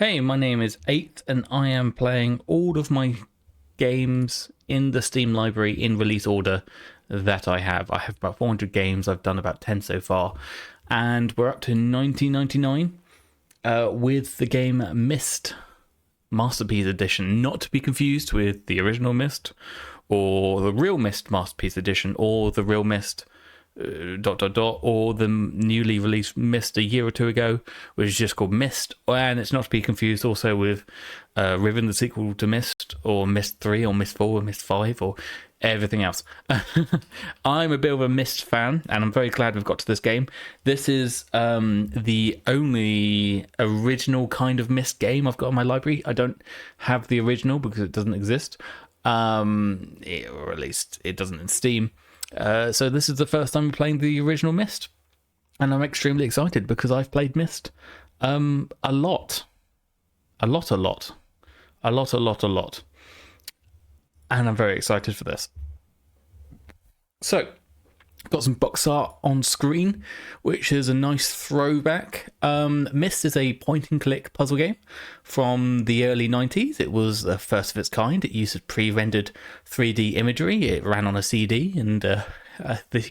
Hey, my name is 8 and I am playing all of my games in the Steam library in release order that I have. I have about 400 games, I've done about 10 so far, and we're up to 1999 with the game Myst Masterpiece Edition, not to be confused with the original Myst or the real Myst Masterpiece Edition or the real Myst ... or the newly released Myst a year or two ago, which is just called Myst, and it's not to be confused also with Riven, the sequel to Myst, or Myst 3 or Myst 4 or Myst 5 or everything else. I'm a bit of a Myst fan and I'm very glad we've got to this game. This is the only original kind of Myst game I've got in my library. I don't have the original because it doesn't exist, or at least it doesn't in Steam. So this is the first time I'm playing the original Myst, and I'm extremely excited because I've played Myst a lot, and I'm very excited for this. So, got some box art on screen, which is a nice throwback. Myst is a point-and-click puzzle game from the early 90s. It was the first of its kind. It used pre-rendered 3D imagery. It ran on a CD, and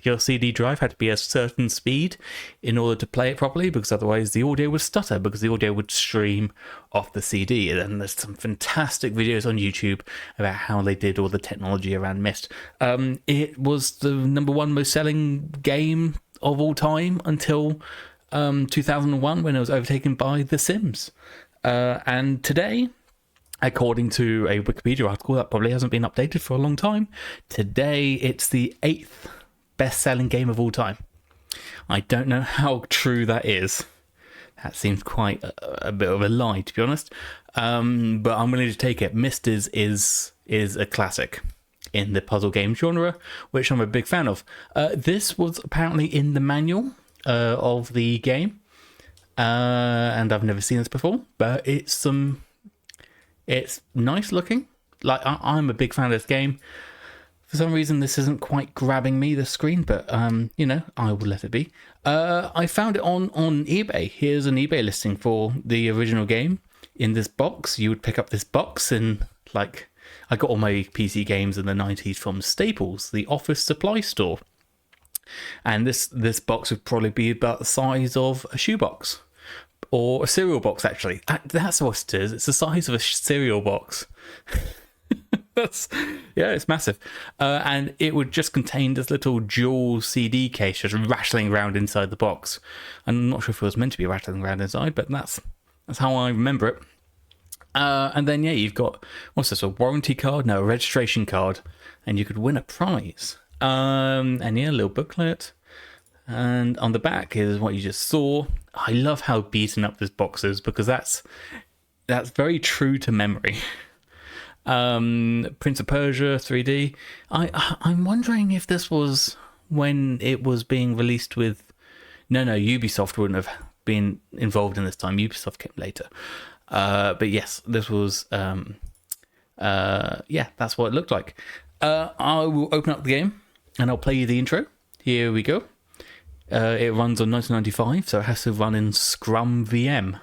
your CD drive had to be a certain speed in order to play it properly, because otherwise the audio would stutter, because the audio would stream off the CD. And there's some fantastic videos on YouTube about how they did all the technology around Myst. It was the #1 most selling game of all time until 2001, when it was overtaken by The Sims. And today, according to a Wikipedia article that probably hasn't been updated for a long time, today it's the 8th best-selling game of all time. I don't know how true that is. That seems quite a bit of a lie, to be honest. But I'm willing to take it. Myst is a classic in the puzzle game genre, which I'm a big fan of. This was apparently in the manual of the game, and I've never seen this before, but it's nice looking. Like, I'm a big fan of this game. For some reason, this isn't quite grabbing me, the screen, but, I will let it be. I found it on eBay. Here's an eBay listing for the original game. In this box, you would pick up this box, and, like, I got all my PC games in the 90s from Staples, the office supply store. And this box would probably be about the size of a shoebox. Or a cereal box, actually. That's what it is. It's the size of a cereal box. It's massive. And it would just contain this little dual CD case just rattling around inside the box. I'm not sure if it was meant to be rattling around inside, but that's how I remember it. And then, you've got, what's this, a warranty card? No, a registration card. And you could win a prize. A little booklet. And on the back is what you just saw. I love how beaten up this box is, because that's very true to memory. Prince of Persia 3D. I'm wondering if this was when it was being released with... No, Ubisoft wouldn't have been involved in this time. Ubisoft came later. But yes, this was... that's what it looked like. I will open up the game and I'll play you the intro. Here we go. It runs on 1995, so it has to run in Scrum VM.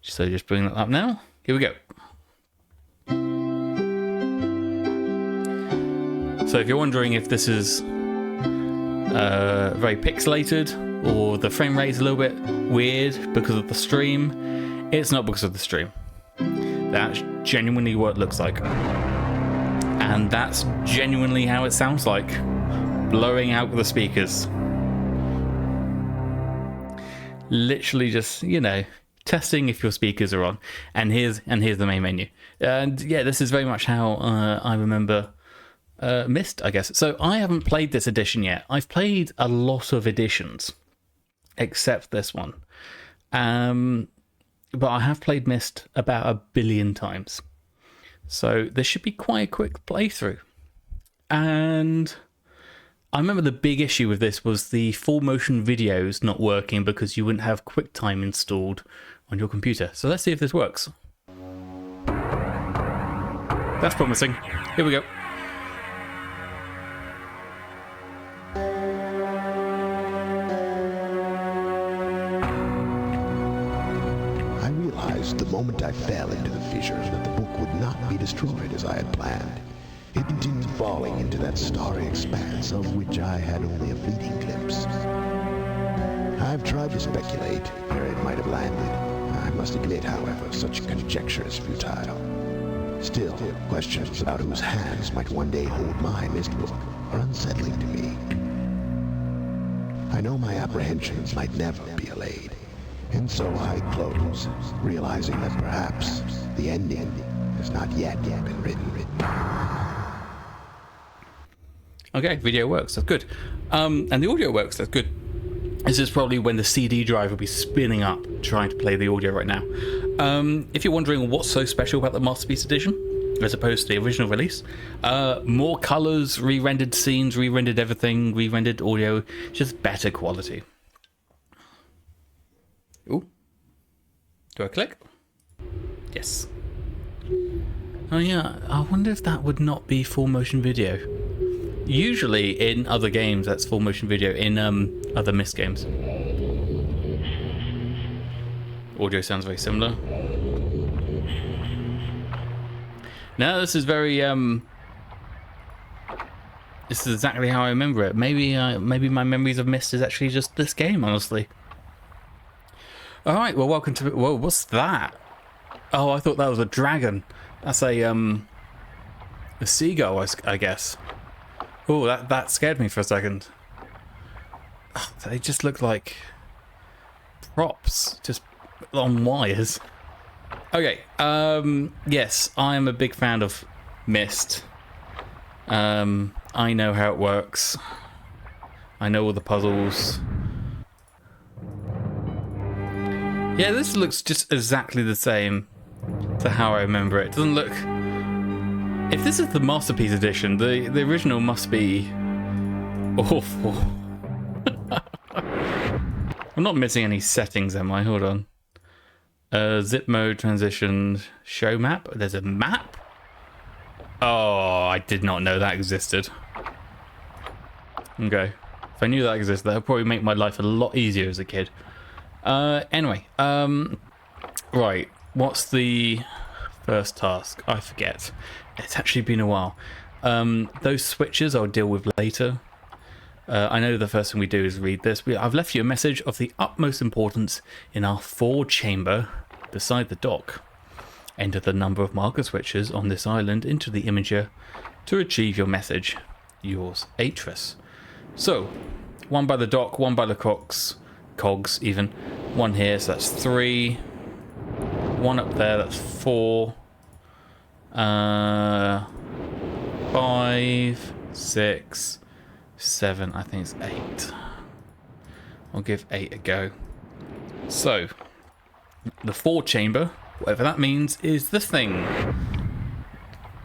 So just bring that up now. Here we go. So if you're wondering if this is very pixelated or the frame rate is a little bit weird because of the stream, it's not because of the stream. That's genuinely what it looks like. And that's genuinely how it sounds like, blowing out the speakers. Literally just, testing if your speakers are on. And here's the main menu. And this is very much how I remember Myst, I guess. So I haven't played this edition yet. I've played a lot of editions, except this one. But I have played Myst about 1 billion times. So this should be quite a quick playthrough. And I remember the big issue with this was the full motion videos not working because you wouldn't have QuickTime installed on your computer. So let's see if this works. That's promising. Here we go. I realized the the moment I fell into the fissure that the book would not be destroyed as I had planned. It continued falling into that starry expanse of which I had only a fleeting glimpse. I've tried to speculate where it might have landed. I must admit, however, such conjecture is futile. Still, questions about whose hands might one day hold my Myst book are unsettling to me. I know my apprehensions might never be allayed, and so I close, realizing that perhaps the ending has not yet been written. Okay, video works, that's good. And the audio works, that's good. This is probably when the CD drive will be spinning up trying to play the audio right now. If you're wondering what's so special about the Masterpiece Edition, as opposed to the original release, more colours, re-rendered scenes, re-rendered everything, re-rendered audio, just better quality. Ooh. Do I click? Yes. Oh yeah, I wonder if that would not be full motion video. Usually in other games that's full motion video, in other Myst games. Audio sounds very similar. No, this is very this is exactly how I remember it. Maybe my memories of Myst is actually just this game, honestly. Alright, well, welcome to... Whoa, what's that? Oh, I thought that was a dragon. That's a seagull, I guess. Oh, that scared me for a second. Oh, they just look like props, just on wires. Okay, yes, I am a big fan of Myst. I know how it works. I know all the puzzles. Yeah, this looks just exactly the same to how I remember it. It doesn't look... If this is the Masterpiece Edition, the original must be awful. I'm not missing any settings, am I? Hold on. Zip mode, transition, show map. There's a map? Oh, I did not know that existed. Okay. If I knew that existed, that would probably make my life a lot easier as a kid. Anyway, right, what's the first task? I forget. It's actually been a while. Those switches I'll deal with later. I know the first thing we do is read this. I've left you a message of the utmost importance in our 4 chamber beside the dock. Enter the number of marker switches on this island into the imager to achieve your message. Yours, Atris. So, 1 by the dock, 1 by the cogs even. 1 here, so that's 3. 1 up there, that's 4. 5, 6, 7, I think it's 8. I'll give 8 a go. So, the 4 chamber, whatever that means, is the thing.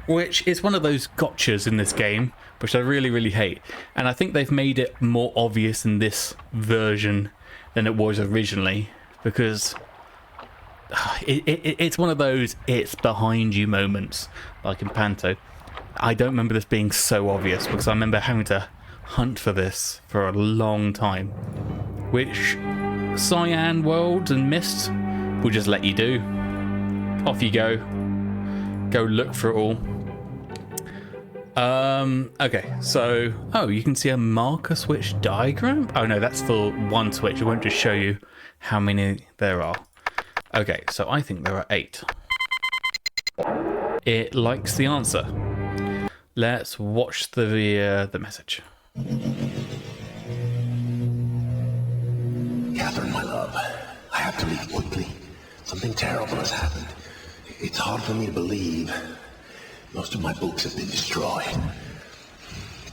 Which is one of those gotchas in this game, which I really, really hate. And I think they've made it more obvious in this version than it was originally. Because it's one of those it's behind you moments, like in Panto. I don't remember this being so obvious, because I remember having to hunt for this for a long time. Which Cyan World and Myst will just let you do. Off you go. Go look for it all. Okay, so... Oh, you can see a marker switch diagram? Oh no, that's for 1 switch. It won't just show you how many there are. Okay, so I think there are 8. It likes the answer. Let's watch the message. Catherine, my love, I have to leave quickly. Something terrible has happened. It's hard for me to believe. Most of my books have been destroyed.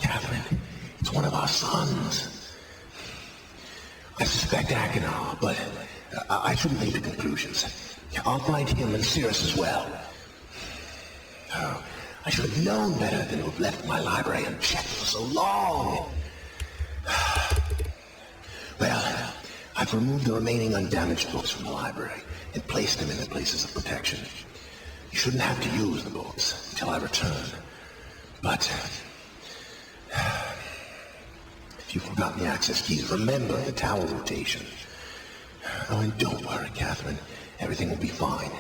Catherine, it's one of our sons. I suspect Achenar, but I shouldn't leap to conclusions. I'll find him and Cirrus as well. Oh, I should have known better than to have left my library unchecked for so long. Well, I've removed the remaining undamaged books from the library and placed them in their places of protection. You shouldn't have to use the books until I return. But if you've forgotten the access keys, remember the tower rotation. Oh, and don't worry, Catherine. Everything will be fine.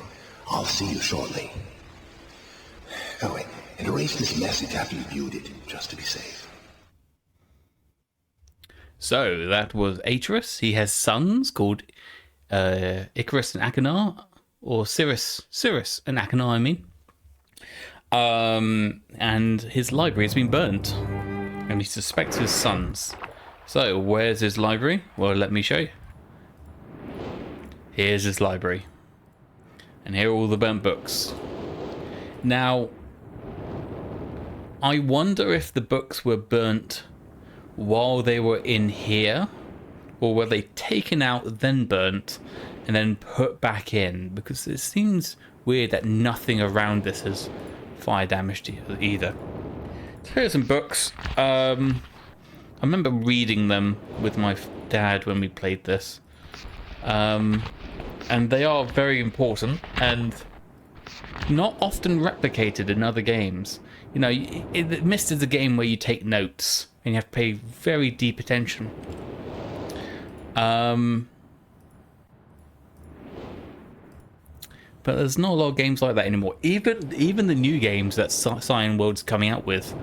I'll see you shortly. Oh, wait. And erase this message after you viewed it, just to be safe. So that was Atreus. He has sons called Icarus and Achenar, or Cirrus and Achenar, I mean. And his library has been burnt, and he suspects his sons. So where's his library? Well, let me show you. Here's his library, and here are all the burnt books. Now, I wonder if the books were burnt while they were in here, or were they taken out, then burnt, and then put back in? Because it seems weird that nothing around this has fire damaged either. So here's some books. I remember reading them with my dad when we played this. And they are very important and not often replicated in other games. You know, Myst is a game where you take notes and you have to pay very deep attention. But there's not a lot of games like that anymore. Even the new games that Cyan World's coming out with.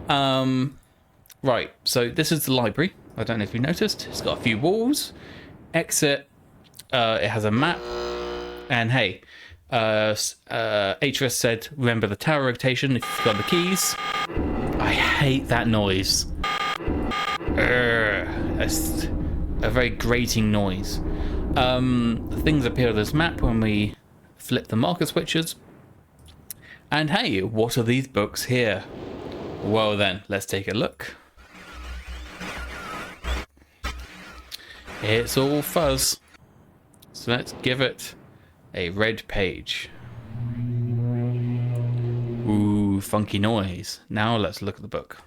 Right, so this is the library. I don't know if you noticed. It's got a few walls. Exit. It has a map. And hey, Atreus said, remember the tower rotation if you've got the keys. I hate that noise. That's a very grating noise. Things appear on this map when we flip the marker switches. And hey, what are these books here? Well then, let's take a look. It's all fuzz. So let's give it a red page. Ooh, funky noise. Now let's look at the book.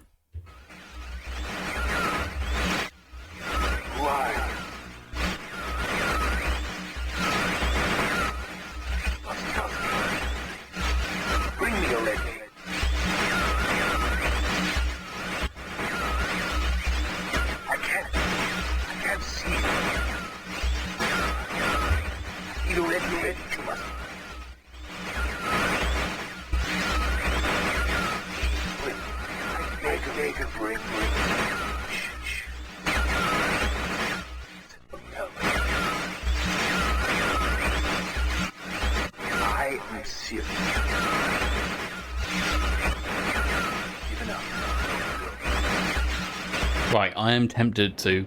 Right, I am tempted to,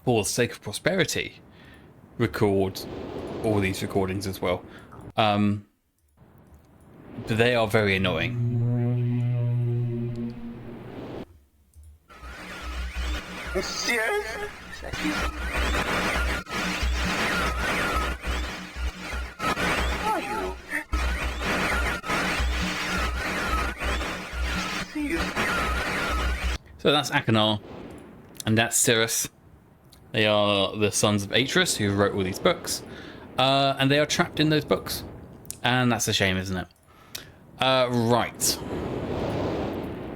for the sake of prosperity, record all these recordings as well. But they are very annoying. Serious? Are you? So that's Achenar, and that's Cirrus. They are the sons of Atreus, who wrote all these books, and they are trapped in those books. And that's a shame, isn't it? Right.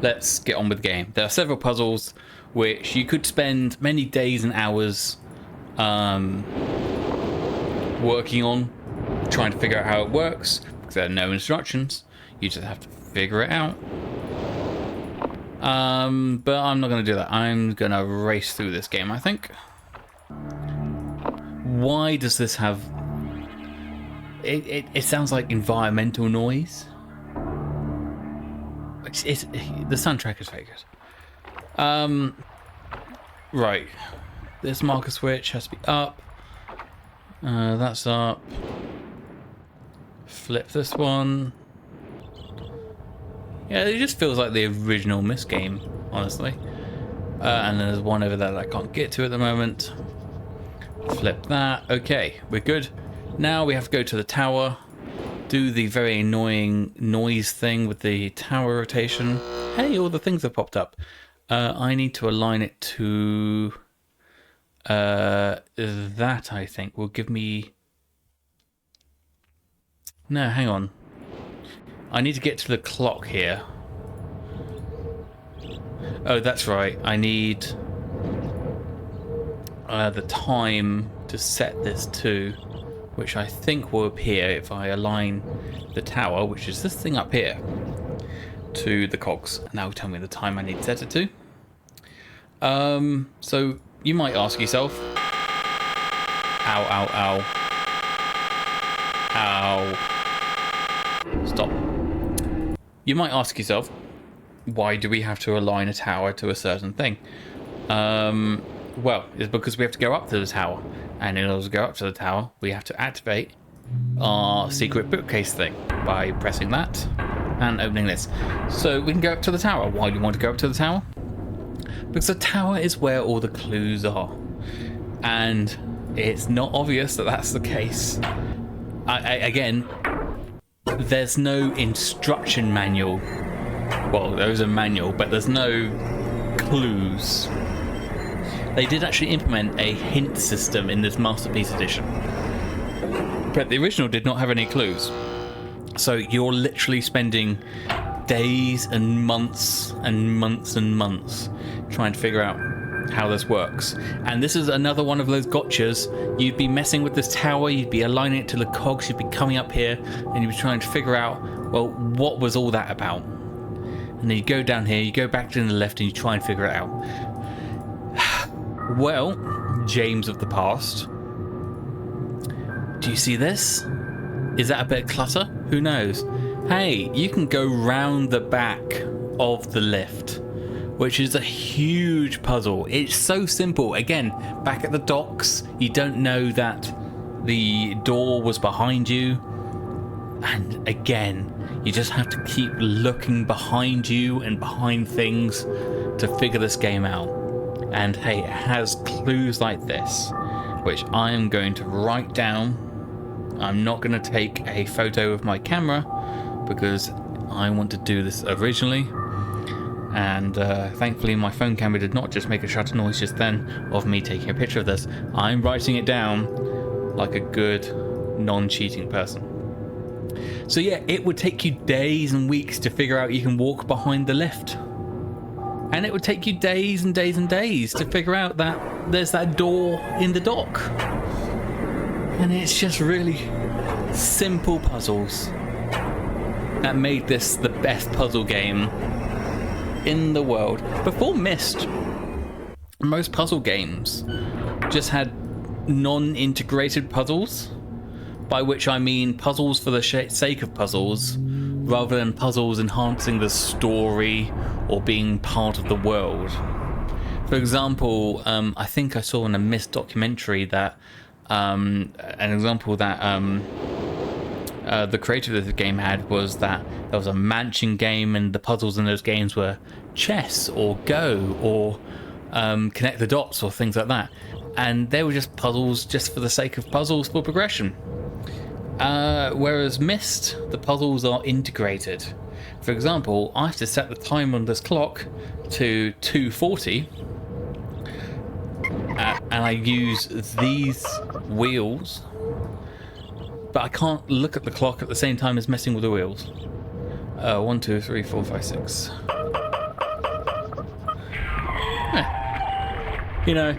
Let's get on with the game. There are several puzzles which you could spend many days and hours working on, trying to figure out how it works, because there are no instructions. You just have to figure it out. But I'm not going to do that. I'm going to race through this game, I think. Why does this have... It sounds like environmental noise. The soundtrack is very good. Right. This marker switch has to be up. That's up. Flip this one. Yeah, it just feels like the original Myst game, honestly. And there's one over there that I can't get to at the moment. Flip that. Okay, we're good. Now we have to go to the tower. Do the very annoying noise thing with the tower rotation. Hey, all the things have popped up. I need to align it to... that, I think, will give me... No, hang on. I need to get to the clock here. Oh, that's right. I need the time to set this to. which I think will appear if I align the tower, which is this thing up here, to the cogs. And that will tell me the time I need to set it to. So you might ask yourself, ow, ow, ow, ow, stop. You might ask yourself, why do we have to align a tower to a certain thing? Well, it's because we have to go up to the tower, and in order to go up to the tower, we have to activate our secret bookcase thing by pressing that and opening this. So we can go up to the tower. Why do you want to go up to the tower? Because the tower is where all the clues are, and it's not obvious that that's the case. Again, there's no instruction manual. Well, there is a manual, but there's no clues. They did actually implement a hint system in this Masterpiece Edition, but the original did not have any clues. So you're literally spending days and months and months and months trying to figure out how this works. And this is another one of those gotchas. You'd be messing with this tower, you'd be aligning it to the cogs, you'd be coming up here, and you'd be trying to figure out, well, what was all that about? And then you go down here, you go back to the left, and you try and figure it out. Well, James of the past, do you see this? Is that a bit of clutter? Who knows? Hey, you can go round the back of the lift, which is a huge puzzle. It's so simple. Again, back at the docks, you don't know that the door was behind you. And again, you just have to keep looking behind you and behind things to figure this game out. And hey, it has clues like this, which I am going to write down. I'm not going to take a photo of my camera because I want to do this originally. And thankfully my phone camera did not just make a shutter noise just then of me taking a picture of this. I'm writing it down like a good non-cheating person. So yeah, it would take you days and weeks to figure out you can walk behind the lift. And it would take you days and days and days to figure out that there's that door in the dock. And it's just really simple puzzles that made this the best puzzle game in the world. Before Myst, most puzzle games just had non-integrated puzzles, by which I mean puzzles for the sake of puzzles, rather than puzzles enhancing the story or being part of the world. For example, I think I saw in a Myst documentary that an example that the creator of the game had was that there was a mansion game, and the puzzles in those games were chess or Go or connect the dots or things like that, and they were just puzzles just for the sake of puzzles for progression. Whereas Myst, the puzzles are integrated. For example, I have to set the time on this clock to 2:40, and I use these wheels, but I can't look at the clock at the same time as messing with the wheels. 1, 2, 3, 4, 5, 6. You know,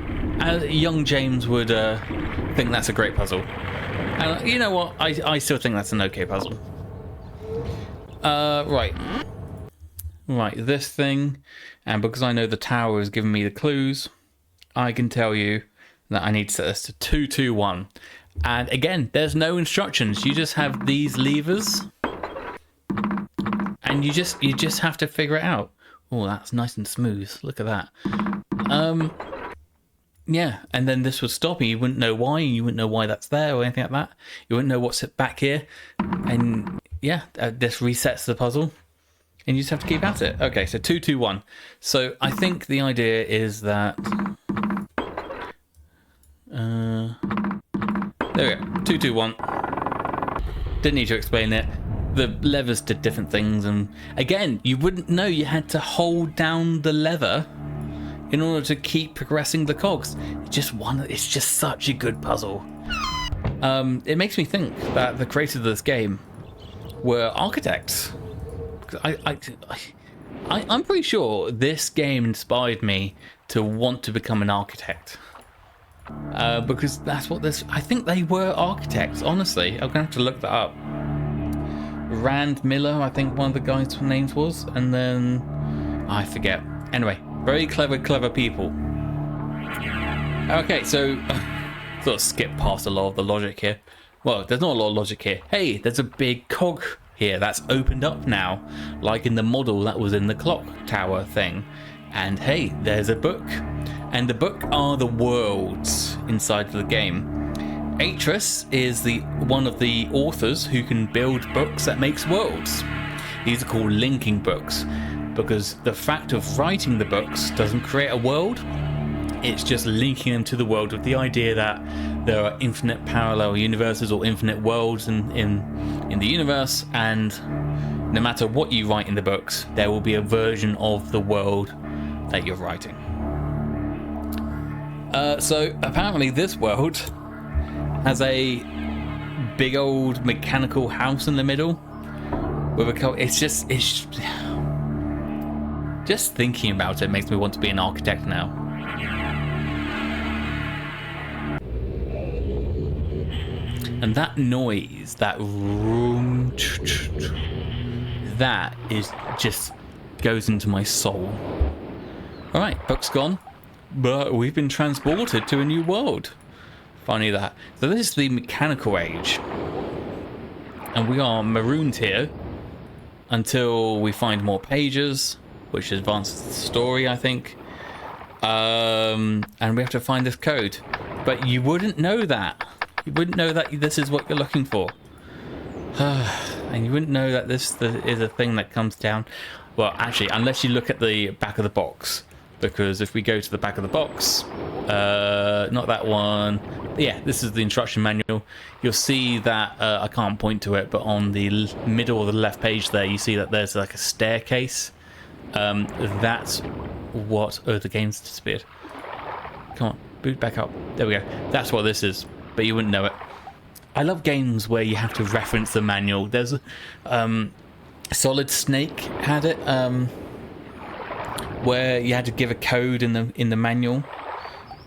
young James would think that's a great puzzle. And you know what? I still think that's an okay puzzle. Right, this thing, and because I know the tower has given me the clues, I can tell you that I need to set this to 221. And again, there's no instructions. You just have these levers, and you just have to figure it out. Oh, that's nice and smooth. Look at that. Yeah, and then this would stop, and you wouldn't know why, and you wouldn't know why that's there or anything like that. You wouldn't know what's back here, and yeah, this resets the puzzle, and you just have to keep at it. Okay, so 221. So I think the idea is that there we go, 221. Didn't need to explain it. The levers did different things, and again, you wouldn't know you had to hold down the lever in order to keep progressing the cogs. It's just such a good puzzle. It makes me think that the creators of this game were architects. I'm pretty sure this game inspired me to want to become an architect. because that's what this. I think they were architects. Honestly, I'm gonna have to look that up. Rand Miller, I think one of the guys' names was, and then I forget. Anyway, very clever people. Okay, so sort of skip past a lot of the logic here. Well, there's not a lot of logic here. Hey, there's a big cog here that's opened up now, like in the model that was in the clock tower thing. And hey, there's a book. And the book are the worlds inside of the game. Atris is one of the authors who can build books that makes worlds. These are called linking books, because the fact of writing the books doesn't create a world. It's just linking them to the world with the idea that there are infinite parallel universes or infinite worlds in the universe, and no matter what you write in the books, there will be a version of the world that you're writing. So apparently this world has a big old mechanical house in the middle with a it's just thinking about it makes me want to be an architect now. And that noise, that room, that is just goes into my soul. All right, book's gone, but we've been transported to a new world. Funny that. So this is the mechanical age, and we are marooned here until we find more pages, which advances the story, I think. And we have to find this code, but you wouldn't know that. You wouldn't know that this is what you're looking for. And you wouldn't know that this is a thing that comes down. Well, actually, unless you look at the back of the box. Because if we go to the back of the box, not that one. Yeah, this is the instruction manual. You'll see that, I can't point to it, but on the middle of the left page there, you see that there's like a staircase. That's what... Oh, the game's disappeared. Come on, boot back up. There we go. That's what this is. But you wouldn't know it. I love games where you have to reference the manual. There's Solid Snake had it, where you had to give a code in the manual,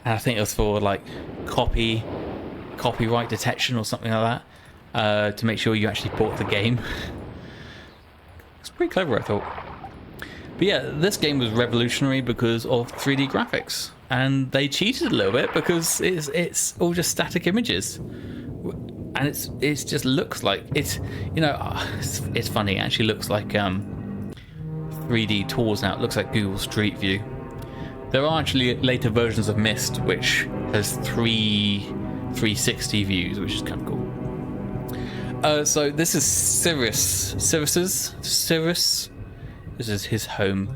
and I think it was for like copyright detection or something like that, to make sure you actually bought the game. It's pretty clever, I thought. But yeah, this game was revolutionary because of 3D graphics. And they cheated a little bit because it's all just static images, and it's just looks like it's it's funny. It actually looks like 3D tours now. It looks like Google Street View. There are actually later versions of Myst which has 360 views, which is kind of cool. So this is Cyrus. This is his home.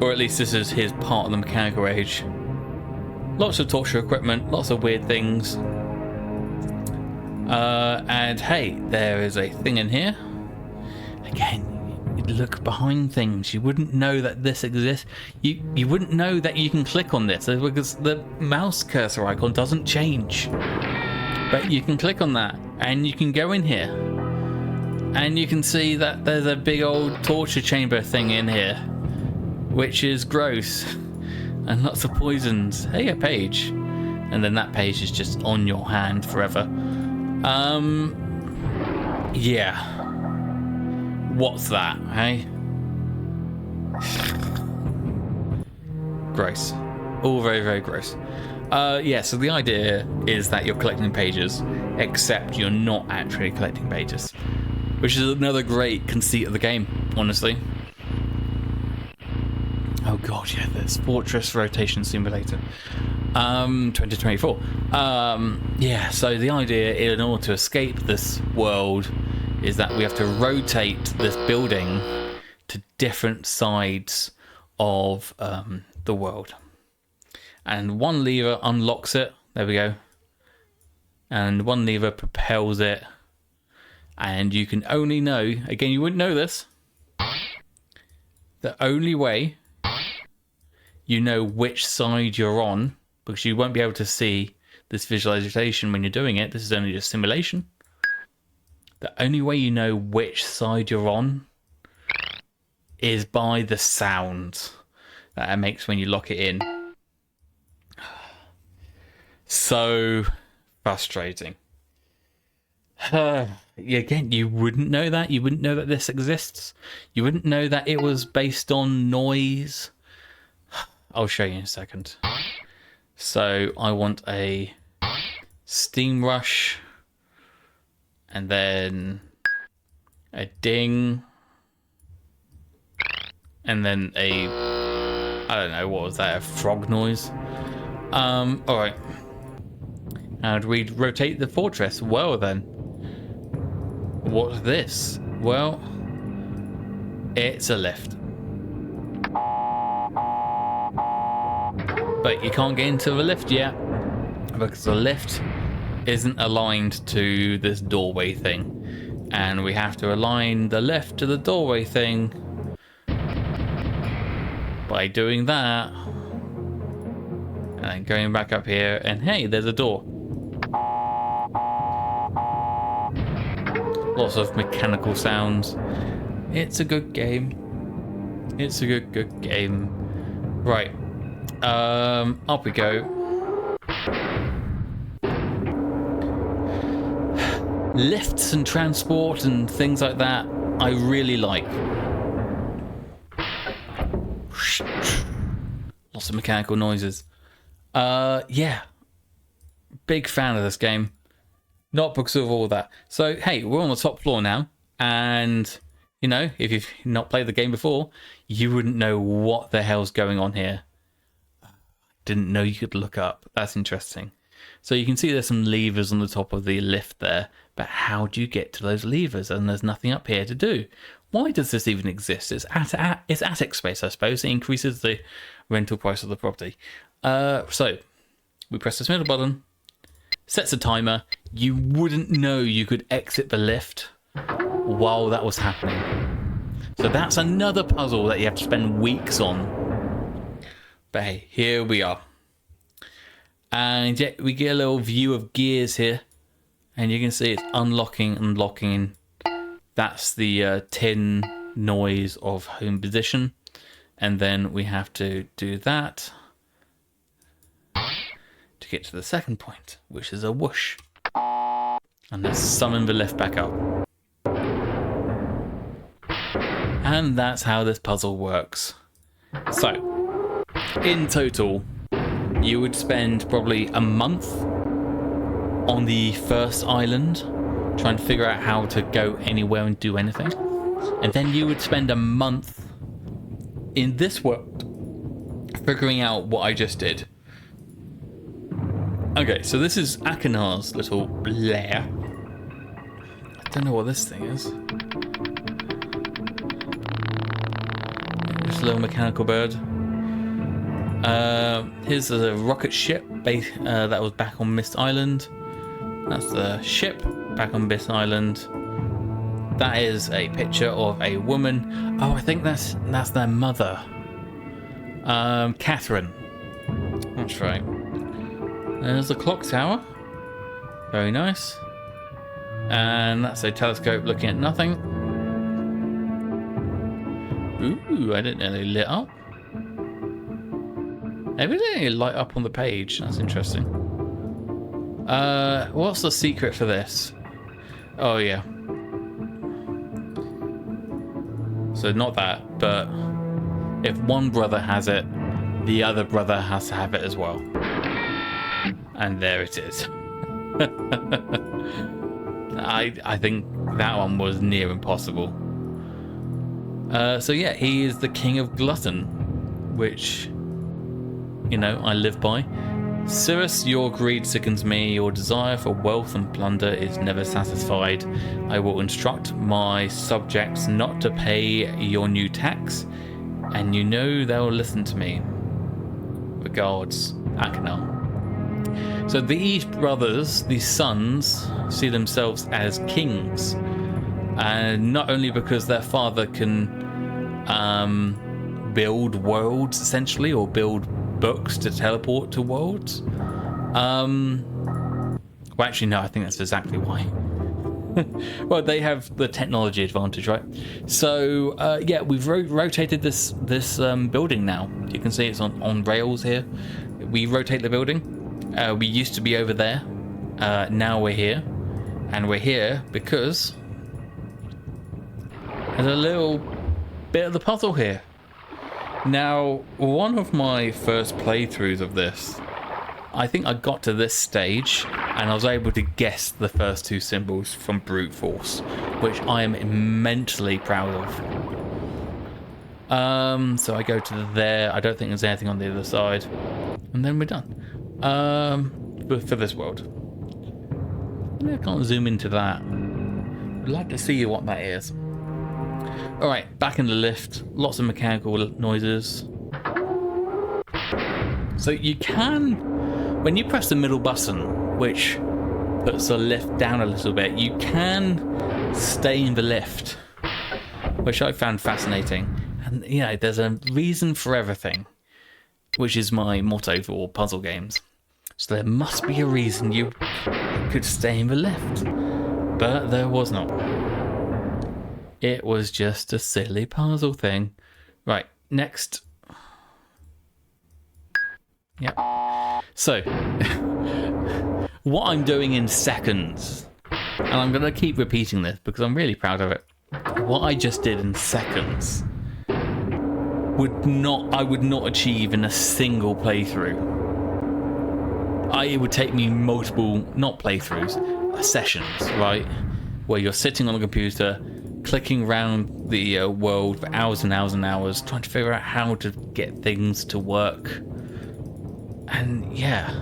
Or at least this is his part of the mechanical age. Lots of torture equipment, lots of weird things. And hey, there is a thing in here. Again, you'd look behind things. You wouldn't know that this exists. You wouldn't know that you can click on this because the mouse cursor icon doesn't change. But you can click on that and you can go in here. And you can see that there's a big old torture chamber thing in here, which is gross, and lots of poisons. Hey, a page. And then that page is just on your hand forever. Yeah. What's that, hey? Gross. All very, very gross. Yeah, so the idea is that you're collecting pages, except you're not actually collecting pages, which is another great conceit of the game, honestly. Oh god, yeah, there's Fortress Rotation Simulator 2024. Yeah, so the idea in order to escape this world is that we have to rotate this building to different sides of the world. And one lever unlocks it, there we go. And one lever propels it. And you can only know, again, you wouldn't know this, the only way you know which side you're on, because you won't be able to see this visualization when you're doing it. This is only just simulation. The only way you know which side you're on is by the sound that it makes when you lock it in. So frustrating. Again, you wouldn't know that. You wouldn't know that this exists. You wouldn't know that it was based on noise. I'll show you in a second. So I want a steam rush, and then a ding, and then a, I don't know, what was that, a frog noise? Alright. How do we rotate the fortress? Well then, what's this? Well, it's a lift. But you can't get into the lift yet, because the lift isn't aligned to this doorway thing. And we have to align the lift to the doorway thing by doing that. And then going back up here, and hey, there's a door. Lots of mechanical sounds. It's a good game. It's a good game. Right. Up we go. Lifts and transport and things like that, I really like. Lots of mechanical noises. Yeah. Big fan of this game. Not because of all that. So, hey, we're on the top floor now. And, you know, if you've not played the game before, you wouldn't know what the hell's going on here. Didn't know you could look up. That's interesting. So you can see there's some levers on the top of the lift there. But how do you get to those levers? And there's nothing up here to do. Why does this even exist? It's attic space, I suppose. It increases the rental price of the property. So we press this middle button. Sets a timer. You wouldn't know you could exit the lift while that was happening. So that's another puzzle that you have to spend weeks on. But hey, here we are. And yeah, we get a little view of gears here. And you can see it's unlocking and locking. That's the tin noise of home position. And then we have to do that to get to the second point, which is a whoosh. And let's summon the lift back up. And that's how this puzzle works. So, in total, you would spend probably a month on the first island trying to figure out how to go anywhere and do anything. And then you would spend a month in this world figuring out what I just did. Okay, so this is Akinar's little lair. I don't know what this thing is. Just a little mechanical bird. Here's a rocket ship that was back on Myst Island. That's the ship back on Myst Island. That is a picture of a woman. Oh, I think that's their mother. Catherine. That's right. There's the clock tower. Very nice. And that's a telescope looking at nothing. Ooh, I didn't know they lit up. Maybe they didn't light up on the page. That's interesting. What's the secret for this? Oh, yeah. So not that, but if one brother has it, the other brother has to have it as well. And there it is. I think that one was near impossible. So yeah, he is the king of glutton, which, you know, I live by. Cirrus, your greed sickens me. Your desire for wealth and plunder is never satisfied. I will instruct my subjects not to pay your new tax, and you know they'll listen to me. Regards, Akinar. So these brothers, these sons, see themselves as kings, and not only because their father can build worlds, essentially, or build books to teleport to worlds. Well, actually, no, I think that's exactly why. Well, they have the technology advantage, right? So, yeah, we've rotated this building now. You can see it's on rails here. We rotate the building. We used to be over there. Now we're here. And we're here because there's a little bit of the puzzle here. Now, one of my first playthroughs of this, I think I got to this stage and I was able to guess the first two symbols from brute force, which I am immensely proud of. So I go to there. I don't think there's anything on the other side. And then we're done. But for this world. I can't zoom into that. I'd like to see what that is. Alright, back in the lift. Lots of mechanical noises. So you can, when you press the middle button, which puts the lift down a little bit, you can stay in the lift, which I found fascinating. And, you know, there's a reason for everything, which is my motto for puzzle games. So there must be a reason you could stay in the lift. But there was not. It was just a silly puzzle thing. Right, next. Yeah. So, what I'm doing in seconds, and I'm going to keep repeating this because I'm really proud of it. What I just did in seconds I would not achieve in a single playthrough. It would take me multiple, not playthroughs, sessions, right? Where you're sitting on a computer, clicking around the world for hours and hours and hours, trying to figure out how to get things to work. And yeah,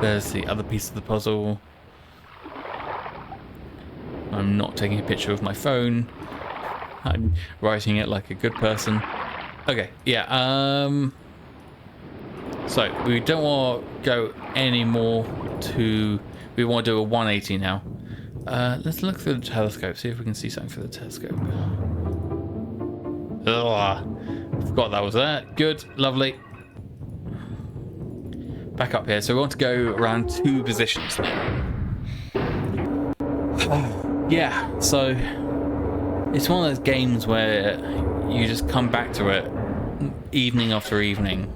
there's the other piece of the puzzle. I'm not taking a picture of my phone. I'm writing it like a good person. Okay, yeah, so we don't want to go any more to... We want to do a 180 now. Let's look through the telescope, see if we can see something through the telescope. Ugh, forgot that was there. Good, lovely. Back up here. So we want to go around 2 positions now. Yeah, so it's one of those games where you just come back to it evening after evening,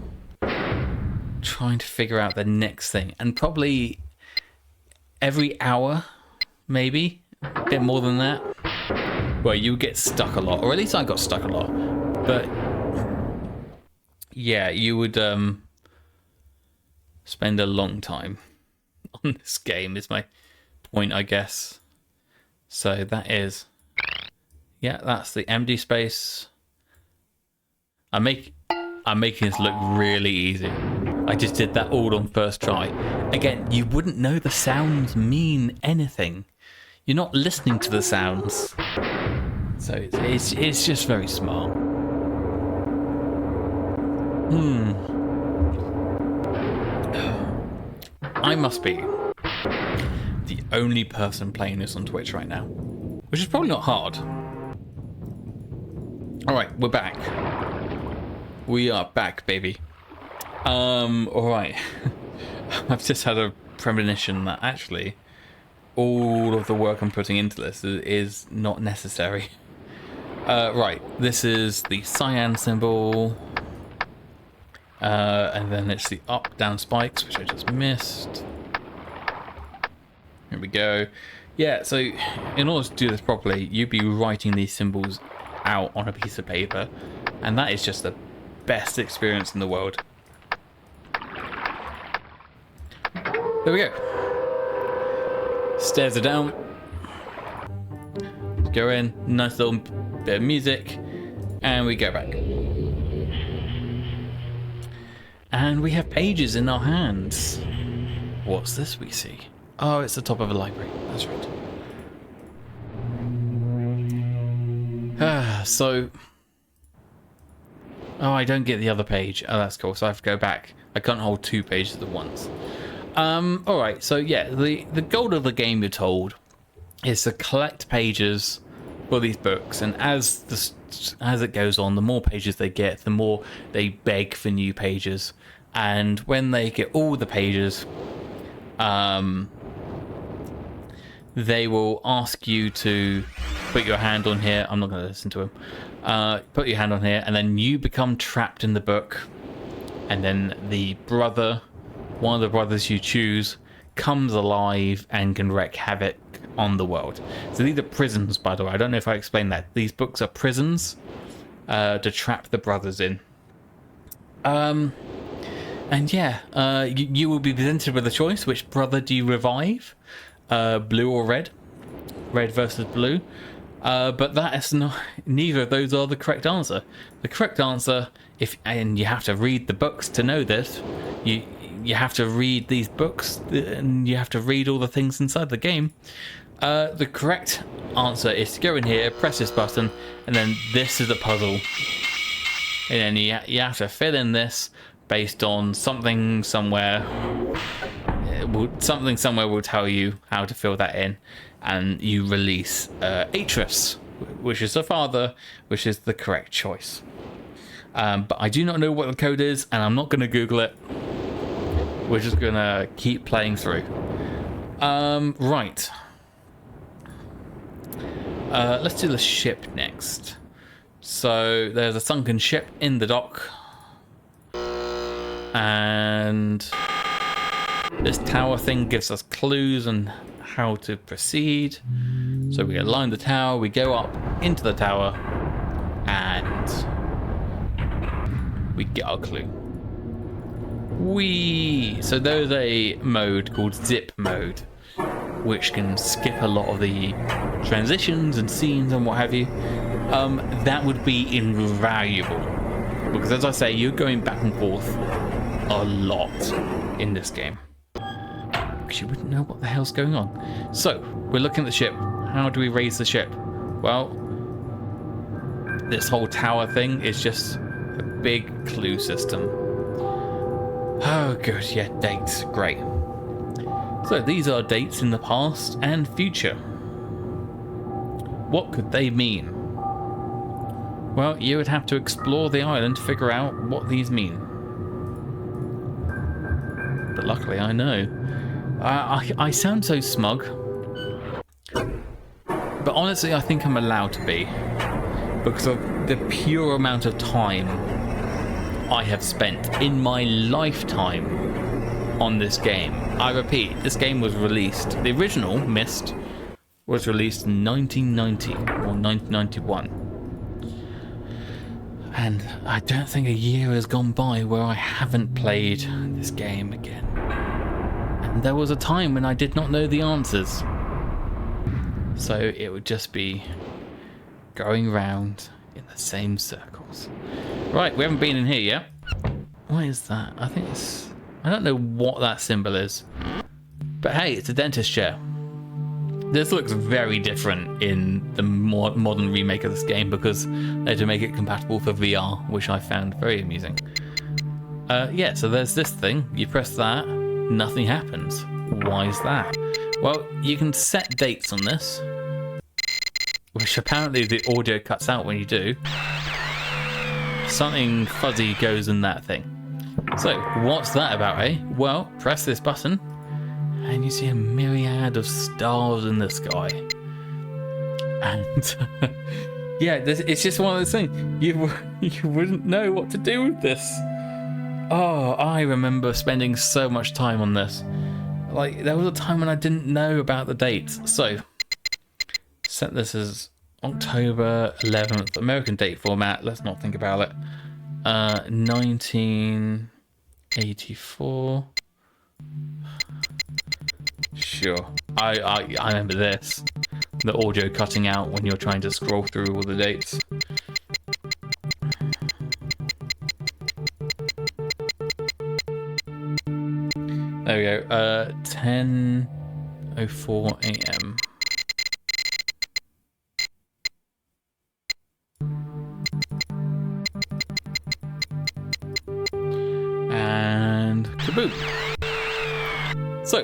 trying to figure out the next thing, and probably every hour, maybe a bit more than that, where you get stuck a lot, or at least I got stuck a lot. But yeah, you would spend a long time on this game is my point, I guess. So that is, yeah, that's the empty space. I'm making this look really easy. I just did that all on first try. Again, you wouldn't know the sounds mean anything. You're not listening to the sounds. So it's just very smart. I must be the only person playing this on Twitch right now, which is probably not hard. Alright, we're back. We are back, baby. Alright. I've just had a premonition that actually all of the work I'm putting into this is not necessary. Right, this is the Cyan symbol. And then it's the up, down spikes, which I just missed. Here we go. Yeah, so in order to do this properly, you'd be writing these symbols out on a piece of paper, and that is just the best experience in the world. There we go. Stairs are down. Go in, nice little bit of music, and we go back. And we have pages in our hands. What's this we see? Oh, it's the top of a library. That's right. So... Oh, I don't get the other page. Oh, that's cool. So I have to go back. I can't hold 2 pages at once. Alright, so yeah, the goal of the game, you're told, is to collect pages for these books, and as it goes on, the more pages they get, the more they beg for new pages. And when they get all the pages, they will ask you to put your hand on here. I'm not going to listen to him. Put your hand on here, and then you become trapped in the book. And then the brother one of the brothers you choose comes alive and can wreak havoc on the world. So these are prisons, by the way. I don't know if I explained that. These books are prisons to trap the brothers in. And yeah, you will be presented with a choice. Which brother do you revive? Blue or red? Red versus blue. But that is not. Neither of those are the correct answer. The correct answer, and you have to read the books to know this. You have to read these books, and you have to read all the things inside the game. The correct answer is to go in here, press this button, and then this is the puzzle. And then you have to fill in this based on something somewhere. Something somewhere will tell you how to fill that in, and you release Atris, which is the father, which is the correct choice. But I do not know what the code is, and I'm not going to Google it. We're just going to keep playing through. Right. Let's do the ship next. So there's a sunken ship in the dock. And this tower thing gives us clues on how to proceed. So we align the tower, we go up into the tower, and we get our clue. So there's a mode called zip mode, which can skip a lot of the transitions and scenes and what have you. That would be invaluable, because as I say, you're going back and forth a lot in this game, because you wouldn't know what the hell's going on. So we're looking at the ship. How do we raise the ship? Well, this whole tower thing is just a big clue system. Oh good, yeah, dates, great. So these are dates in the past and future. What could they mean? Well, you would have to explore the island to figure out what these mean. But luckily I know. I sound so smug. But honestly, I think I'm allowed to be. Because of the pure amount of time I have spent in my lifetime on this game. I repeat, this game was released, the original Myst was released in 1990 or 1991. And I don't think a year has gone by where I haven't played this game again. And there was a time when I did not know the answers. So it would just be going round in the same circles. Right, we haven't been in here yet. What is that? I think it's... I don't know what that symbol is. But hey, it's a dentist chair. This looks very different in the more modern remake of this game, because they had to make it compatible for VR, which I found very amusing. Yeah, so there's this thing. You press that, nothing happens. Why is that? Well, you can set dates on this, which apparently the audio cuts out when you do. Something fuzzy goes in that thing. So, what's that about, eh? Well, press this button, and you see a myriad of stars in the sky. And, yeah, it's just one of those things. You wouldn't know what to do with this. Oh, I remember spending so much time on this. Like, there was a time when I didn't know about the dates. So, set this as October 11th, American date format. Let's not think about it. 1984. Sure. I remember this. The audio cutting out when you're trying to scroll through all the dates. There we go. 10:04 a.m. And kaboom. So,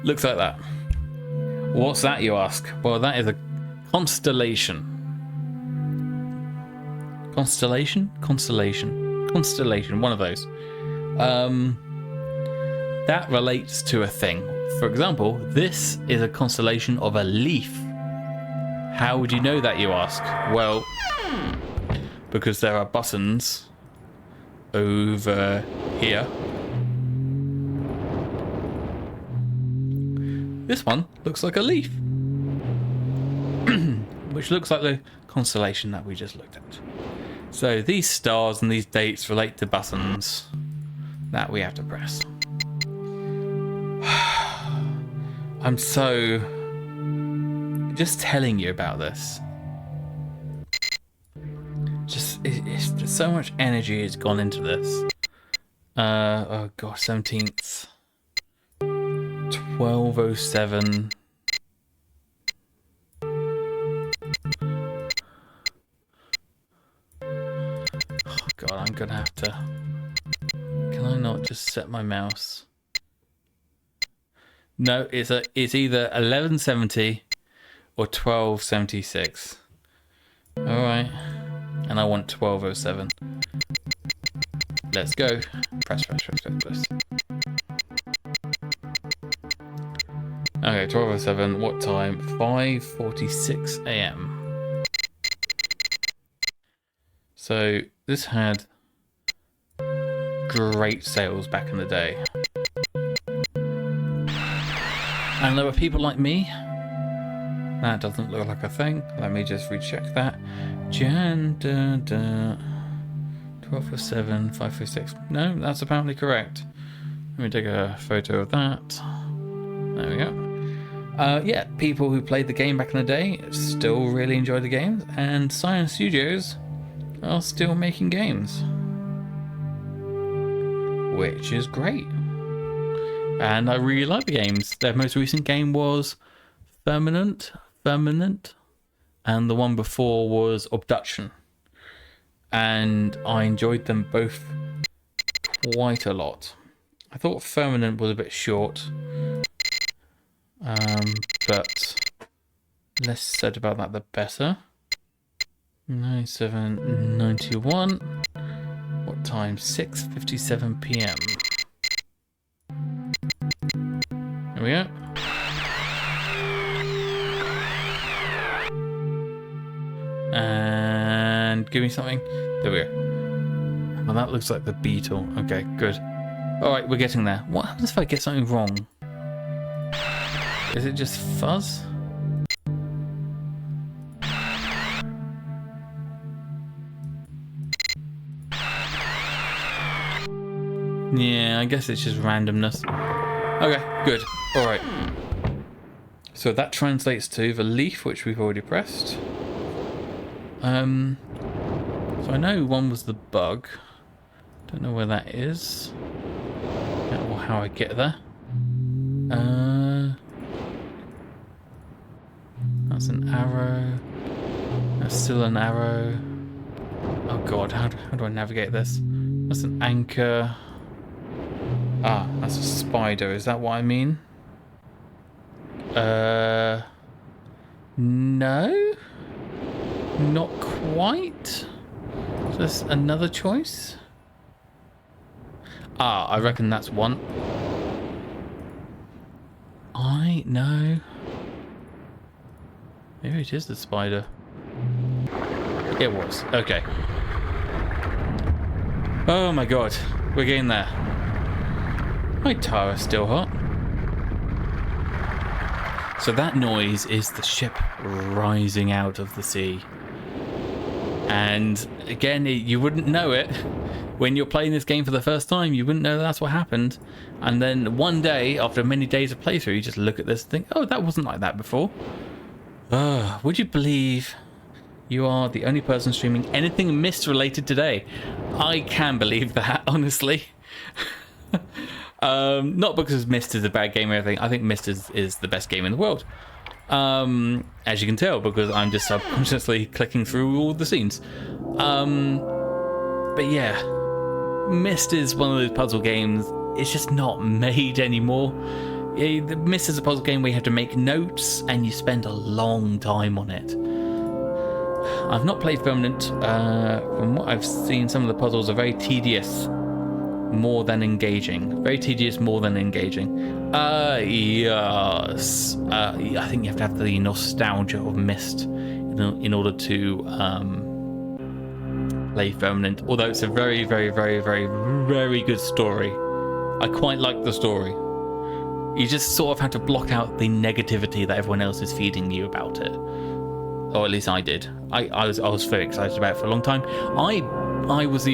looks like that. What's that, you ask? Well, that is a constellation. Constellation? Constellation. Constellation, one of those. That relates to a thing. For example, this is a constellation of a leaf. How would you know that, you ask? Well, because there are buttons over here. This one looks like a leaf. Which looks like the constellation that we just looked at. So these stars and these dates relate to buttons that we have to press. I'm so... just telling you about this. It's just so much energy has gone into this. Oh gosh, 17th. 12:07. Oh god, I'm gonna have to... Can I not just set my mouse? No, it's either 1170 or 1276. Alright. And I want 12:07. Let's go. Press. Okay, 12:07. What time? 5:46 a.m. So this had great sales back in the day. And there were people like me. That doesn't look like a thing. Let me just recheck that. Jan 12:07, 5:46. No, that's apparently correct. Let me take a photo of that. There we go. Yeah, people who played the game back in the day still really enjoy the games, and Cyan Studios are still making games, which is great. And I really like the games. Their most recent game was Firmament, and the one before was Abduction. And I enjoyed them both quite a lot. I thought Firmament was a bit short. But less said about that, the better. 9791. What time? 6:57 p.m. There we go. And give me something. There we go. Well, that looks like the beetle. Okay, good. Alright, we're getting there. What happens if I get something wrong? Is it just fuzz? Yeah, I guess it's just randomness. Okay, good. Alright. So that translates to the leaf, which we've already pressed. So I know one was the bug. Don't know where that is. Or how I get there. That's an arrow. That's still an arrow. Oh god, how do I navigate this? That's an anchor. Ah, that's a spider. Is that what I mean? No? Not quite? Is this another choice? Ah, I reckon that's one. No. Maybe it is the spider. It was. Okay. Oh my god. We're getting there. My tower's still hot. So that noise is the ship rising out of the sea. And again, you wouldn't know it. When you're playing this game for the first time, you wouldn't know that's what happened. And then one day, after many days of playthrough, you just look at this and think, oh, that wasn't like that before. Would you believe you are the only person streaming anything Myst related today? I can believe that, honestly. Not because Myst is a bad game or anything. I think Myst is the best game in the world. As you can tell, because I'm just subconsciously clicking through all the scenes. But yeah, Myst is one of those puzzle games. It's just not made anymore. Myst is a puzzle game where you have to make notes and you spend a long time on it. I've not played Firmament. From what I've seen, some of the puzzles are very tedious, more than engaging. Very tedious, more than engaging. Yes. I think you have to have the nostalgia of Myst in order to play Firmament. Although it's a very, very, very, very, very good story. I quite like the story. You just sort of have to block out the negativity that everyone else is feeding you about it. Or at least I did. I was very excited about it for a long time. I was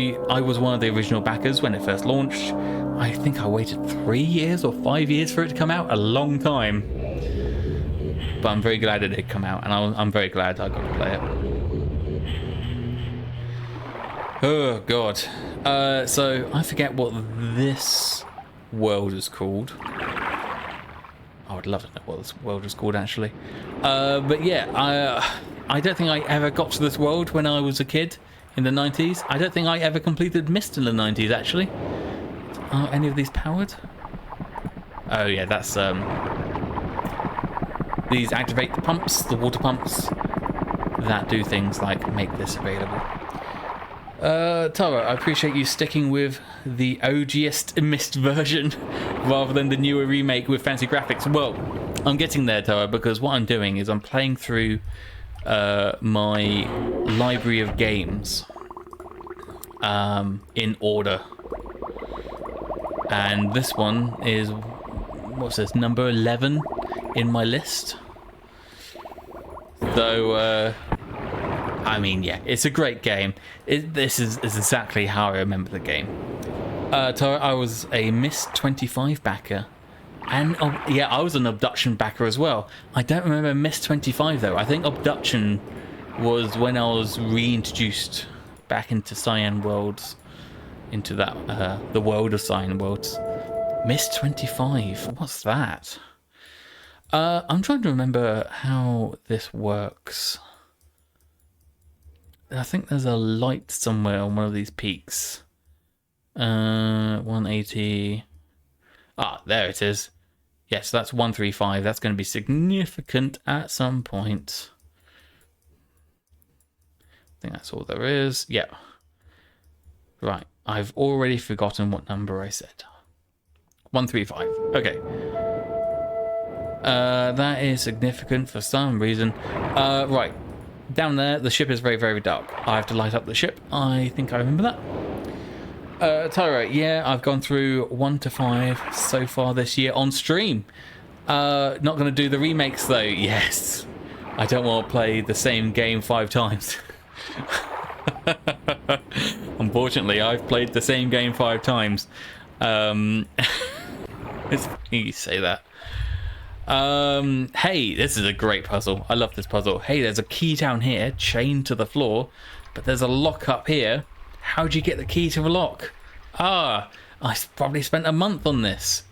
one of the original backers when it first launched. I think I waited 3 years or 5 years for it to come out. A long time. But I'm very glad it did come out, and I'm very glad I got to play it. Oh god. So I forget what this world is called. I would love to know what this world is called, actually. But yeah, I don't think I ever got to this world when I was a kid in the 90s. I don't think I ever completed Myst in the 90s, actually. Are any of these powered? Oh yeah, that's these activate the pumps, the water pumps, that do things like make this available. Tara, I appreciate you sticking with the OGest Myst version rather than the newer remake with fancy graphics. Well, I'm getting there, Tara, because what I'm doing is I'm playing through my library of games in order. And this one is, what's this, number 11 in my list. So, I mean, yeah, it's a great game. This is exactly how I remember the game. Tara, I was a Myst 25 backer. And, yeah, I was an Abduction backer as well. I don't remember Myst 25, though. I think Abduction was when I was reintroduced back into Cyan Worlds. Into that, the world of Cyan Worlds. Myst 25, what's that? I'm trying to remember how this works. I think there's a light somewhere on one of these peaks. 180. Ah, there it is. Yes, that's 135. That's going to be significant at some point. I think that's all there is. Yeah. Right. I've already forgotten what number I said. 135. Okay. That is significant for some reason. Right. Down there, the ship is very, very dark. I have to light up the ship. I think I remember that. Tyra, yeah, I've gone through 1 to 5 so far this year on stream. Not going to do the remakes, though. Yes. I don't want to play the same game 5 times. Unfortunately, I've played the same game 5 times. It's funny you say that. Hey, this is a great puzzle. I love this puzzle. Hey, there's a key down here, chained to the floor, but there's a lock up here. How'd you get the key to the lock? Ah, I probably spent a month on this.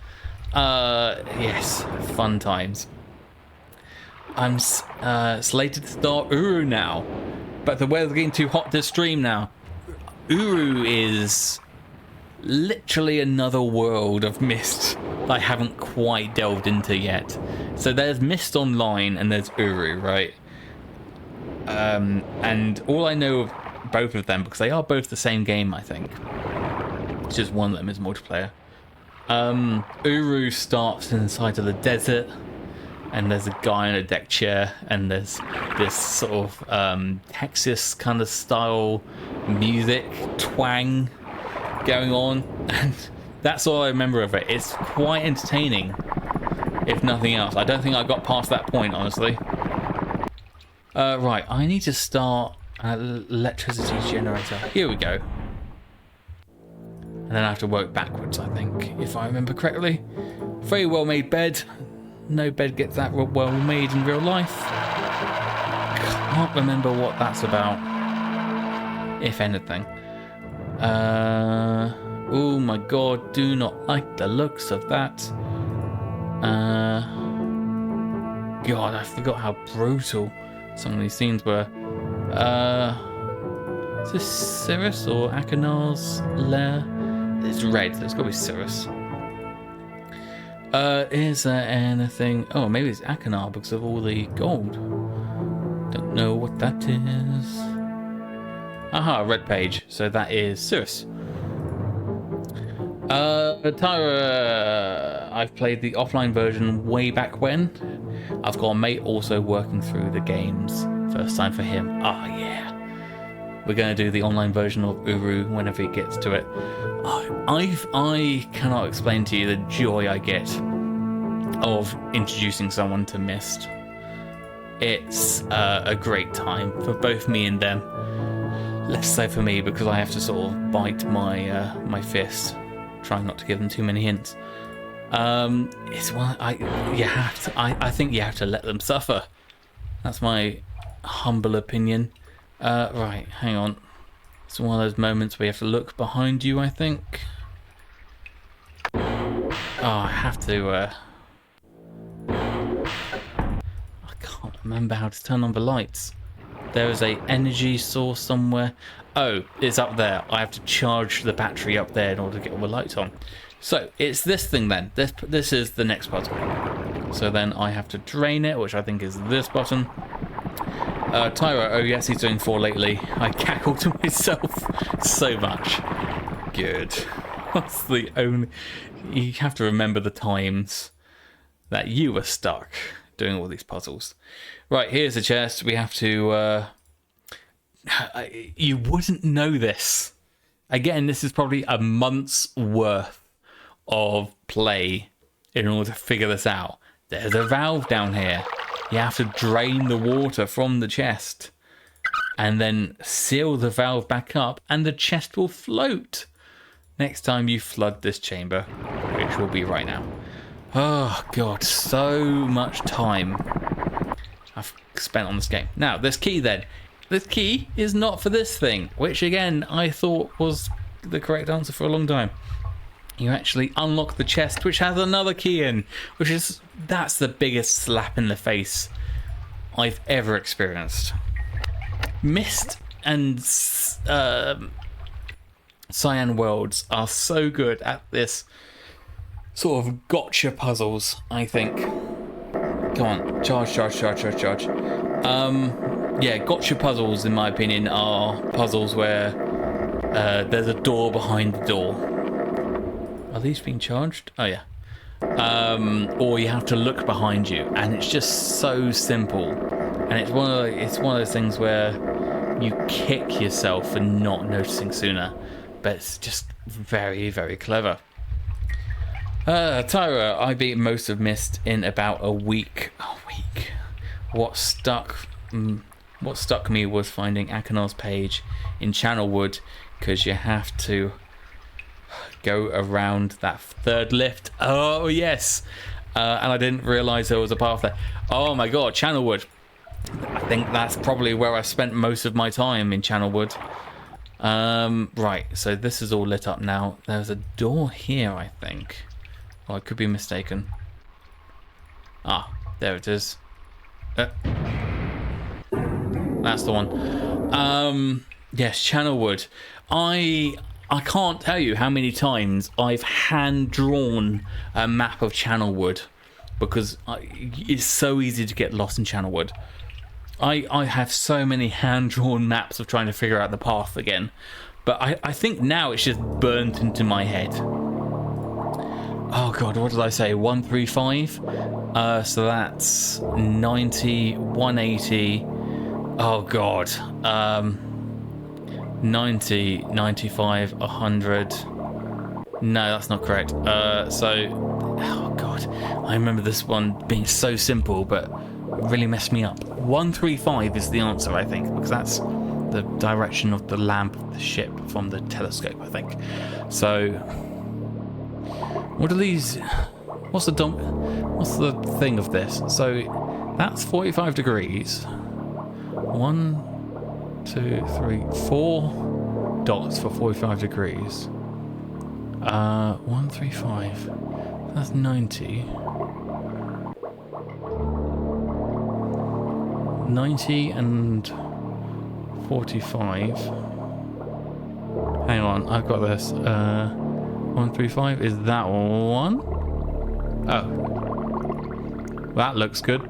Yes, fun times. I'm slated to start Uru now, but the weather's getting too hot to stream now. Uru is literally another world of Myst I haven't quite delved into yet. So there's Myst Online and there's Uru, right? And all I know of both of them, because they are both the same game, I think. It's just one of them is multiplayer. Uru starts inside of the desert, and there's a guy in a deck chair, and there's this sort of Texas kind of style music twang going on, and that's all I remember of it. It's quite entertaining, if nothing else. I don't think I got past that point, honestly. Right, I need to start an electricity generator. Here we go. And then I have to work backwards, I think, if I remember correctly. Very well made bed. No bed gets that well made in real life. Can't remember what that's about, if anything. Oh my god, do not like the looks of that. God, I forgot how brutal some of these scenes were. Is this Cirrus or Akanar's lair? It's red, so it's gotta be Cirrus. Is there anything? Oh, maybe it's Akanar because of all the gold. Don't know what that is. Aha, red page. So that is Cirrus. Tyra, I've played the offline version way back when. I've got a mate also working through the games. First time for him. Ah, yeah. We're going to do the online version of Uru whenever he gets to it. I cannot explain to you the joy I get of introducing someone to Myst. It's a great time for both me and them. Less so for me because I have to sort of bite my fist, trying not to give them too many hints. It's one I think you have to let them suffer. That's my humble opinion. Right, hang on. It's one of those moments where you have to look behind you, I think. Oh, I have to. I can't remember how to turn on the lights. There is a energy source somewhere. Oh, it's up there. I have to charge the battery up there in order to get all the lights on. So it's this thing then. This is the next puzzle. So then I have to drain it, which I think is this button. Tyro, oh yes, he's doing 4 lately. I cackle to myself so much. Good. That's the only... You have to remember the times that you were stuck doing all these puzzles. Right, here's the chest. We have to... You wouldn't know this. Again, this is probably a month's worth of play in order to figure this out. There's a valve down here. You have to drain the water from the chest and then seal the valve back up and the chest will float next time you flood this chamber, which will be right now. Oh god, so much time I've spent on this game. Now, this key then. This key is not for this thing, which again I thought was the correct answer for a long time. You actually unlock the chest, which has another key in, that's the biggest slap in the face I've ever experienced. Myst and Cyan worlds are so good at this sort of gotcha puzzles, I think. Come on, charge. Yeah, gotcha puzzles, in my opinion, are puzzles where there's a door behind the door. Are these being charged? Oh yeah. Or you have to look behind you, and it's just so simple. And it's one of those things where you kick yourself for not noticing sooner, but it's just very, very clever. Tyra, I beat most of Myst in about a week. What stuck me was finding Akinar's page in Channelwood, because you have to go around that third lift. Oh yes, and I didn't realise there was a path there. Oh my god, Channelwood. I think that's probably where I spent most of my time, in Channelwood. Right, so this is all lit up now. There's a door here, I think. Oh, I could be mistaken. Ah, there it is. That's the one. Yes, Channelwood. I can't tell you how many times I've hand-drawn a map of Channelwood, because it's so easy to get lost in Channelwood. I have so many hand-drawn maps of trying to figure out the path again, but I think now it's just burnt into my head. Oh god, what did I say? 135? So that's 90, 180. Oh god. 90, 95, 100. No, that's not correct. Oh god, I remember this one being so simple, but really messed me up. 135 is the answer, I think, because that's the direction of the lamp of the ship from the telescope, I think. So, what are these? What's the thing of this? So, that's 45 degrees. 1, 2, 3, 4 dots for 45 degrees. 135. That's 90. 90 and 45. Hang on, I've got this. 135 is that one? Oh. That looks good.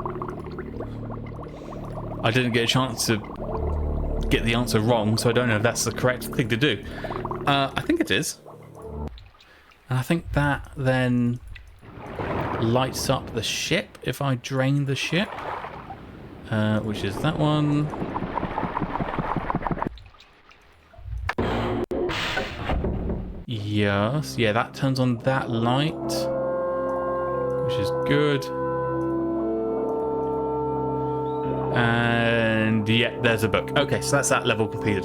I didn't get a chance to get the answer wrong, so I don't know if that's the correct thing to do. I think it is. And I think that then lights up the ship if I drain the ship. Which is that one. Yes, yeah, that turns on that light, which is Good. And yeah, there's a book. Okay, so that's that level completed.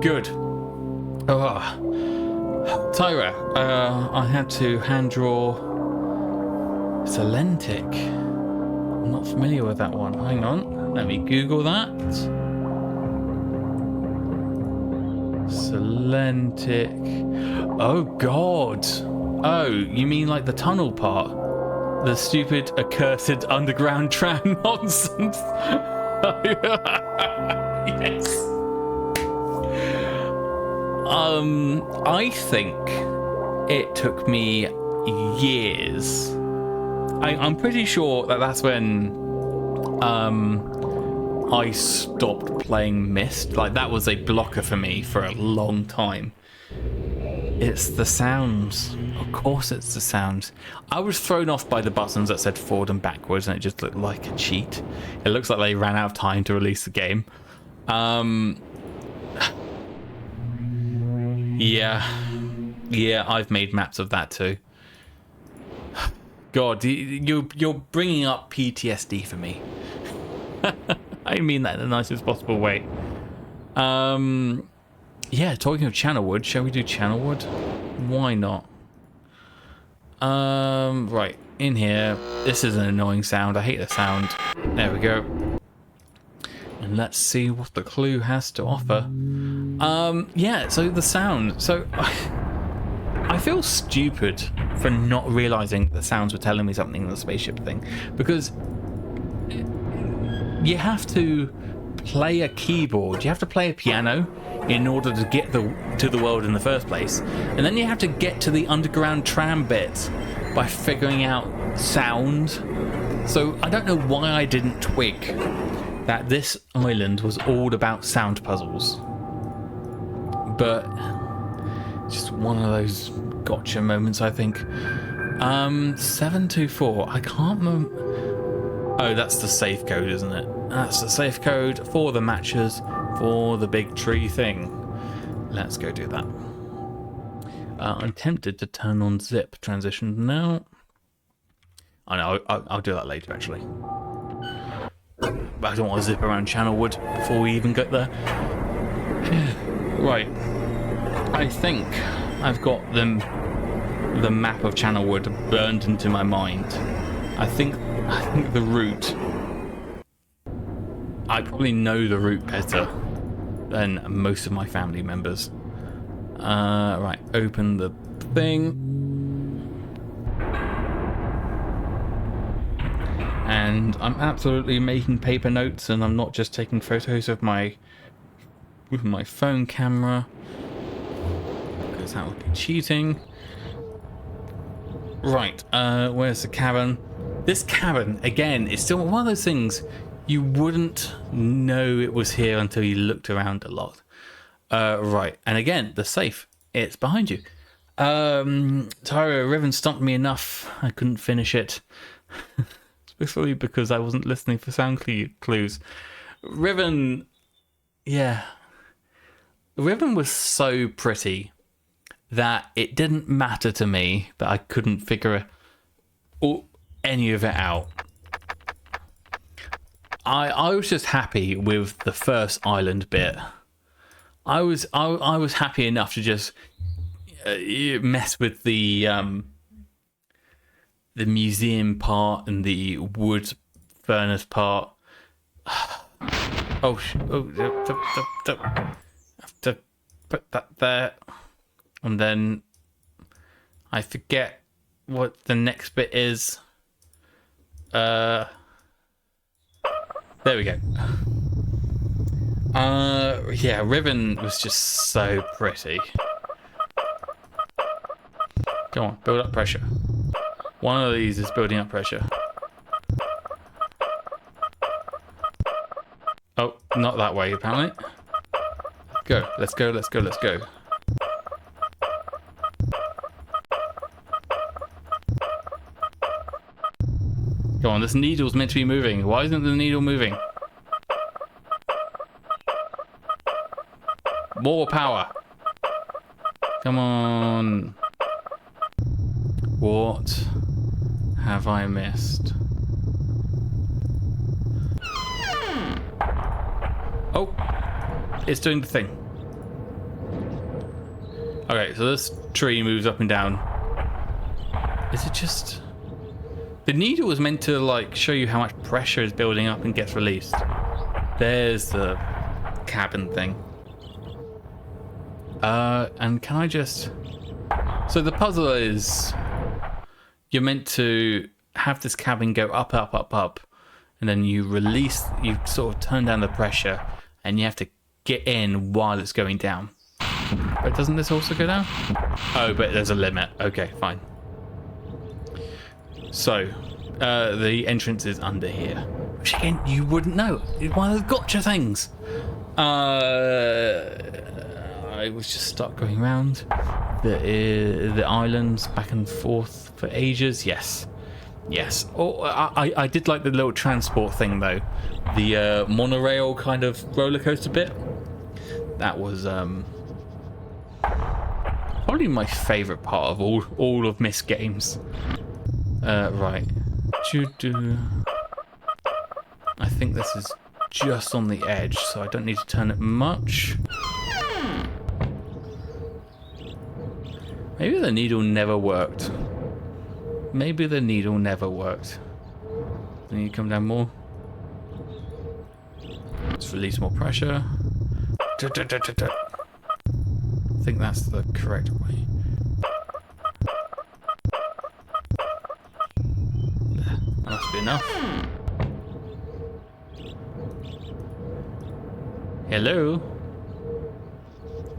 Good. Oh, Tyra, I had to hand draw Salentic. I'm not familiar with that one. Hang on, let me Google that. Salentic. Oh God. Oh, you mean like the tunnel part? The stupid, accursed underground tram nonsense. Yes. I think it took me years. I'm pretty sure that that's when I stopped playing Myst. Like, that was a blocker for me for a long time. It's the sounds. Of course it's the sounds. I was thrown off by the buttons that said forward and backwards, and it just looked like a cheat. It looks like they ran out of time to release the game. Yeah, I've made maps of that too. God, you're bringing up PTSD for me. I mean that in the nicest possible way. Yeah, talking of Channelwood, shall we do Channelwood? Why not? Right, in here. This is an annoying sound. I hate the sound. There we go. And let's see what the clue has to offer. Yeah, so the sound. So I feel stupid for not realizing the sounds were telling me something in the spaceship thing, because you have to play a keyboard, you have to play a piano in order to get to the world in the first place, and then you have to get to the underground tram bit by figuring out sound. So I don't know why I didn't twig that this island was all about sound puzzles, but just one of those gotcha moments, I think. 724. I can't remember. Oh, that's the safe code, isn't it? That's the safe code for the matches for the big tree thing. Let's go do that. I'm tempted to turn on zip transition now. I know, I'll do that later, actually. But I don't want to zip around Channelwood before we even get there. Right. I think I've got the map of Channelwood burned into my mind. I think the route. I probably know the route better than most of my family members. Right, open the thing. And I'm absolutely making paper notes, and I'm not just taking photos with my phone camera, because that would be cheating. Right, where's the cabin? This cabin, again, is still one of those things you wouldn't know it was here until you looked around a lot. Right, and again, the safe, it's behind you. Tyra, Riven stumped me enough, I couldn't finish it. Especially because I wasn't listening for sound clues. Riven, yeah. Riven was so pretty that it didn't matter to me that I couldn't figure any of it out. I was just happy with the first island bit. I was happy enough to just mess with the museum part and the wood furnace part. Have to put that there, and then I forget what the next bit is. There we go. Yeah, Riven was just so pretty. Come on, build up pressure. One of these is building up pressure. Oh, not that way, apparently. Go, let's go, let's go, let's go. Go on, this needle's meant to be moving. Why isn't the needle moving? More power. Come on. What have I missed? Oh, it's doing the thing. Okay, so this tree moves up and down. Is it just... The needle was meant to, like, show you how much pressure is building up and gets released. There's the cabin thing. And can I just... So the puzzle is... You're meant to have this cabin go up, up, up, up. And then you release... You sort of turn down the pressure. And you have to get in while it's going down. But doesn't this also go down? Oh, but there's a limit. Okay, fine. So, the entrance is under here. Which again, you wouldn't know. It's one of those gotcha things. I was just stuck going around the islands back and forth for ages. Yes. Yes. Oh, I did like the little transport thing, though. The monorail kind of roller coaster bit. That was probably my favourite part of all of Myst games. Right. I think this is just on the edge, so I don't need to turn it much. Maybe the needle never worked. Maybe the needle never worked. Then you come down more. Let's release more pressure. I think that's the correct way. That must be enough. Hello?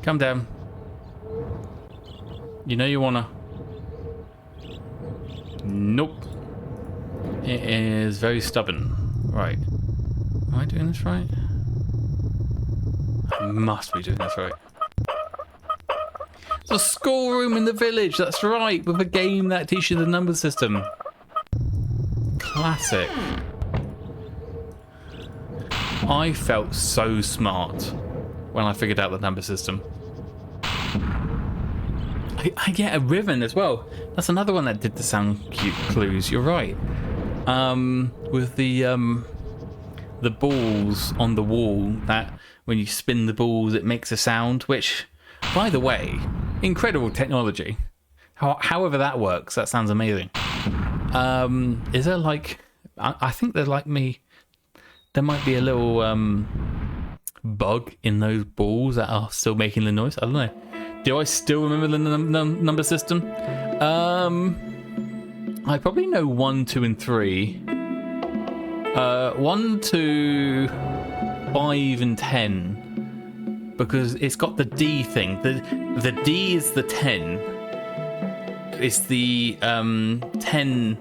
Come down. You know you wanna. Nope. It is very stubborn. Right. Am I doing this right? I must be doing this right. It's a schoolroom in the village, that's right, with a game that teaches you the number system. Classic. I felt so smart when I figured out the number system. I get a ribbon as well. That's another one that did the sound cue clues. You're right. With the balls on the wall, that when you spin the balls, it makes a sound. Which, by the way, incredible technology. However that works, that sounds amazing. Is there like? I think there's like me. There might be a little bug in those balls that are still making the noise. I don't know. Do I still remember the number system? I probably know 1, 2, and 3. 1 to 5 and 10, because it's got the D thing. The D is the 10. It's the 10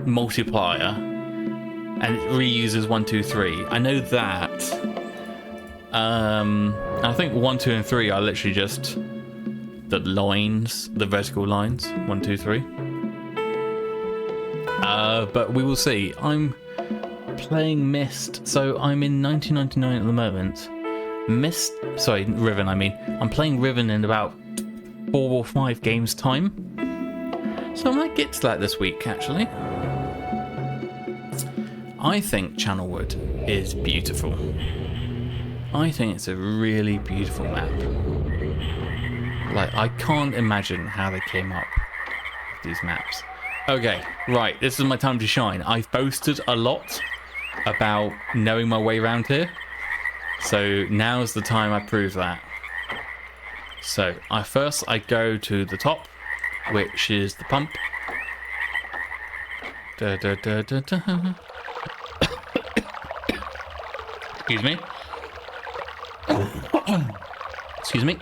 multiplier, and it reuses 1, 2, 3. I know that. I think 1, 2, and 3 are literally just the lines, the vertical lines. 1, 2, 3. But we will see. I'm playing Myst, so I'm in 1999 at the moment. Riven, I mean. I'm playing Riven in about 4 or 5 games time. So I might get to that this week, actually. I think Channelwood is beautiful. I think it's a really beautiful map. Like, I can't imagine how they came up with these maps. Okay, right, this is my time to shine. I've boasted a lot about knowing my way around here. So now's the time I prove that. So, first I go to the top, which is the pump. Excuse me. Excuse me.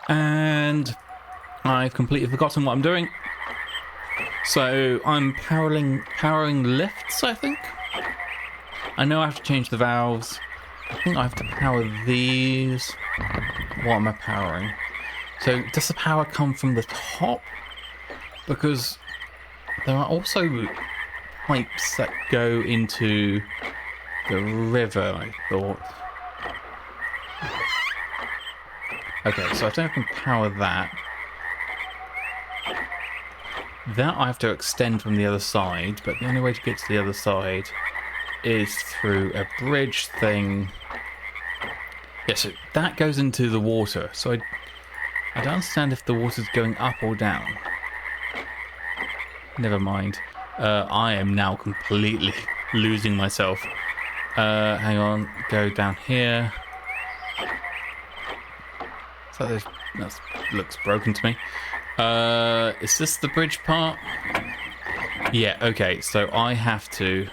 And I've completely forgotten what I'm doing. So I'm powering lifts, I think. I know I have to change the valves. I think I have to power these. What am I powering? So does the power come from the top? Because there are also pipes that go into the river, I thought. Okay, so I think I can power that. That I have to extend from the other side, but the only way to get to the other side is through a bridge thing. Yeah, so that goes into the water. So I don't understand if the water's going up or down. Never mind. I am now completely losing myself. Hang on. Go down here. So that looks broken to me. Is this the bridge part? Yeah, okay. So I have to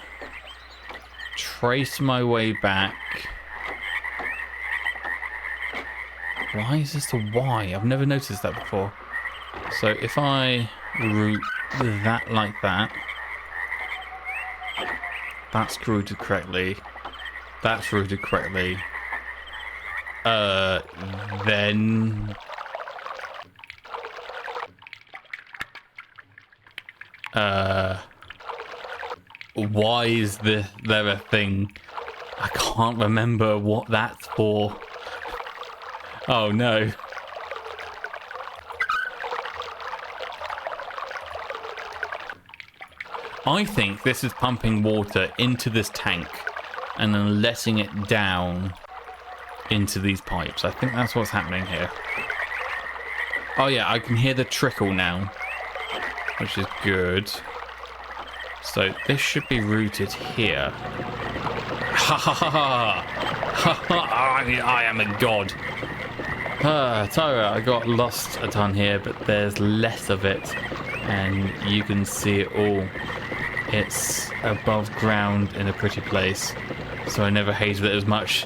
trace my way back. Why is this a Y? I've never noticed that before. So if I route that like that, that's routed correctly. That's routed correctly. Then why is there a thing? I can't remember what that's for. Oh no. I think this is pumping water into this tank and then letting it down into these pipes. I think that's what's happening here. Oh yeah, I can hear the trickle now, which is good. So this should be routed here. Ha ha ha ha! Ha ha! I am a god. Tyra, I got lost a ton here, but there's less of it, and you can see it all. It's above ground in a pretty place, so I never hated it as much.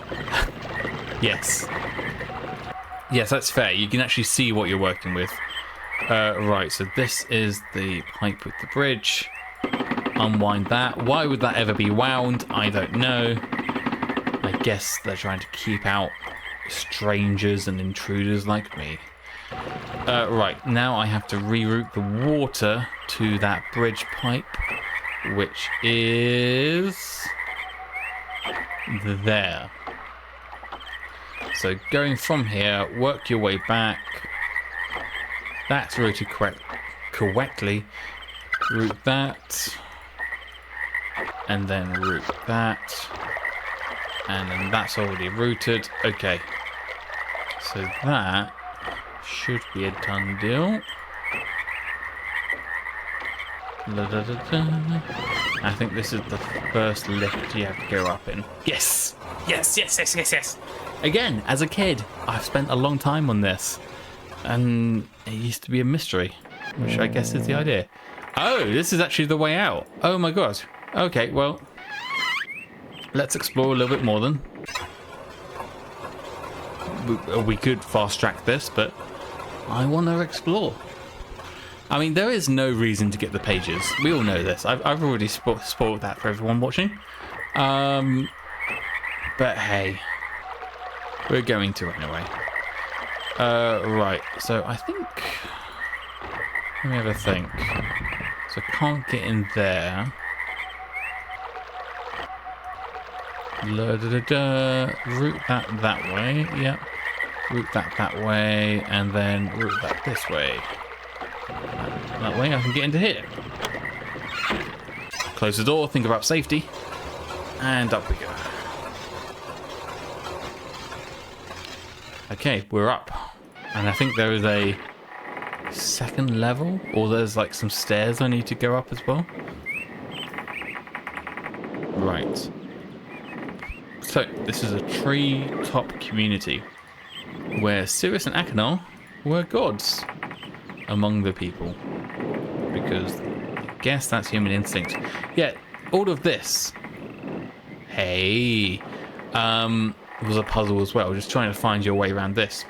Yes. Yes, that's fair. You can actually see what you're working with. Right, so this is the pipe with the bridge. Unwind that. Why would that ever be wound? I don't know. I guess they're trying to keep out strangers and intruders like me. Right, now I have to reroute the water to that bridge pipe, which is there. So going from here, work your way back. That's routed correctly. Route that. And then route that. And then that's already routed. Okay. So that should be a done deal. I think this is the first lift you have to go up in. Yes! Yes, yes, yes, yes, yes! Again, as a kid, I've spent a long time on this. And it used to be a mystery, which I guess is the idea. Oh, this is actually the way out. Oh my god. Okay, well, let's explore a little bit more then. We could fast track this, but I want to explore. I mean, there is no reason to get the pages. We all know this. I've already spoiled that for everyone watching. But hey, we're going to anyway. Right, so I think... Let me have a think. So I can't get in there. Route that way, yep. Route that way, and then route that this way. That way I can get into here. Close the door, think about safety, and up we go. Okay, we're up. And I think there is a second level, or there's like some stairs I need to go up as well. Right. So, this is a tree-top community where Sirius and Achenar were gods among the people. Because I guess that's human instinct. Yeah, all of this, hey, was a puzzle as well. Just trying to find your way around this.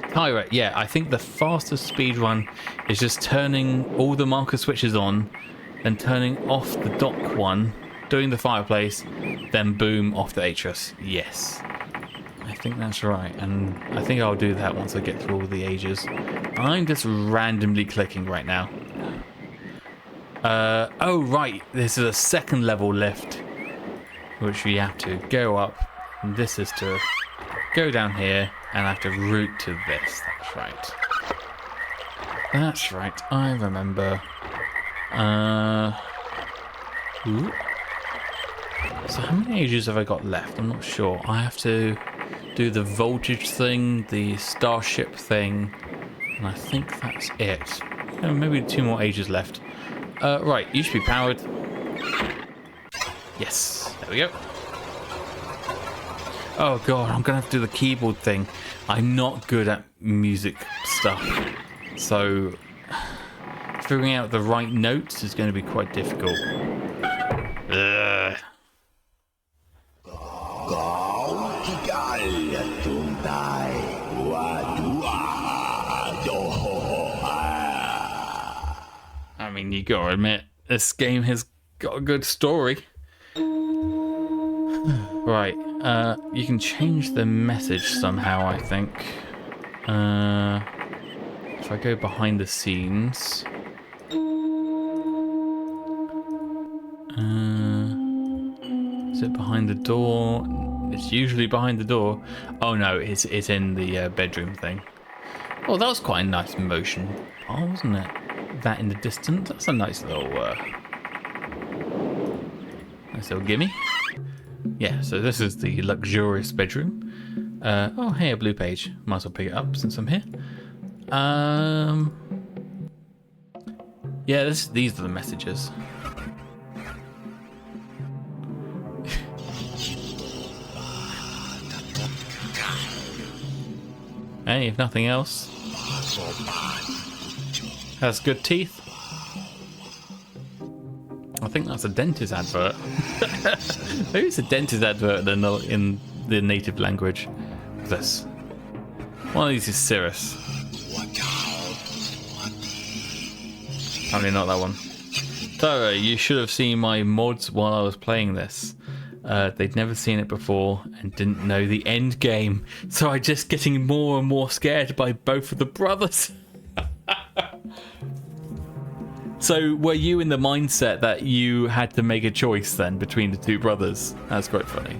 Tyra, yeah, I think the fastest speed run is just turning all the marker switches on, then turning off the dock one, doing the fireplace, then boom, off the Atris. Yes. I think that's right, and I think I'll do that once I get through all the ages. I'm just randomly clicking right now. Oh right, this is a second level lift, which we have to go up, and this is to go down here, and I have to route to this. That's right. That's right, I remember. Ooh. So how many ages have I got left? I'm not sure. I have to do the voltage thing, the starship thing, and I think that's it. Oh, maybe 2 more ages left. Right, you should be powered. Yes, there we go. Oh god, I'm gonna have to do the keyboard thing. I'm not good at music stuff, so figuring out the right notes is going to be quite difficult. Ugh. I mean, you gotta admit, this game has got a good story. Right, you can change the message somehow, I think. If I go behind the scenes... is it behind the door? It's usually behind the door. Oh no, it's in the bedroom thing. Oh, that was quite a nice motion. Oh, wasn't it? That in the distance. That's a nice little gimme. Yeah, so this is the luxurious bedroom. Oh, hey, a blue page. Might as well pick it up since I'm here. Yeah, these are the messages. Hey, if nothing else, has good teeth. I think that's a dentist advert. Maybe it's a dentist advert in the native language. What's this? One of these is Cirrus. Apparently not that one. So, you should have seen my mods while I was playing this. They'd never seen it before and didn't know the end game. So I'm just getting more and more scared by both of the brothers. So were you in the mindset that you had to make a choice then between the two brothers? That's quite funny.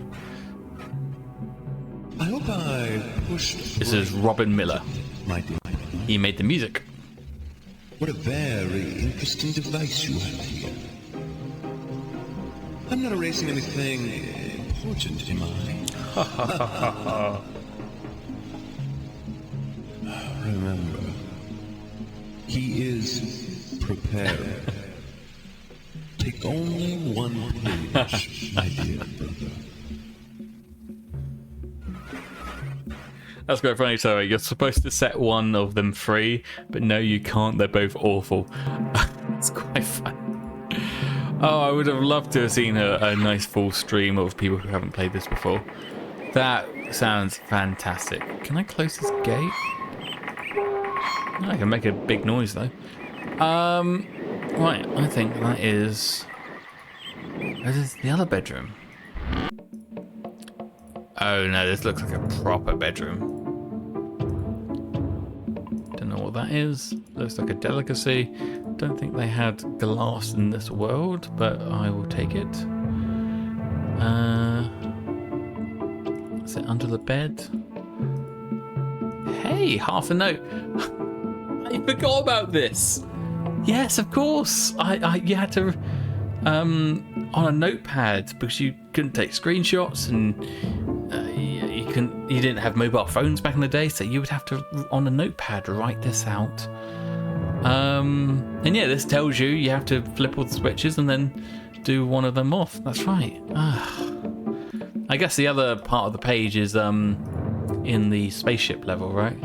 I hope I pushed. This is Robin Miller. My dear. He made the music. What a very interesting device you have here. I'm not erasing anything important, am I? Remember, he is prepared. Take only one page, my dear brother. That's quite funny, sorry. You're supposed to set one of them free, but no, you can't. They're both awful. It's quite fun. Oh, I would have loved to have seen a nice full stream of people who haven't played this before. That sounds fantastic. Can I close this gate? I can make a big noise though. Right, I think that is... This is the other bedroom. Oh no, this looks like a proper bedroom. Don't know what that is. Looks like a delicacy. Don't think they had glass in this world, but I will take it. Is it under the bed? Hey, half a note. I forgot about this. Yes, of course. You had to on a notepad because you couldn't take screenshots and you didn't have mobile phones back in the day, so you would have to on a notepad write this out. And yeah, this tells you have to flip all the switches and then do one of them off. That's right. I guess the other part of the page is in the spaceship level, right?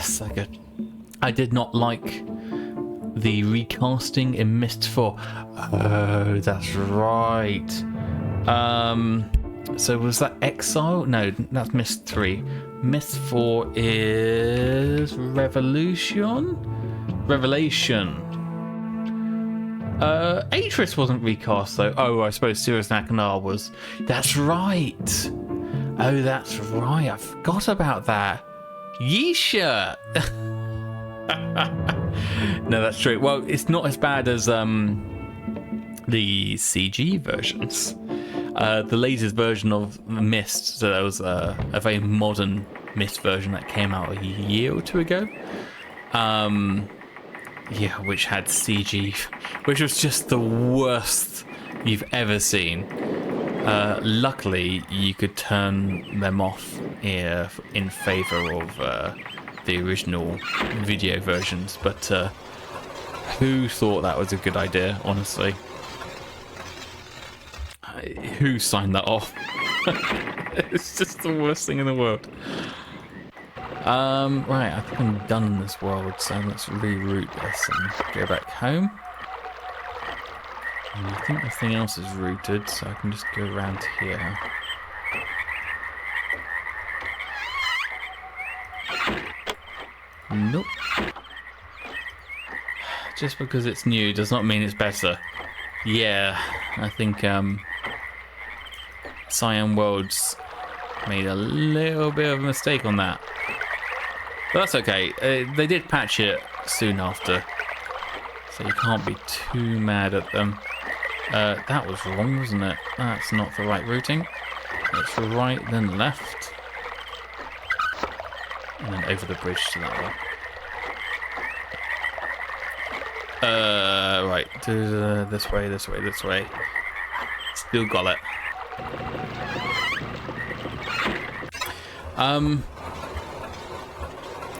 So good. I did not like the recasting in Myst 4. Oh, that's right. So was that Exile? No, that's Myst 3. Myst 4 is Revelation. Atris wasn't recast though. Oh, I suppose Sirius Nakanar was. That's right. Oh, that's right. I forgot about that. Yeesha. No, that's true. Well, it's not as bad as the CG versions. The latest version of Myst, so there was a very modern Myst version that came out a year or two ago. Yeah, which had CG, which was just the worst you've ever seen. Luckily, you could turn them off here in favour of the original video versions, but who thought that was a good idea, honestly? Who signed that off? It's just the worst thing in the world. Right, I think I'm done in this world, so let's reroute this and go back home. And I think nothing else is routed, so I can just go around here. Nope. Just because it's new does not mean it's better. Yeah, I think Cyan Worlds made a little bit of a mistake on that. But that's okay. They did patch it soon after, so you can't be too mad at them. That was wrong, wasn't it? That's not the right routing. It's right, then left. And then over the bridge to that way. Right. This way, this way, this way. Still got it.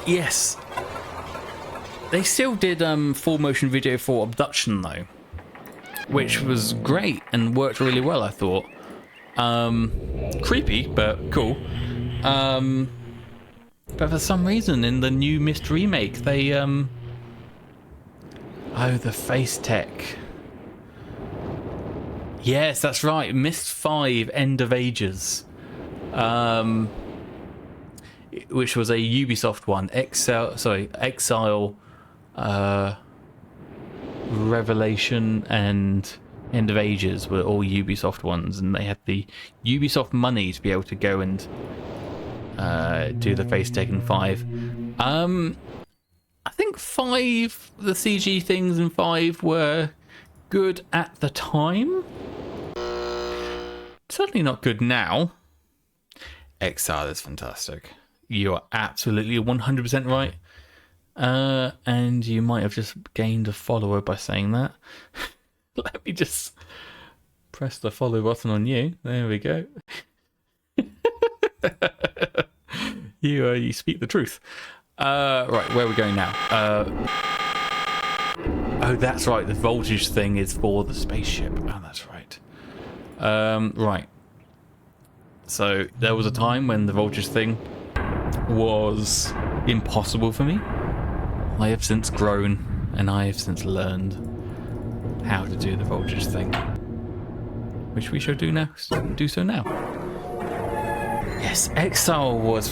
Yes. They still did full motion video for Abduction though, which was great and worked really well, I thought. Creepy, but cool. But for some reason in the new Myst remake, they oh, the face tech. Yes, that's right. Myst 5 End of Ages. Which was a Ubisoft one. Exile, Revelation and End of Ages were all Ubisoft ones, and they had the Ubisoft money to be able to go and do the face tech in 5. I think 5, the CG things in 5 were good at the time. Certainly not good now. Exile is fantastic. You are absolutely 100% right. And you might have just gained a follower by saying that. Let me just press the follow button on you. There we go. You speak the truth. Right, where are we going now? Oh, that's right. The voltage thing is for the spaceship. Oh, that's right. Right. So there was a time when the voltage thing was impossible for me. I have since grown and I have since learned how to do the voltage thing, which we shall do now. Do so now. Yes, Exile was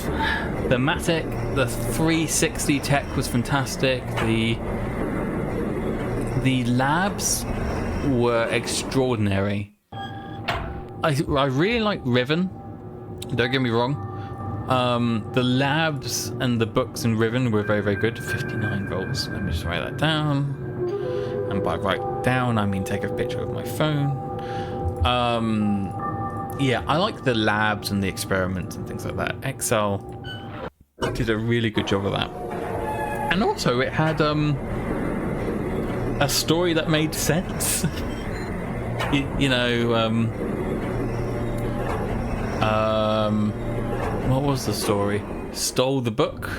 thematic. The 360 tech was fantastic. The labs were extraordinary. I really like Riven. Don't get me wrong. The labs and the books in Riven were very, very good. 59 volts. Let me just write that down. And by write down, I mean take a picture of my phone. Yeah, I like the labs and the experiments and things like that. Excel did a really good job of that. And also it had a story that made sense. you know, what was the story? Stole the book?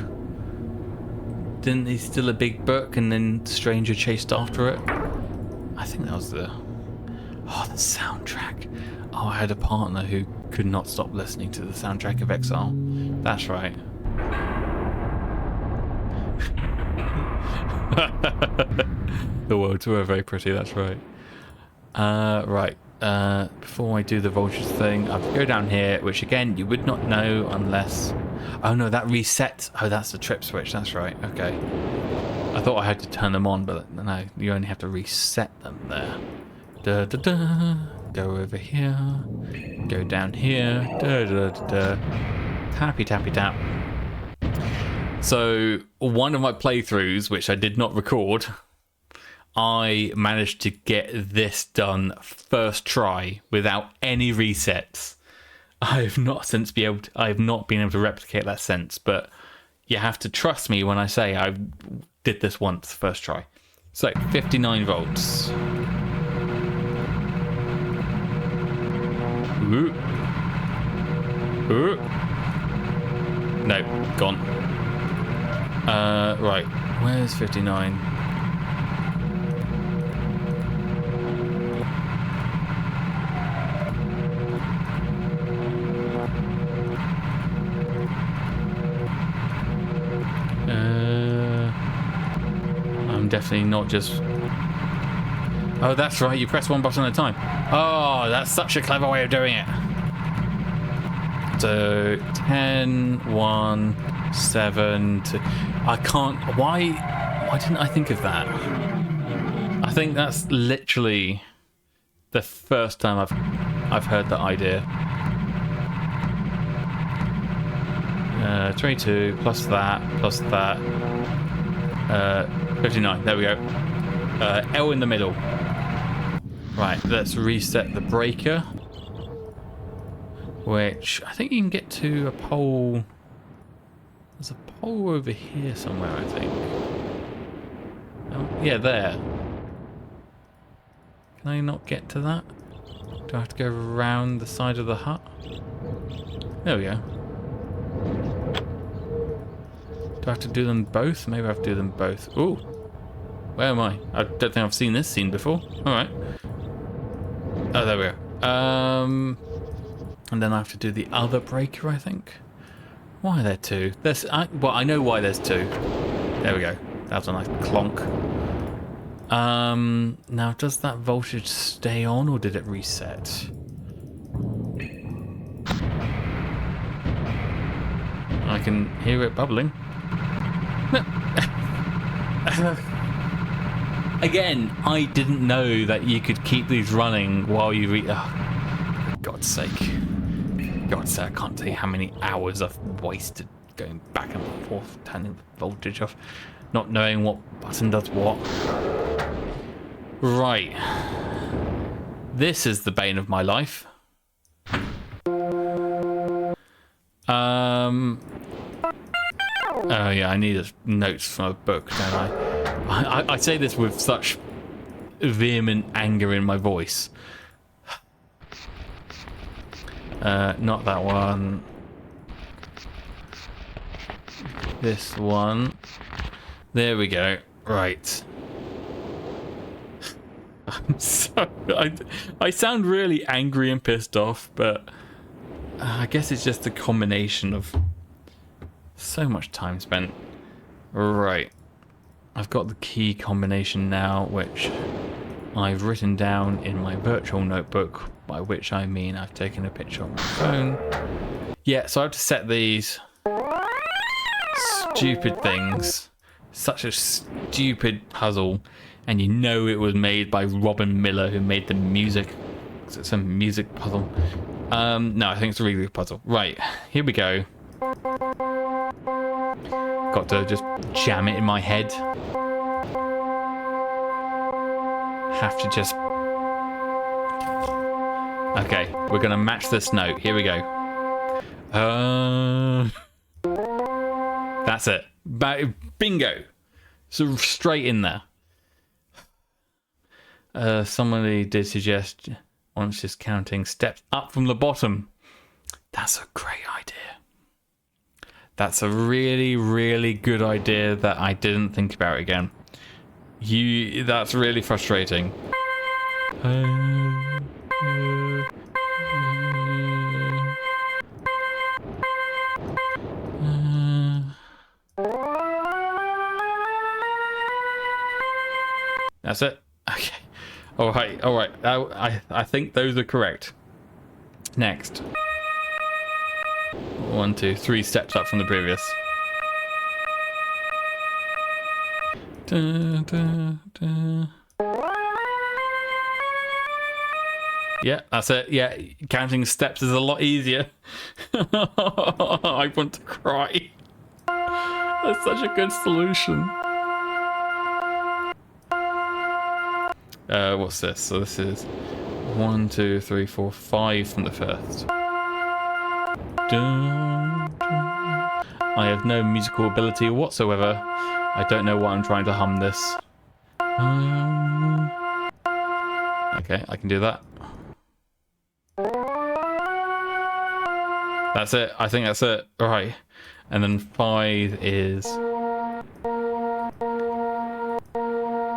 Didn't he steal a big book and then Stranger chased after it? I think that was the... Oh, the soundtrack. Oh, I had a partner who could not stop listening to the soundtrack of Exile. That's right. The words were very pretty, that's right. Right. Before I do the voltage thing, I have to go down here, which again, you would not know unless... Oh no, that resets. Oh, that's the trip switch, that's right. Okay. I thought I had to turn them on, but no, you only have to reset them there. Da da da. Go over here. Go down here. Da da da da. Tappy tappy tap. So, one of my playthroughs, which I did not record, I managed to get this done first try without any resets. I have not been able to replicate that since, but you have to trust me when I say I did this once first try. So, 59 volts. Ooh. Ooh. No, gone. Right. Where's 59? I'm definitely not just... Oh, that's right. You press one button at a time. Oh, that's such a clever way of doing it. So 10, 1, 7, 2. I can't. Why didn't I think of that? I think that's literally the first time I've heard that idea. 22 plus that 59. There we go. L in the middle. Right, let's reset the breaker, which I think you can get to a pole. There's a pole over here somewhere, I think. Oh, yeah, there. Can I not get to that? Do I have to go around the side of the hut? There we go. Do I have to do them both? Maybe I have to do them both. Ooh. Where am I? I don't think I've seen this scene before. Alright. Oh, there we go. And then I have to do the other breaker, I think. Why are there two? Well, I know why there's two. There we go. That was a nice clonk. Now, does that voltage stay on, or did it reset? I can hear it bubbling. Again, I didn't know that you could keep these running while you read. Oh, for God's sake. God's sake, I can't tell you how many hours I've wasted going back and forth, turning the voltage off, not knowing what button does what. Right. This is the bane of my life. Oh yeah, I need notes from a book, don't I? I say this with such vehement anger in my voice. Not that one. This one. There we go. Right. I sound really angry and pissed off, but I guess it's just a combination of so much time spent. Right. I've got the key combination now, which I've written down in my virtual notebook, by which I mean I've taken a picture on my phone. Yeah, so I have to set these stupid things. Such a stupid puzzle. And you know it was made by Robin Miller, who made the music. It's a music puzzle. No, I think it's a really good puzzle. Right, here we go. Got to just jam it in my head. Have to just... Okay, we're going to match this note. Here we go. That's it. Bingo. So straight in there. Somebody did suggest once just counting steps up from the bottom. That's a great idea. That's a really, really good idea that I didn't think about again. That's really frustrating. That's it. Okay. All right. I think those are correct. Next. 1, 2, 3 steps up from the previous. Yeah, that's it. Yeah, counting steps is a lot easier. I want to cry. That's such a good solution. What's this? So this is 1, 2, 3, 4, 5 from the first. I have no musical ability whatsoever. I don't know why I'm trying to hum this. Okay, I can do that. That's it. I think that's it. All right. And then 5 is...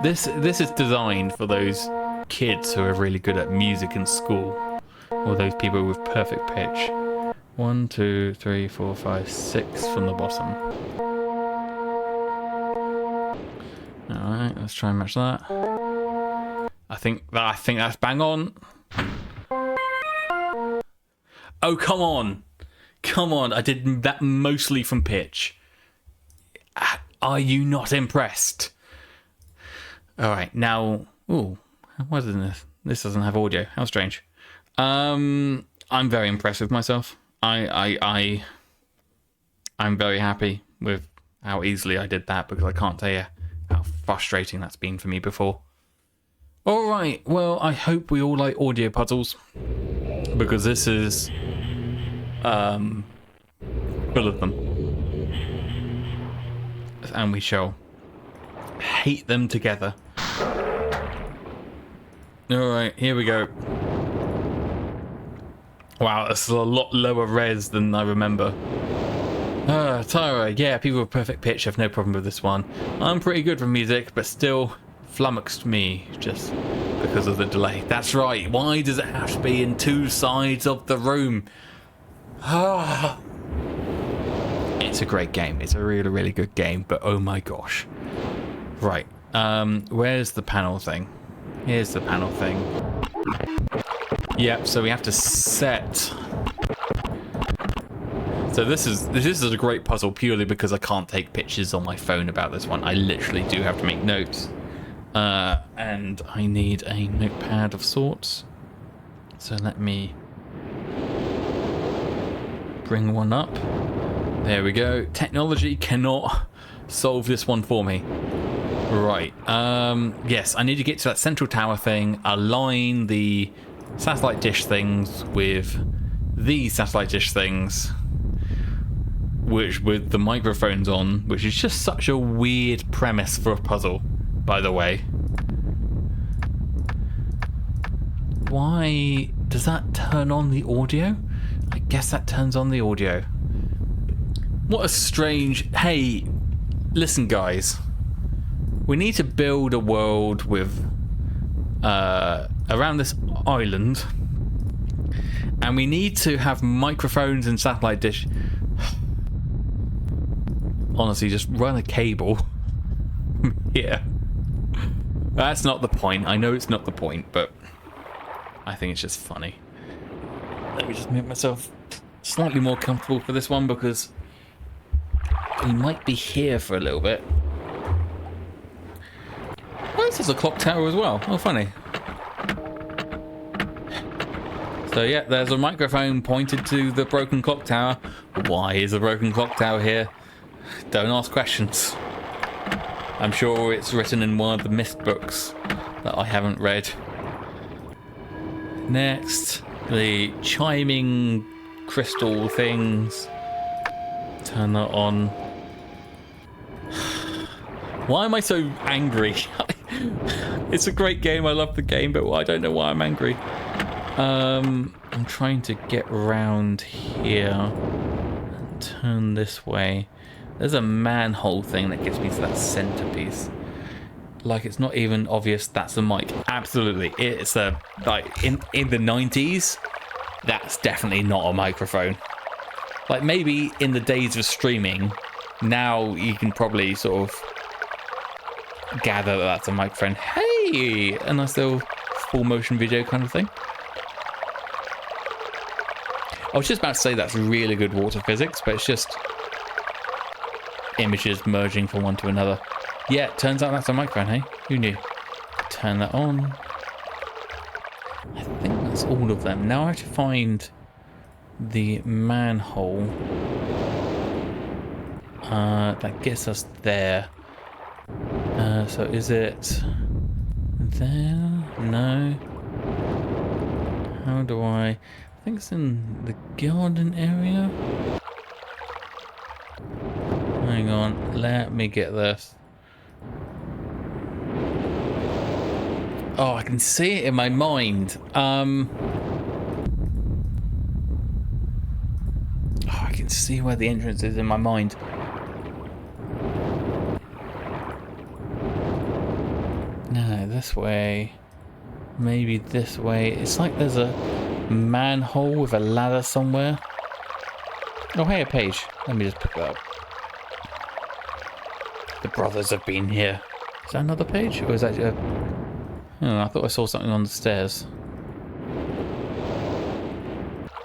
This is designed for those kids who are really good at music in school, or those people with perfect pitch. 1, 2, 3, 4, 5, 6 from the bottom. Alright, let's try and match that. I think that's bang on. Oh, come on. Come on, I did that mostly from pitch. Are you not impressed? Alright, now... Ooh, why doesn't this? This doesn't have audio. How strange. I'm very impressed with myself. I'm very happy with how easily I did that, because I can't tell you how frustrating that's been for me before. Alright, well, I hope we all like audio puzzles, because this is full of them. And we shall hate them together. Alright, here we go. Wow, that's a lot lower res than I remember. Tyra, yeah, people with perfect pitch have no problem with this one. I'm pretty good with music, but still flummoxed me just because of the delay. That's right, why does it have to be in 2 sides of the room? It's a great game. It's a really, really good game, but oh my gosh. Right, where's the panel thing? Here's the panel thing. Yep, so we have to set... So this is a great puzzle purely because I can't take pictures on my phone about this one. I literally do have to make notes. And I need a notepad of sorts. So let me bring one up. There we go. Technology cannot solve this one for me. Right. Yes, I need to get to that central tower thing, align the satellite dish things with these satellite dish things, which with the microphones on, which is just such a weird premise for a puzzle, by the way. Why does that turn on the audio? I guess that turns on the audio. What a strange... Hey, listen guys. We need to build a world with... around this island. And we need to have microphones and satellite dish... Honestly, just run a cable. Yeah. That's not the point. I know it's not the point, but... I think it's just funny. Let me just make myself slightly more comfortable for this one, because... we might be here for a little bit. Oh, this is a clock tower as well. Oh, funny. So yeah, there's a microphone pointed to the broken clock tower. Why is a broken clock tower here? Don't ask questions. I'm sure it's written in one of the Myst books that I haven't read. Next, the chiming crystal things. Turn that on. Why am I so angry? It's a great game, I love the game, but I don't know why I'm angry. I'm trying to get around here and turn this way. There's a manhole thing that gets me to that centerpiece. Like, it's not even obvious that's a mic. Absolutely, it's a, like, in the 90s, that's definitely not a microphone. Like, maybe in the days of streaming, now you can probably sort of gather that that's a microphone. Hey, a nice little full motion video kind of thing. I was just about to say that's really good water physics, but it's just images merging from one to another. Yeah, turns out that's a microphone, hey? Who knew? Turn that on. I think that's all of them. Now I have to find the manhole. That gets us there. So is it there? No. How do I think it's in the garden area. Hang on, let me get this. Oh, I can see it in my mind. Oh, I can see where the entrance is in my mind. No, this way. Maybe this way. It's like there's a manhole with a ladder somewhere. Oh, hey, a page. Let me just pick that up. The brothers have been here. Is that another page? Or is that a... Oh, I thought I saw something on the stairs.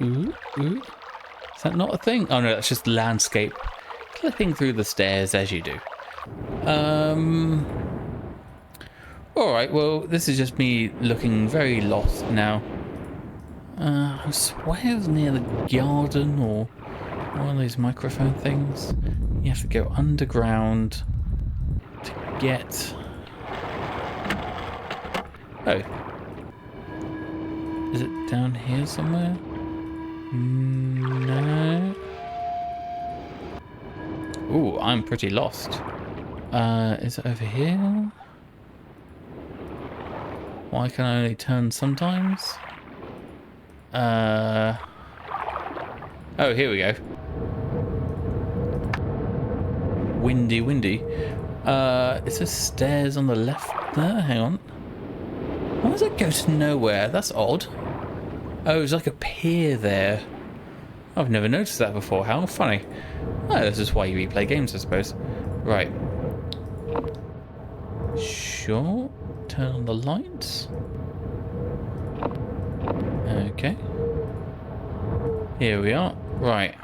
Ooh, ooh. Is that not a thing? Oh no, that's just landscape. Clipping through the stairs as you do. Alright, well, this is just me looking very lost now. I swear it was near the garden or one of those microphone things. You have to go underground to get... Oh. Is it down here somewhere? No. Ooh, I'm pretty lost. Is it over here? Why can I only turn sometimes? Oh, here we go. Windy. Is there stairs on the left there? Hang on. Why does it go to nowhere? That's odd. Oh, it's like a pier there. I've never noticed that before. How funny. Oh, this is why you replay games, I suppose. Right. Sure. Turn on the lights. Okay. Here we are. Right.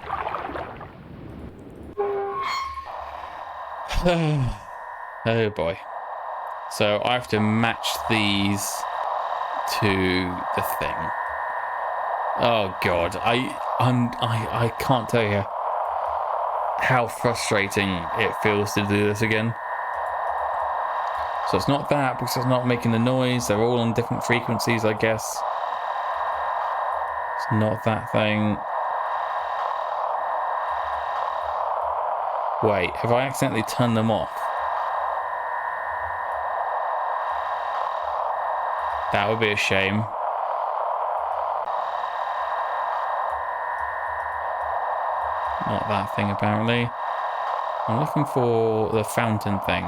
Oh boy. So I have to match these to the thing. Oh god, I can't tell you how frustrating it feels to do this again. So it's not that because it's not making the noise. They're all on different frequencies, I guess. It's not that thing. Wait, have I accidentally turned them off? That would be a shame. Not that thing, apparently. I'm looking for the fountain thing.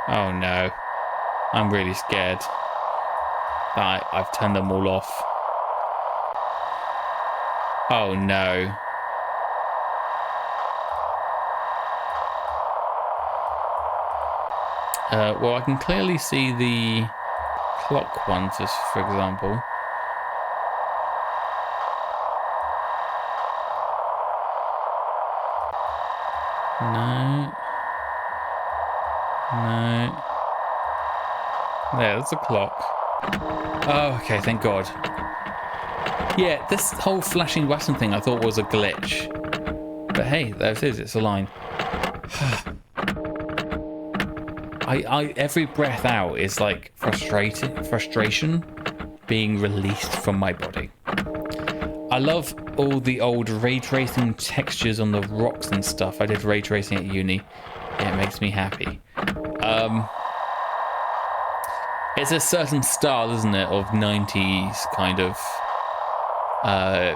Oh no. I'm really scared. I've turned them all off. Oh no. Well, I can clearly see the clock one, for example. No. No. There's the clock. Oh, okay, thank God. Yeah, this whole flashing button thing I thought was a glitch. But hey, there it is, it's a line. Every breath out is like frustration being released from my body. I love all the old ray tracing textures on the rocks and stuff. I did ray tracing at uni. It makes me happy. It's a certain style, isn't it, of 90s kind of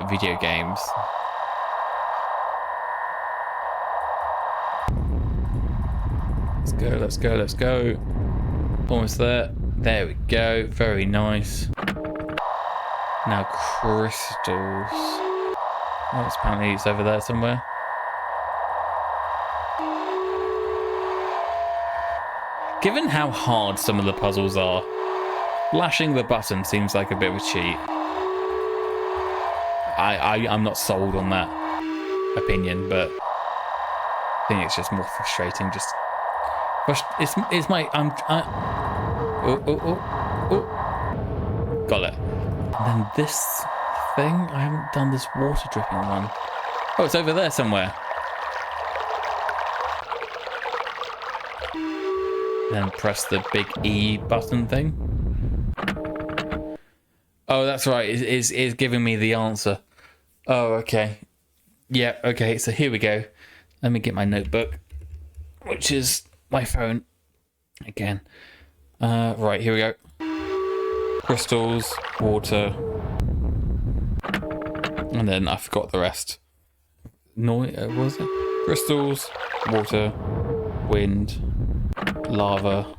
video games. Let's go. Almost there. There we go. Very nice. Now crystals. Oh, apparently it's over there somewhere. Given how hard some of the puzzles are, flashing the button seems like a bit of a cheat. I'm not sold on that opinion, but I think it's just more frustrating. It's my got it. And then this thing, I haven't done this water dripping one. Oh, it's over there somewhere. Then press the big E button thing. Oh, that's right. It's giving me the answer. Oh, okay. Yeah, okay. So here we go. Let me get my notebook, which is my phone again. Right, here we go. Crystals, water, and then I forgot the rest. What was it? Crystals, water, wind, lava,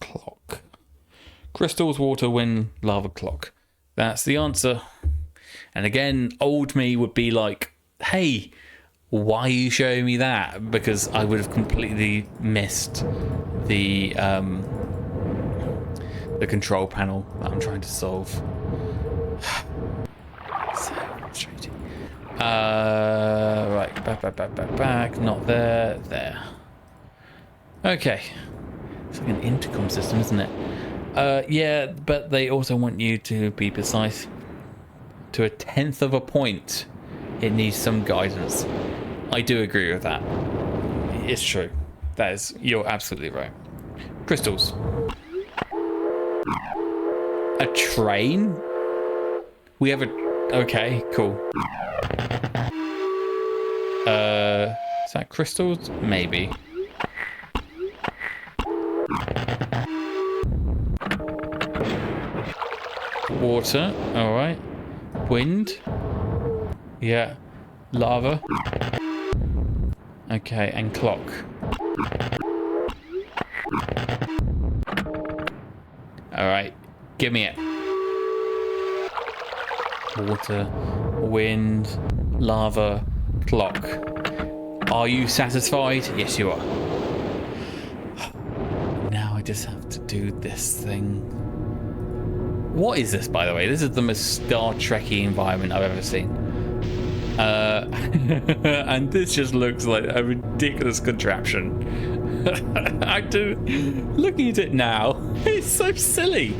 clock. Crystals, water, wind, lava, clock. That's the answer. And again, old me would be like, hey, why are you showing me that? Because I would have completely missed the control panel that I'm trying to solve. So frustrating. Right, back. Not there, there. Okay. It's like an intercom system, isn't it? Yeah, but they also want you to be precise. To a tenth of a point, it needs some guidance. I do agree with that. It's true. You're absolutely right. Crystals. A train? We have a... Okay, cool. Is that crystals? Maybe. Water, alright. Wind. Yeah. Lava. Okay, and clock. Alright, give me it. Water, wind, lava, clock. Are you satisfied? Yes, you are. Now I just have to do this thing. What is this, by the way? This is the most Star Trek-y environment I've ever seen. And this just looks like a ridiculous contraption. Looking at it now, it's so silly.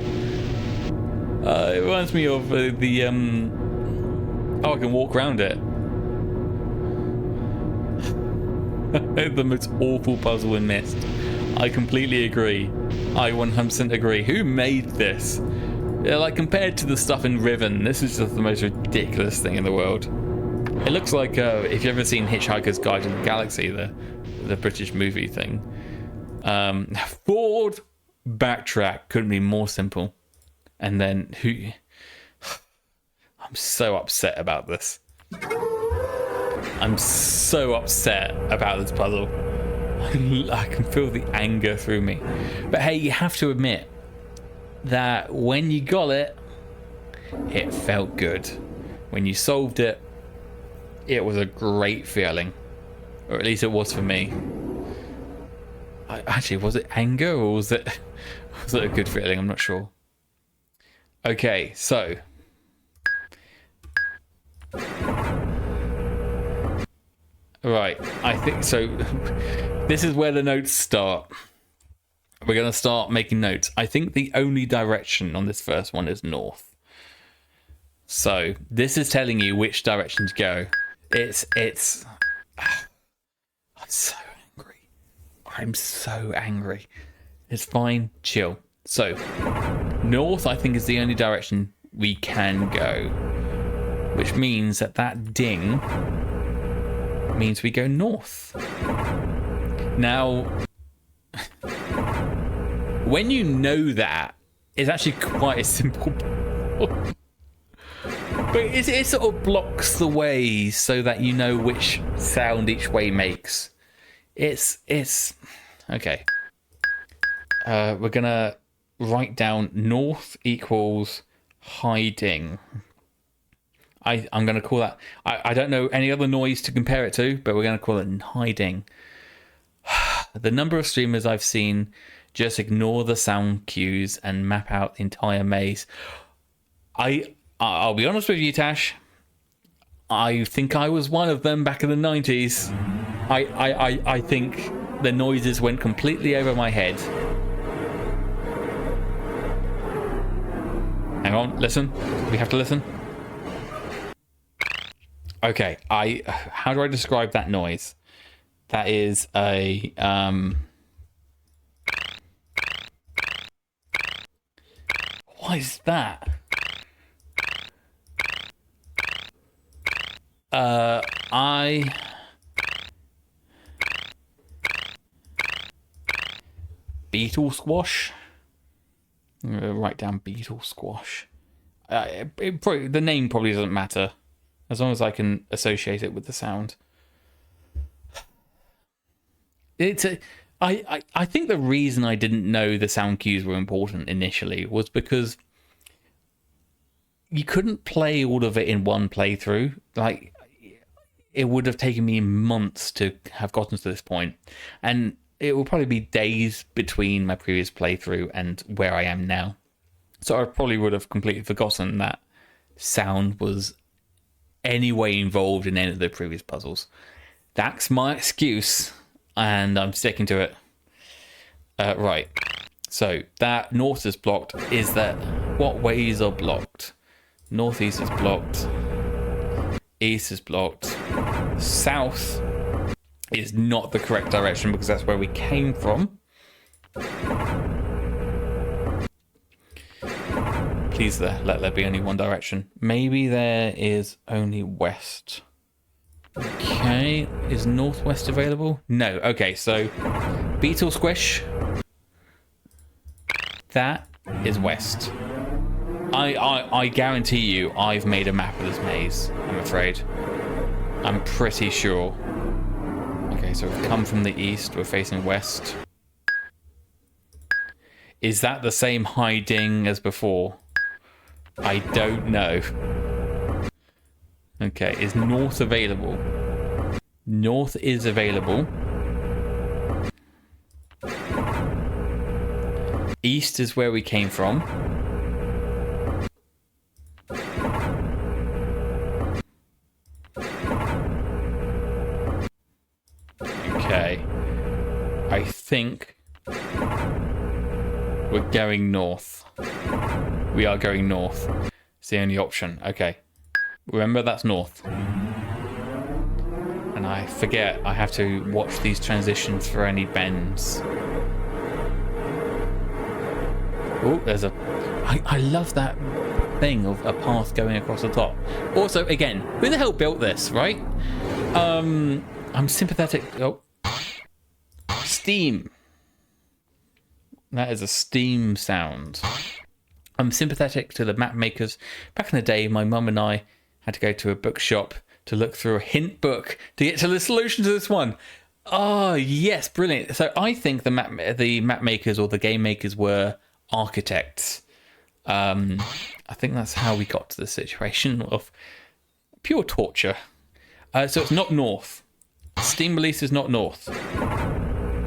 It reminds me of the oh, I can walk around it. The most awful puzzle in Myst. I completely agree. I 100% agree. Who made this? Yeah, like, compared to the stuff in Riven, this is just the most ridiculous thing in the world. It looks like, if you've ever seen Hitchhiker's Guide to the Galaxy, the British movie thing. Forward, backtrack, couldn't be more simple. And then, I'm so upset about this. I'm so upset about this puzzle. I can feel the anger through me. But hey, you have to admit that when you got it, it felt good. When you solved it, it was a great feeling. Or at least it was for me. Actually, was it anger or was it a good feeling? I'm not sure. Okay, so... Right, I think so. This is where the notes start. We're going to start making notes. I think the only direction on this first one is north. So this is telling you which direction to go. I'm so angry. I'm so angry. It's fine. Chill. So north, I think, is the only direction we can go. Which means that ding means we go north. Now, when you know that, it's actually quite a simple problem. But it sort of blocks the way so that you know which sound each way makes. It's okay. We're gonna write down north equals hiding. I'm gonna call that. I don't know any other noise to compare it to, but we're gonna call it hiding. The number of streamers I've seen just ignore the sound cues and map out the entire maze. I'll be honest with you, Tash. I think I was one of them back in the 90s. I think the noises went completely over my head. Hang on, listen. We have to listen. Okay, how do I describe that noise? That is a what is that? beetle squash. I'm gonna write down beetle squash. The name probably doesn't matter, as long as I can associate it with the sound. I think the reason I didn't know the sound cues were important initially was because you couldn't play all of it in one playthrough. Like, it would have taken me months to have gotten to this point, and it will probably be days between my previous playthrough and where I am now. So I probably would have completely forgotten that sound was any way involved in any of the previous puzzles. That's my excuse, and I'm sticking to it. Right. So that north is blocked. Is that what ways are blocked? Northeast is blocked. East is blocked. South is not the correct direction because that's where we came from. Please let there be only one direction. Maybe there is only west. Okay, is northwest available? No. Okay, so beetle squish. That is west. I guarantee you I've made a map of this maze, I'm afraid. I'm pretty sure. Okay, so we've come from the east, we're facing west. Is that the same hiding as before? I don't know. Okay, is north available? North is available. East is where we came from. Okay. I think we're going north. We are going north. It's the only option. Okay. Remember, that's north. And I forget I have to watch these transitions for any bends. Oh, there's a... I love that thing of a path going across the top. Also, again, who the hell built this, right? I'm sympathetic... Oh. Steam. That is a steam sound. I'm sympathetic to the map makers. Back in the day, my mum and I had to go to a bookshop to look through a hint book to get to the solution to this one. Oh, yes, brilliant. So I think the map makers or the game makers were architects. I think that's how we got to the situation of pure torture. So it's not north. Steam release is not north.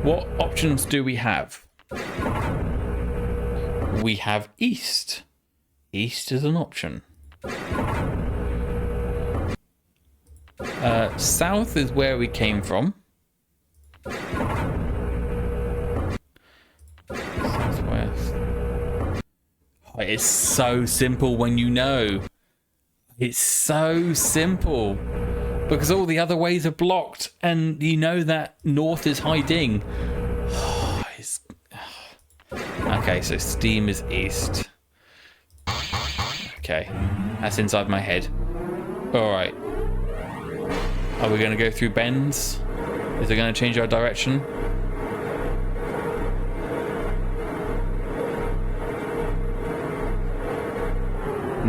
What options do we have? We have east. East is an option. South is where we came from. Southwest. Oh, it's so simple when you know. It's so simple. Because all the other ways are blocked and you know that north is hiding. Okay, so steam is east. Okay, that's inside my head. Alright. Are we going to go through bends? Is it going to change our direction?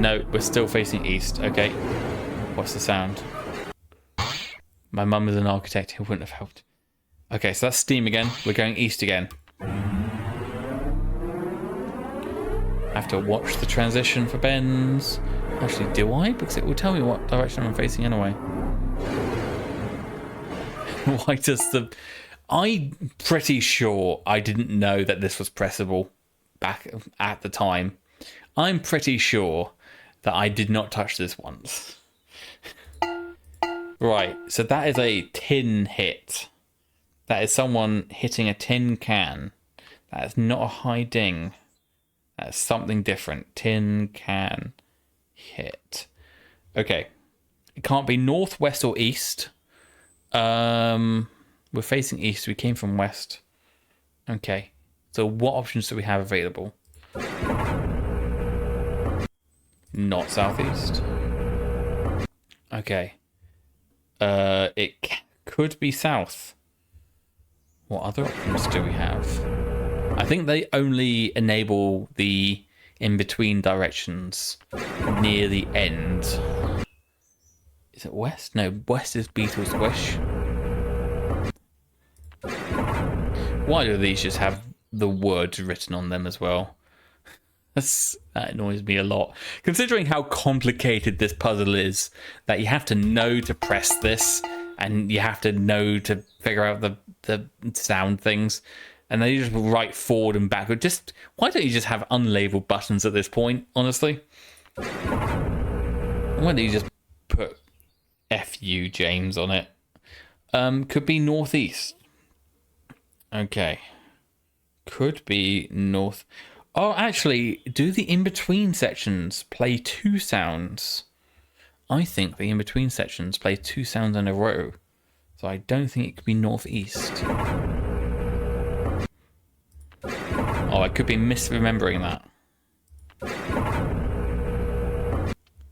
No, we're still facing east. Okay. What's the sound? My mum is an architect who wouldn't have helped. Okay, so that's steam again. We're going east again. I have to watch the transition for bends. Actually, do I? Because it will tell me what direction I'm facing anyway. Why does the... I'm pretty sure I didn't know that this was pressable back at the time. I'm pretty sure that I did not touch this once. Right, so that is a tin hit. That is someone hitting a tin can. That is not a high ding. That's something different. Tin can hit. Okay. It can't be north, west, or east. We're facing east. We came from west. Okay. So what options do we have available? Not southeast. Okay. It could be south. What other options do we have? I think they only enable the in-between directions near the end. Is it west? No, west is Beetle Squish. Why do these just have the words written on them as well? That annoys me a lot. Considering how complicated this puzzle is, that you have to know to press this, and you have to know to figure out the sound things, and then you just write forward and backward. Just why don't you just have unlabeled buttons at this point, honestly? Why don't you just put FU James on it? Could be northeast. Okay. Could be north. Oh, actually, do the in-between sections play two sounds? I think the in-between sections play two sounds in a row. So I don't think it could be northeast. Oh, I could be misremembering that.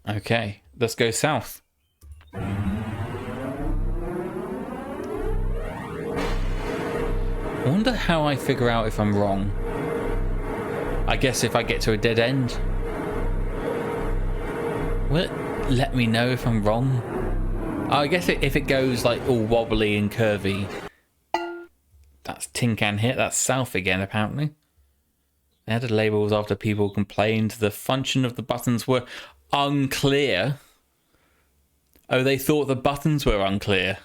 Okay, let's go south. I wonder how I figure out if I'm wrong. I guess if I get to a dead end. Will it let me know if I'm wrong? Oh, I guess if it goes like all wobbly and curvy. That's Tin Can Hit. That's south again, apparently. They added labels after people complained the function of the buttons were unclear. Oh, they thought the buttons were unclear.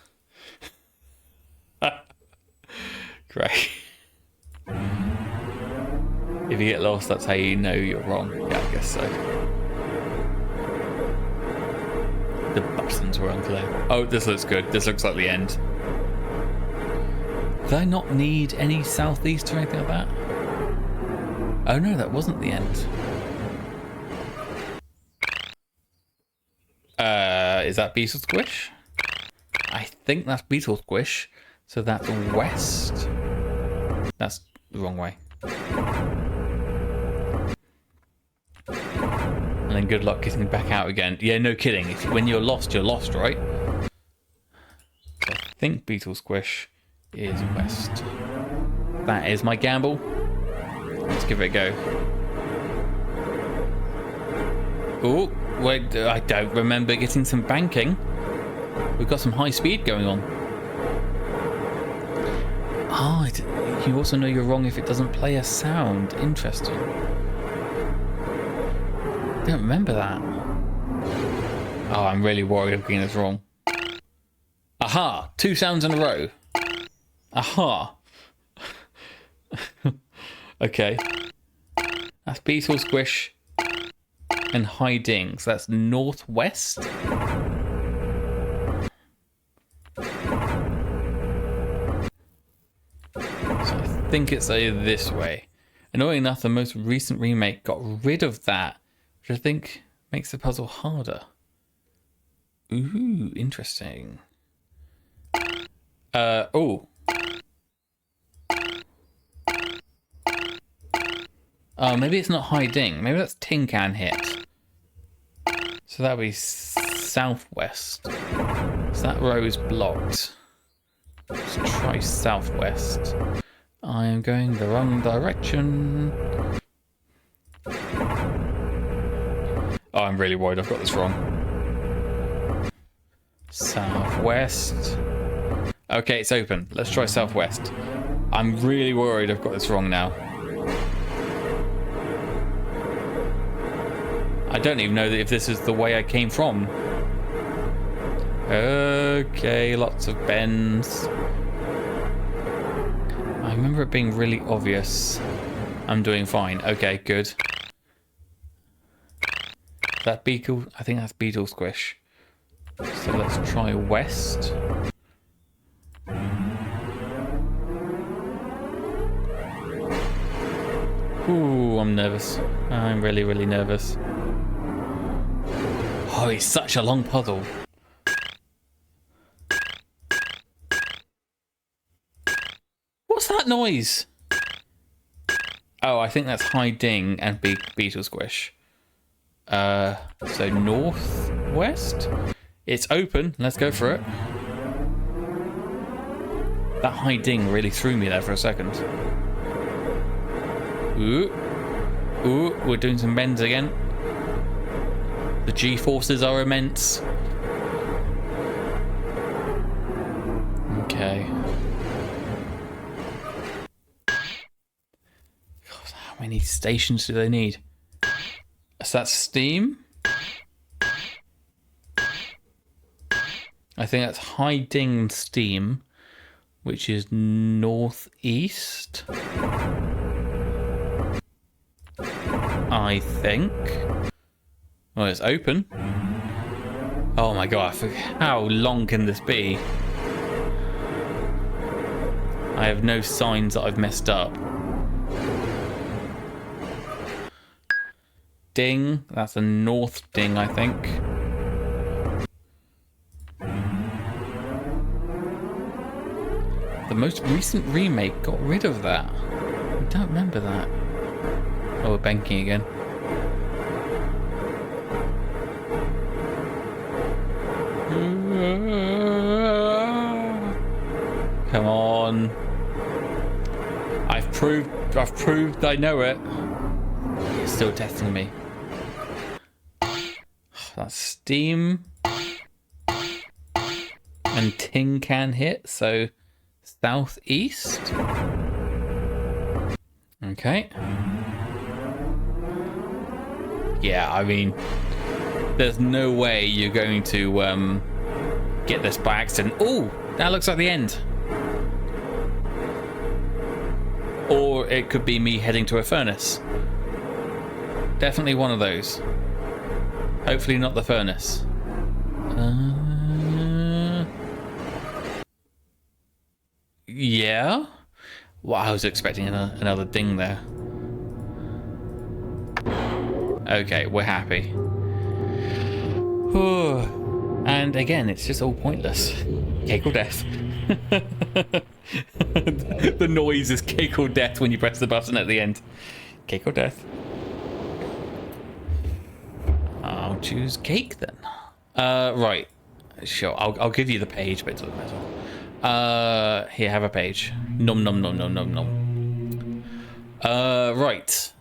Great. If you get lost, that's how you know you're wrong. Yeah, I guess so. The buttons were unclear. Oh, this looks good. This looks like the end. Did I not need any southeast or anything like that? Oh no, that wasn't the end. Is that Beetle Squish? I think that's Beetle Squish. So that's west. That's the wrong way. And then good luck getting back out again. Yeah, no kidding. When you're lost, right? So I think Beetle Squish is west. That is my gamble. Let's give it a go. Oh, wait, I don't remember getting some banking. We've got some high speed going on. Oh, you also know you're wrong if it doesn't play a sound. Interesting. I don't remember that. Oh, I'm really worried of getting this wrong. Aha! 2 sounds in a row. Aha! Okay. That's Beetle Squish and High Ding. So that's northwest. So I think it's this way. Annoying enough, the most recent remake got rid of that, which I think makes the puzzle harder. Ooh, interesting. Oh. Oh, maybe it's not High Ding. Maybe that's Tin Can Hit. So that would be southwest. So that row is blocked. Let's try southwest. I am going the wrong direction. Oh, I'm really worried I've got this wrong. Southwest. Okay, it's open. Let's try southwest. I'm really worried I've got this wrong now. I don't even know if this is the way I came from. Okay, lots of bends. I remember it being really obvious. I'm doing fine. Okay, good. That Beetle, I think that's Beetle Squish. So let's try west. Ooh, I'm nervous. I'm really, really nervous. Oh, it's such a long puzzle. What's that noise? Oh, I think that's High Ding and Beetle Squish. So northwest? It's open. Let's go for it. That High Ding really threw me there for a second. Ooh. Ooh, we're doing some bends again. The G-forces are immense. Okay. God, how many stations do they need? So that's steam. I think that's high ding steam, which is northeast. I think. Well, it's open. Oh my god, how long can this be? I have no signs that I've messed up. Ding, that's a north ding, I think. The most recent remake got rid of that. I don't remember that. Oh, we're banking again. Come on. I've proved I know it. You're still testing me. That's steam. And tin can hit, so southeast. Okay. Yeah, I mean, there's no way you're going to get this by accident. Oh, that looks like the end. Or it could be me heading to a furnace. Definitely one of those. Hopefully not the furnace. Yeah? Well, I was expecting another ding there. Okay, we're happy. And again, it's just all pointless. Cake or death. The noise is cake or death when you press the button at the end. Cake or death. I'll choose cake then. Right. Sure, I'll give you the page, but it doesn't matter. Here, have a page. Nom nom nom nom nom nom. Right.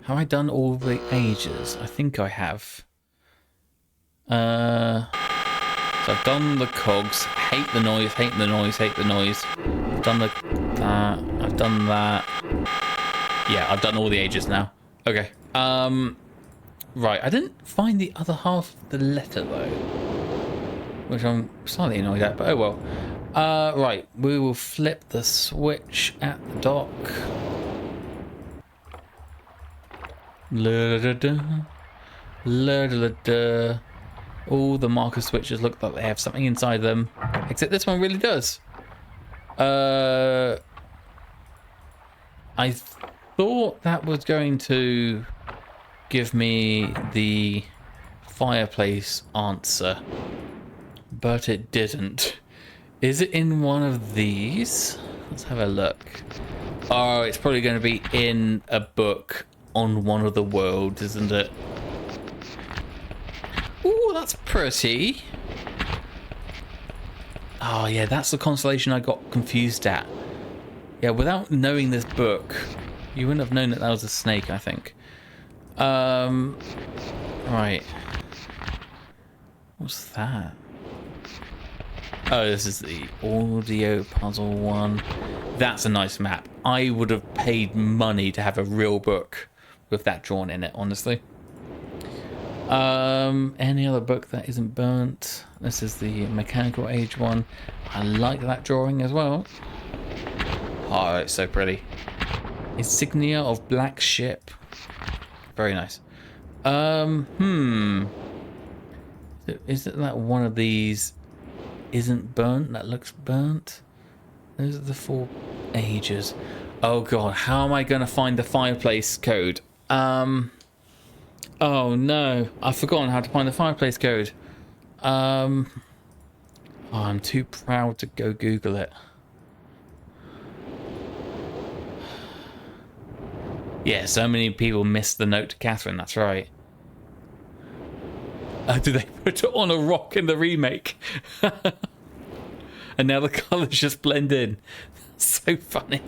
Have I done all the ages? I think I have. So I've done the cogs. Hate the noise, hate the noise, hate the noise. I've done that. I've done that. Yeah, I've done all the ages now. Okay. Right, I didn't find the other half of the letter though, which I'm slightly annoyed at, but oh well. Right, we will flip the switch at the dock. La-da-da-da. La-da-da-da. All the marker switches look like they have something inside them, except this one really does. I thought that was going to give me the fireplace answer, but it didn't. Is it in one of these? Let's have a look. Oh, it's probably going to be in a book on one of the worlds, isn't it? Ooh, that's pretty. Oh yeah, that's the constellation I got confused at. Yeah, without knowing this book, you wouldn't have known that was a snake, I think. Right. What's that? Oh, this is the audio puzzle one. That's a nice map. I would have paid money to have a real book with that drawn in it, honestly. Any other book that isn't burnt? This is the mechanical age one. I like that drawing as well. Oh, it's so pretty. Insignia of Black Ship. Very nice. Is it that one of these isn't burnt? That looks burnt? Those are the 4 ages. Oh god, how am I going to find the fireplace code? Oh no, I've forgotten how to find the fireplace code. Oh, I'm too proud to go Google it. Yeah, so many people missed the note to Catherine, that's right. Did they put it on a rock in the remake? And now the colours just blend in. So funny.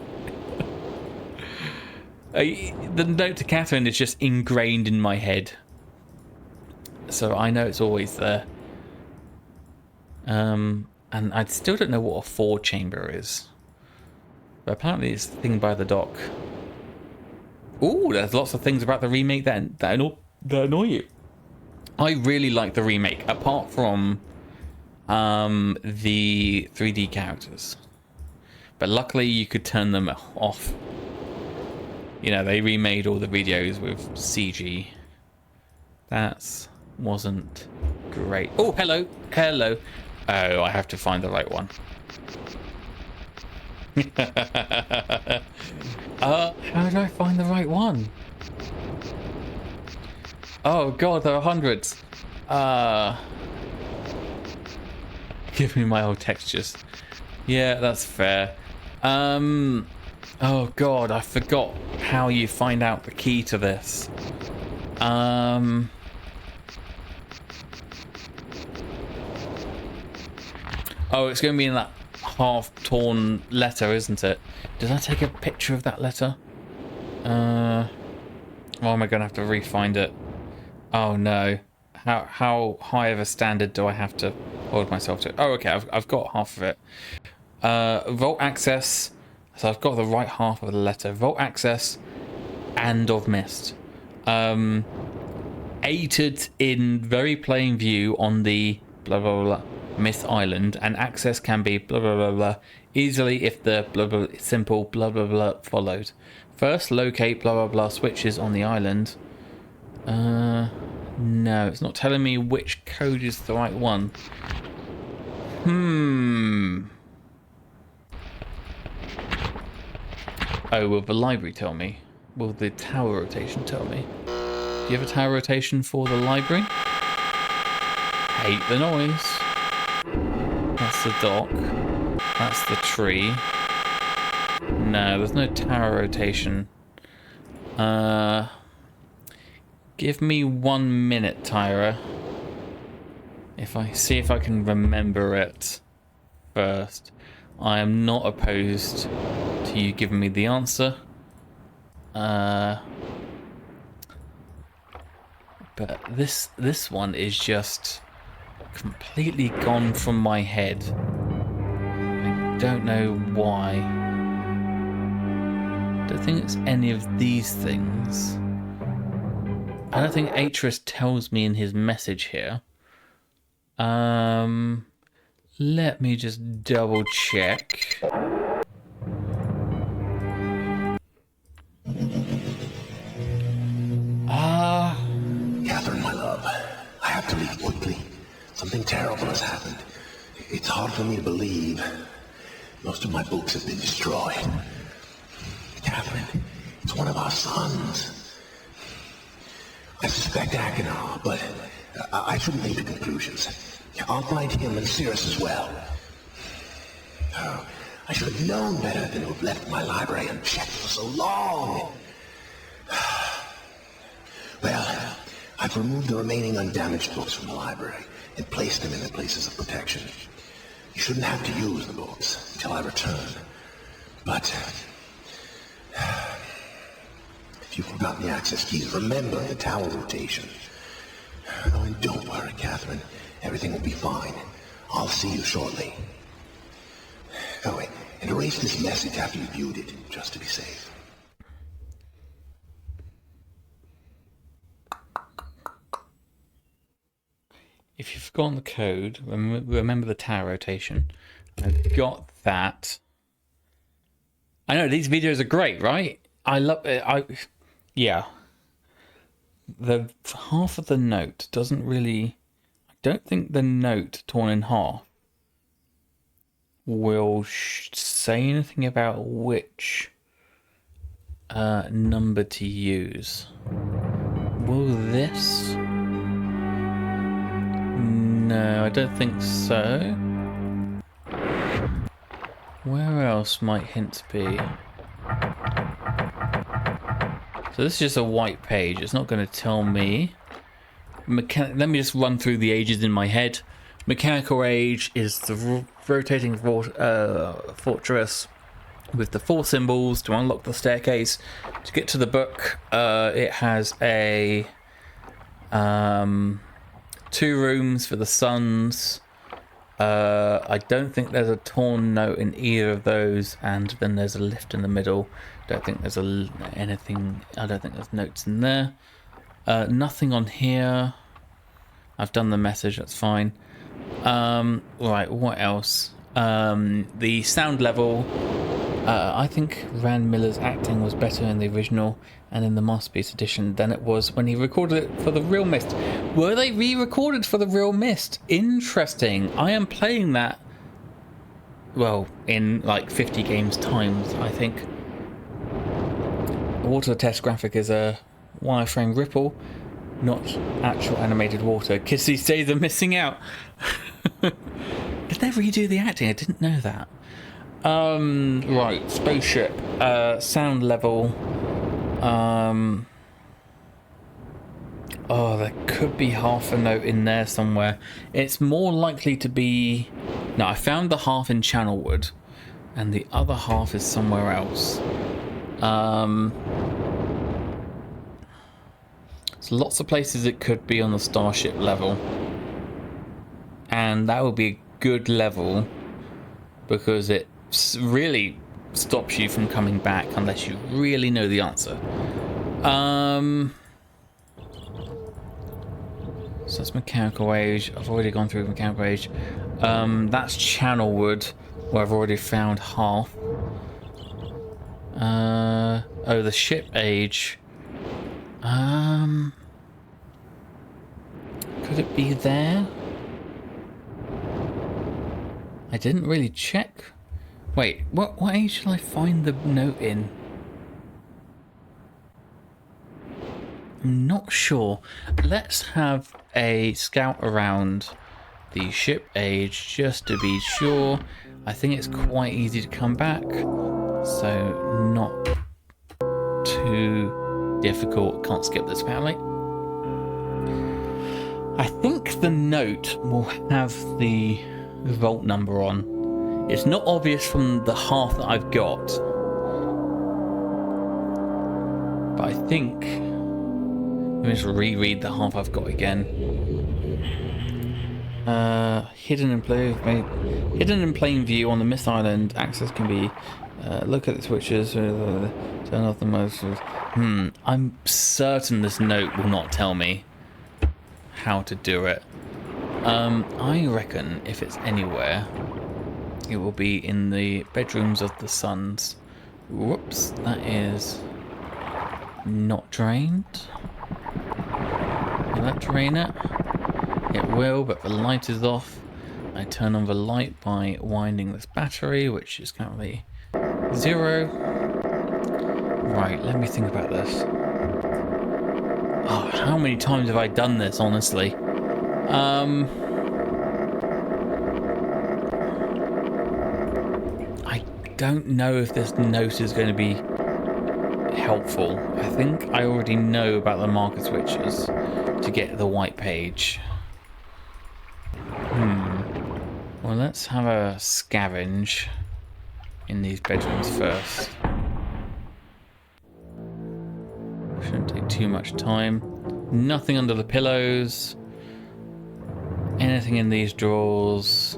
The note to Catherine is just ingrained in my head, so I know it's always there. And I still don't know what a 4-chamber is, but apparently it's the thing by the dock. Ooh, there's lots of things about the remake that annoy you. I really like the remake, apart from the 3D characters. But luckily you could turn them off. You know, they remade all the videos with CG. That wasn't great. Oh, hello. Hello. Oh, I have to find the right one. How do I find the right one? Oh god, there are hundreds. Give me my old textures. Yeah, that's fair. Oh god, I forgot how you find out the key to this. Oh, it's going to be in that half-torn letter, isn't it? Did I take a picture of that letter? Or am I going to have to re-find it? Oh no. How high of a standard do I have to hold myself to? Oh, okay, I've got half of it. Vault access. So I've got the right half of the letter. Vault access and of Myst. Aided in very plain view on the blah blah blah Myst Island, and access can be blah blah blah blah easily if the blah blah simple blah blah blah followed. First locate blah blah blah switches on the island. No, it's not telling me which code is the right one. Oh, will the library tell me? Will the tower rotation tell me? Do you have a tower rotation for the library? Hate the noise. That's the dock. That's the tree. No, there's no tower rotation. Give me 1 minute, Tyra. If I see if I can remember it first. I am not opposed to you giving me the answer. But this one is just completely gone from my head. I don't know why. Don't think it's any of these things. I don't think Atris tells me in his message here. Let me just double check. Catherine, my love, I have to leave quickly. Something terrible has happened. It's hard for me to believe. Most of my books have been destroyed. Catherine, it's one of our sons. I suspect Achenar, but I shouldn't leap to conclusions. I'll find him and Cirrus as well. Oh, I should have known better than to have left my library unchecked for so long. Well, I've removed the remaining undamaged books from the library and placed them in their places of protection. You shouldn't have to use the books until I return. But if you've forgotten the access keys, remember the tower rotation. Oh, and don't worry, Catherine. Everything will be fine. I'll see you shortly. Oh, wait, and erase this message after you viewed it, just to be safe. If you've forgotten the code, remember the tower rotation. I've got that. I know, these videos are great, right? I love it. Yeah. The half of the note doesn't really... I don't think the note torn in half will say anything about which number to use. Will this? No, I don't think so. Where else might hints be? So this is just a white page. It's not going to tell me. Let me just run through the ages in my head. Mechanical age is the rotating fortress. with the 4 symbols to unlock the staircase. To get to the book, it has a 2 rooms for the sons. I don't think there's a torn note in either of those, and then there's a lift in the middle. Don't think there's anything. I don't think there's notes in there. Nothing on here. I've done the message. That's fine. Right. What else? The sound level. I think Rand Miller's acting was better in the original and in the Masterpiece edition than it was when he recorded it for the real Myst. Were they re-recorded for the real Myst? Interesting. I am playing that, well, in like 50 games times, I think. The water test graphic is a wireframe ripple, not actual animated water. Kids these days are missing out. Did they redo the acting? I didn't know that. Right, spaceship, sound level. Oh, there could be half a note in there somewhere. It's more likely to be... No, I found the half in Channelwood, and the other half is somewhere else. There's lots of places it could be on the starship level, and that would be a good level because it really stops you from coming back unless you really know the answer. So that's Mechanical Age. I've already gone through Mechanical Age. That's Channelwood, where I've already found half. Oh, the Ship Age. Could it be there? I didn't really check. Wait, what age shall I find the note in? I'm not sure. Let's have a scout around the ship age just to be sure. I think it's quite easy to come back, so not too difficult. Can't skip this apparently. I think the note will have the vault number on. It's not obvious from the half that I've got, but I think, let me just reread the half I've got again. Hidden in plain view on the Myst Island. Access can be look at the switches, turn off the most. I'm certain this note will not tell me how to do it. I reckon if it's anywhere, it will be in the bedrooms of the sons. Whoops, that is not drained. Will that drain it? It will, but the light is off. I turn on the light by winding this battery, which is currently 0. Right, let me think about this. Oh, how many times have I done this, honestly? I don't know if this note is going to be helpful. I think I already know about the marker switches to get the white page. Well, let's have a scavenge in these bedrooms first. Shouldn't take too much time. Nothing under the pillows. Anything in these drawers.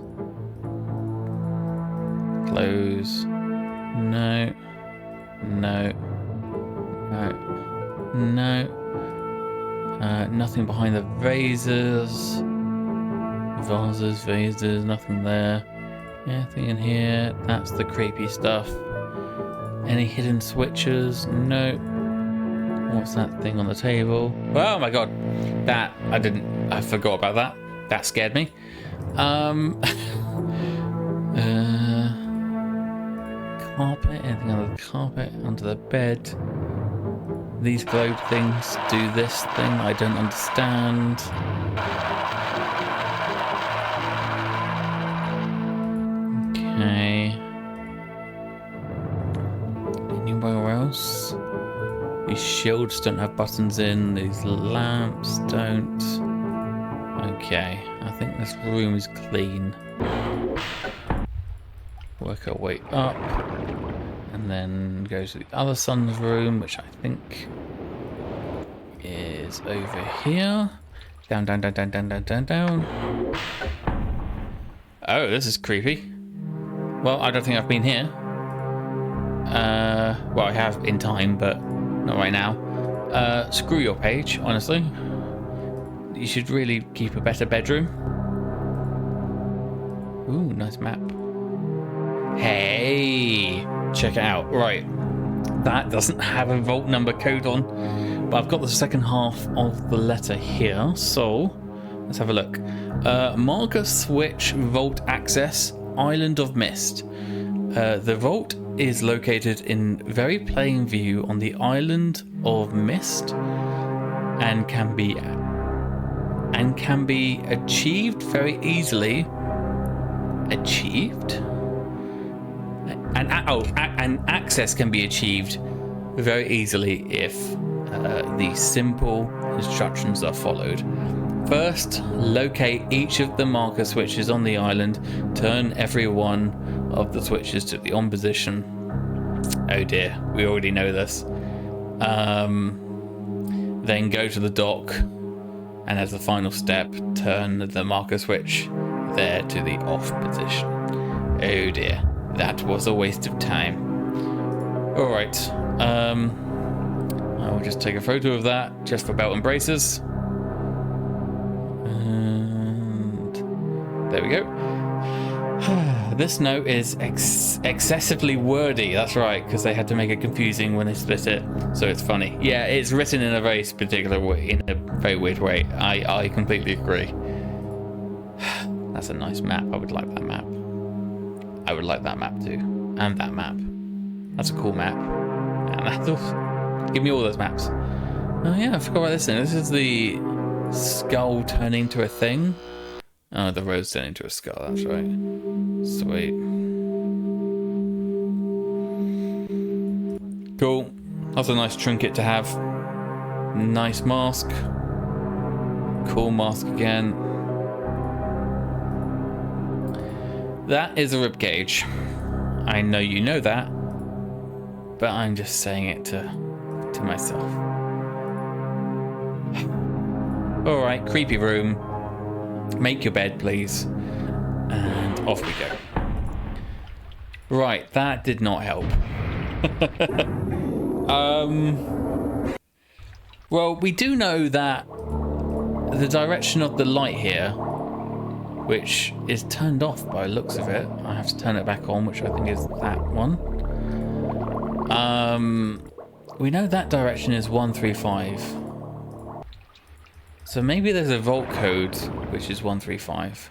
Clothes. No. No. No. No. Nothing behind the vases. Vases, nothing there. Anything in here? That's the creepy stuff. Any hidden switches? No. What's that thing on the table? Oh my god. That, I forgot about that. That scared me. Carpet, anything under the carpet, under the bed. These globe things do this thing I don't understand. Okay. Anywhere else? These shields don't have buttons in, these lamps don't. Okay, I think this room is clean. Work our way up. And then go to the other son's room, which I think is over here. Down, down, down, down, down, down, down, down. Oh, this is creepy. Well, I don't think I've been here. Well, I have in time, but not right now. Screw your page, honestly. You should really keep a better bedroom. Ooh, nice map. Hey, check it out. Right, that doesn't have a vault number code on, but I've got the second half of the letter here. So let's have a look. Marker switch vault access, Island of Myst. The vault is located in very plain view on the Island of Myst, and can be achieved very easily. Achieved? And access can be achieved very easily if the simple instructions are followed. First, locate each of the marker switches on the island. Turn every one of the switches to the on position. Oh dear, we already know this. Then go to the dock, and as the final step, turn the marker switch there to the off position. Oh dear, that was a waste of time. Alright, I will just take a photo of that just for belt and braces. And there we go. This note is excessively wordy. That's right, because they had to make it confusing when they split it, so it's funny. Yeah, it's written in a very particular way, in a very weird way. I completely agree. That's a nice map. I would like that map. I would like that map too, and that map. That's a cool map. And that's give me all those maps. Oh yeah, I forgot about this thing. This is the skull turning into a thing. Oh, the rose turning into a skull. That's right. Sweet. Cool. That's a nice trinket to have. Nice mask. Cool mask again. That is a ribcage. I know you know that, but I'm just saying it to myself. Alright, creepy room. Make your bed, please. And off we go. Right, that did not help. Well, we do know that the direction of the light here, which is turned off by the looks of it, I have to turn it back on, which I think is that one. We know that direction is 135. So maybe there's a vault code which is 135.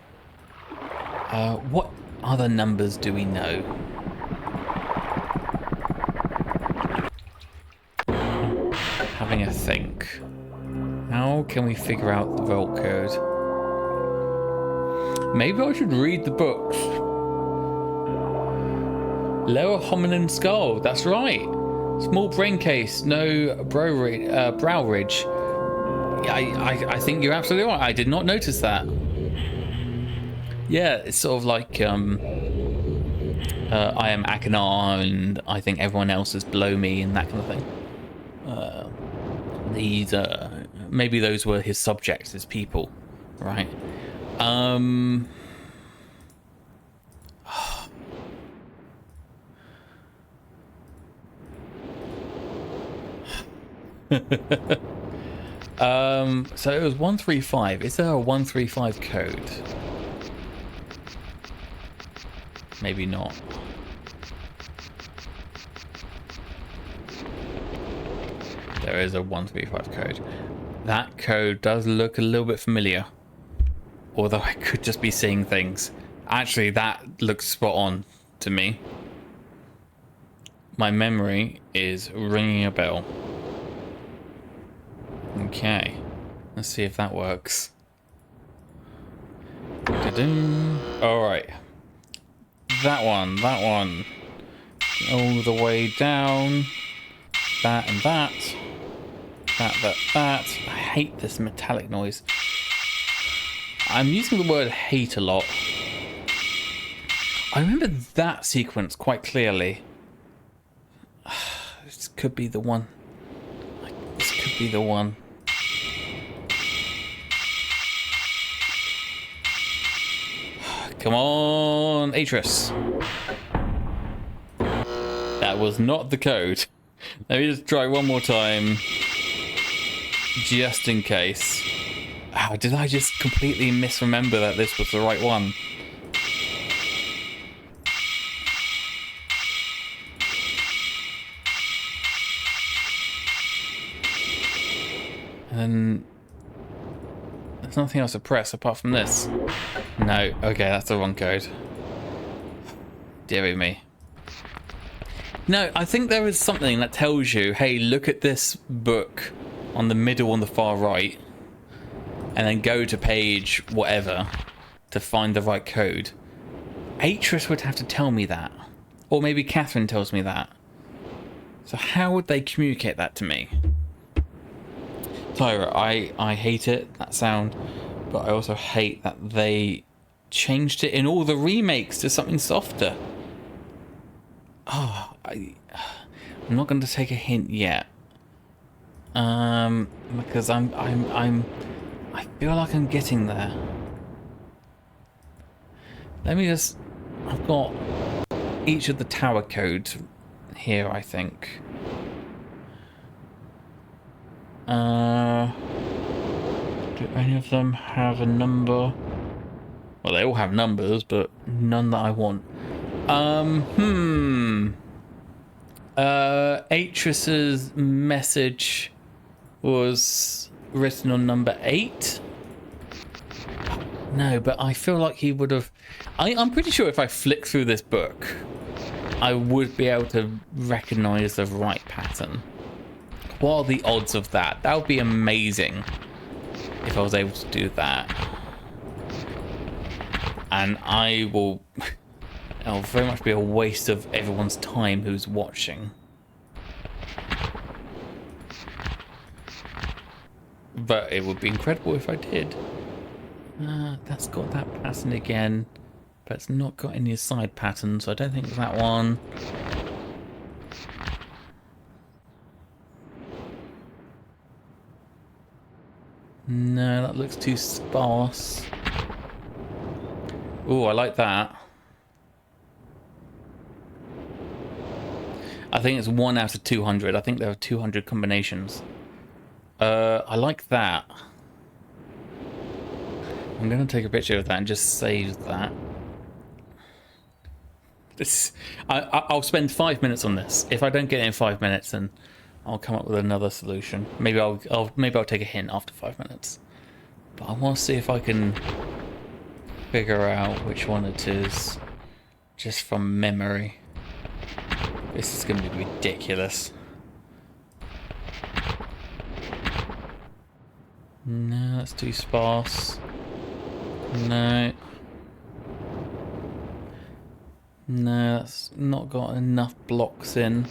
What other numbers do we know? Having a think. How can we figure out the vault code? Maybe I should read the books. Lower hominin skull, that's right. Small brain case, no brow ridge. I think you're absolutely right. I did not notice that. Yeah, it's sort of like I am Akanar and I think everyone else is below me and that kind of thing. These maybe those were his subjects, his people, right? So it was 135. Is there a 135 code? Maybe not. There is a 135 code. That code does look a little bit familiar. Although I could just be seeing things. Actually, that looks spot on to me. My memory is ringing a bell. Okay. Let's see if that works. Alright. That one. All the way down. That and that. That. I hate this metallic noise. I'm using the word hate a lot. I remember that sequence quite clearly. This could be the one. This could be the one. Come on, Atris. That was not the code. Let me just try one more time. Just in case. Oh, did I just completely misremember that this was the right one? And there's nothing else to press apart from this. No, okay, that's the wrong code. Dear me. No, I think there is something that tells you, hey, look at this book on the middle on the far right, and then go to page whatever to find the right code. Atris would have to tell me that. Or maybe Catherine tells me that. So how would they communicate that to me? Tyra, I hate it, that sound, but I also hate that they changed it in all the remakes to something softer. Oh, I'm not going to take a hint yet. Because I feel like I'm getting there. Let me just, I've got each of the tower codes here, I think. Do any of them have a number? Well, they all have numbers, but none that I want. Atris's message was written on number 8. No, but I feel like he would have... I'm pretty sure if I flick through this book, I would be able to recognize the right pattern. What are the odds of that? That would be amazing if I was able to do that. And it'll very much be a waste of everyone's time who's watching. But it would be incredible if I did. That's got that pattern again, but it's not got any side patterns, so I don't think it's that one. No, that looks too sparse. Oh, I like that. I think it's 1 out of 200. I think there are 200 combinations. I like that. I'm going to take a picture of that and just save that. I'll spend 5 minutes on this. If I don't get it in 5 minutes, then I'll come up with another solution. Maybe I'll take a hint after 5 minutes. But I want to see if I can figure out which one it is just from memory. This is going to be ridiculous. No, that's too sparse. No. No, that's not got enough blocks in.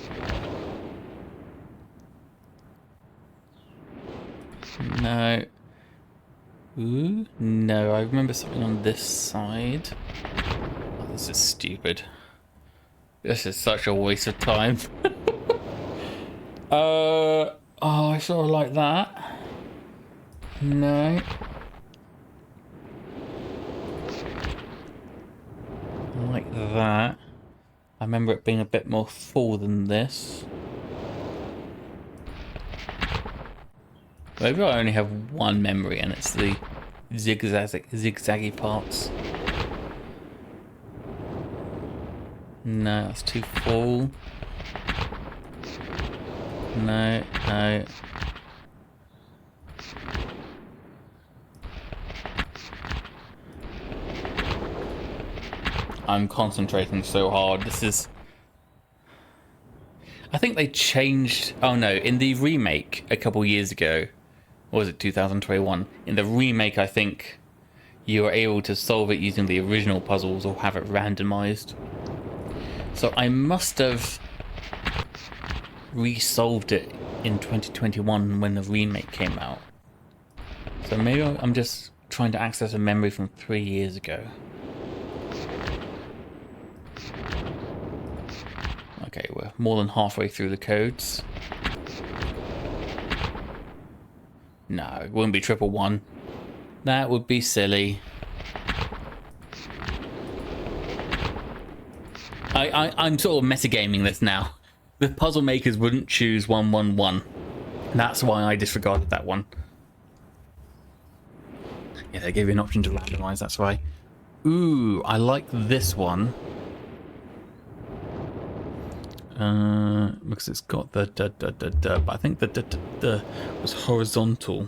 No. Ooh, no, I remember something on this side. Oh, this is stupid. This is such a waste of time. Oh, I sort of like that. No. I like that. I remember it being a bit more full than this. Maybe I only have one memory and it's the zigzaggy parts. No, that's too full. No, no. I'm concentrating so hard. This is... I think they changed... Oh no, in the remake a couple years ago, or was it 2021? In the remake, I think you were able to solve it using the original puzzles or have it randomized. So I must have re-solved it in 2021 when the remake came out. So maybe I'm just trying to access a memory from 3 years ago. Okay, we're more than halfway through the codes. No, it wouldn't be 111. That would be silly. I'm sort of metagaming this now. The puzzle makers wouldn't choose 111. That's why I disregarded that one. Yeah, they gave you an option to randomize, that's why. Ooh, I like this one. Because it's got the but I think the was horizontal.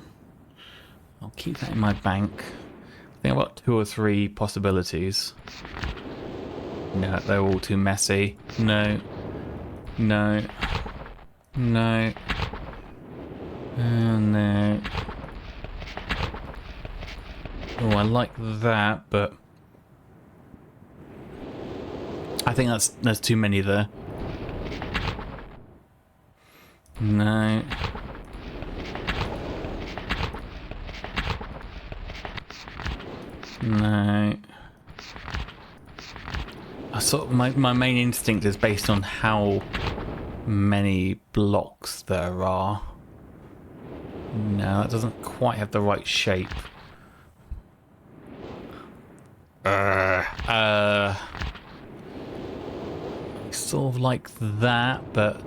I'll keep that in my bank. I think I've got 2 or 3 possibilities. No, they're all too messy. No. No. No. No. Oh, I like that, but I think there's too many there. No. No. I sort of, my main instinct is based on how many blocks there are. No, that doesn't quite have the right shape. Sort of like that, but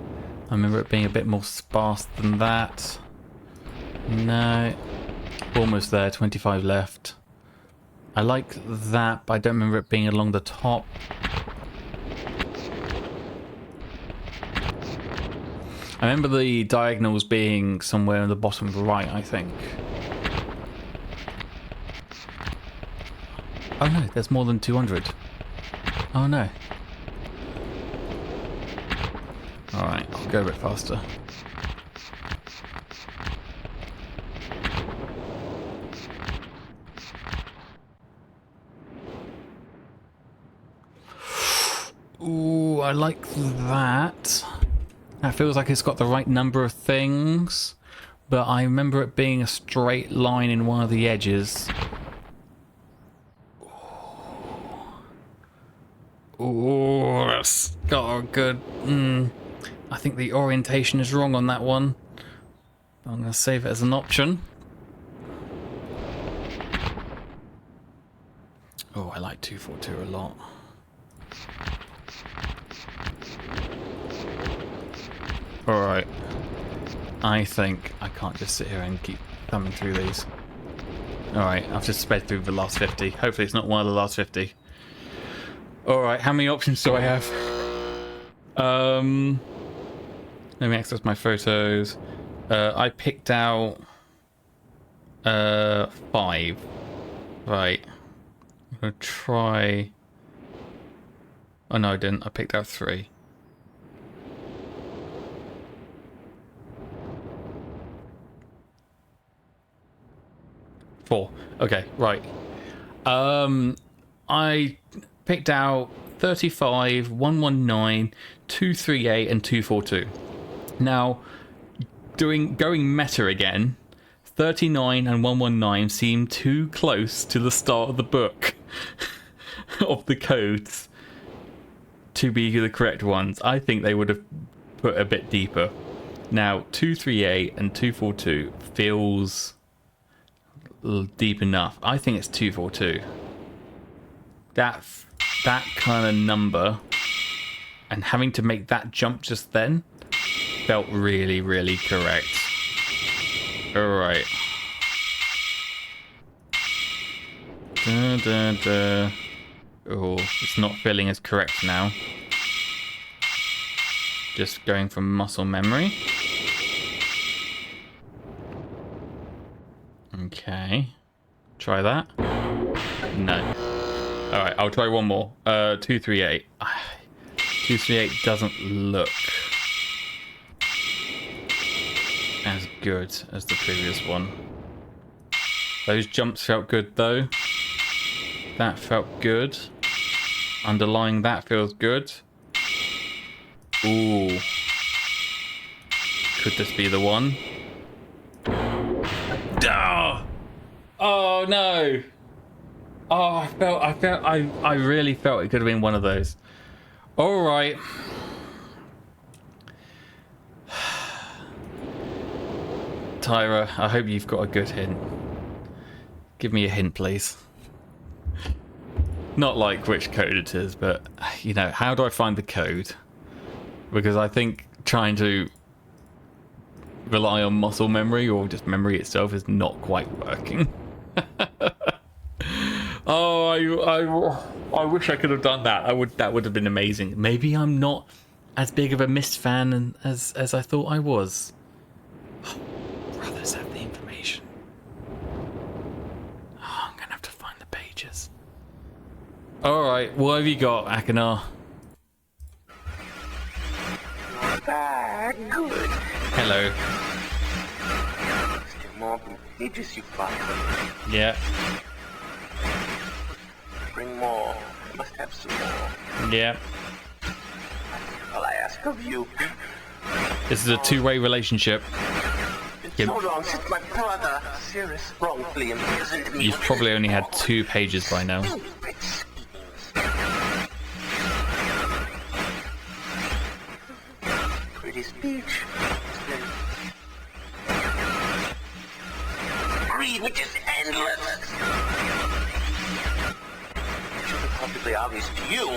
I remember it being a bit more sparse than that. No. Almost there, 25 left. I like that, but I don't remember it being along the top. I remember the diagonals being somewhere in the bottom right, I think. Oh no, there's more than 200. Oh no. Alright, I'll go a bit faster. Ooh, I like that. That feels like it's got the right number of things, but I remember it being a straight line in one of the edges. Ooh, that's got a good... I think the orientation is wrong on that one. I'm going to save it as an option. Oh, I like 242 a lot. Alright. I think I can't just sit here and keep thumbing through these. Alright, I've just sped through the last 50. Hopefully it's not one of the last 50. Alright, how many options do I have? Let me access my photos. I picked out 5. Right. I'm gonna try... Oh no, I didn't. I picked out 3. Four. Okay, right. I picked out 35, 119, 238, and 242. Now, going meta again, 39 and 119 seem too close to the start of the book of the codes to be the correct ones. I think they would have put a bit deeper. Now, 238 and 242 feels deep enough. I think it's 242. That kind of number, and having to make that jump just then felt really, really correct. Alright. Oh, it's not feeling as correct now. Just going from muscle memory. Okay. Try that. No. Alright, I'll try one more. 238. 238 doesn't look as good as the previous one. Those jumps felt good though. That felt good. Underlying that feels good. Ooh. Could this be the one? Oh no! Oh, I really felt it could have been one of those. Alright. Tyra, I hope you've got a good hint. Give me a hint, please. Not like which code it is, but, you know, how do I find the code? Because I think trying to rely on muscle memory or just memory itself is not quite working. Oh, I wish I could have done that. That would have been amazing. Maybe I'm not as big of a Myst fan as I thought I was. Brothers have the information. Oh, I'm gonna have to find the pages. All right, what have you got, Akanar? Good. Hello. Still more pages you find. Yeah. Bring more. I must have some more. Yeah. All I ask of you. This is a two-way relationship. It's Yeah. so long since my brother, Cirrus, wrongfully imprisoned me. You've probably only had 2 pages by now. Stupid schemes. Pretty speech. Greed, which is endless. It should be perfectly obvious to you.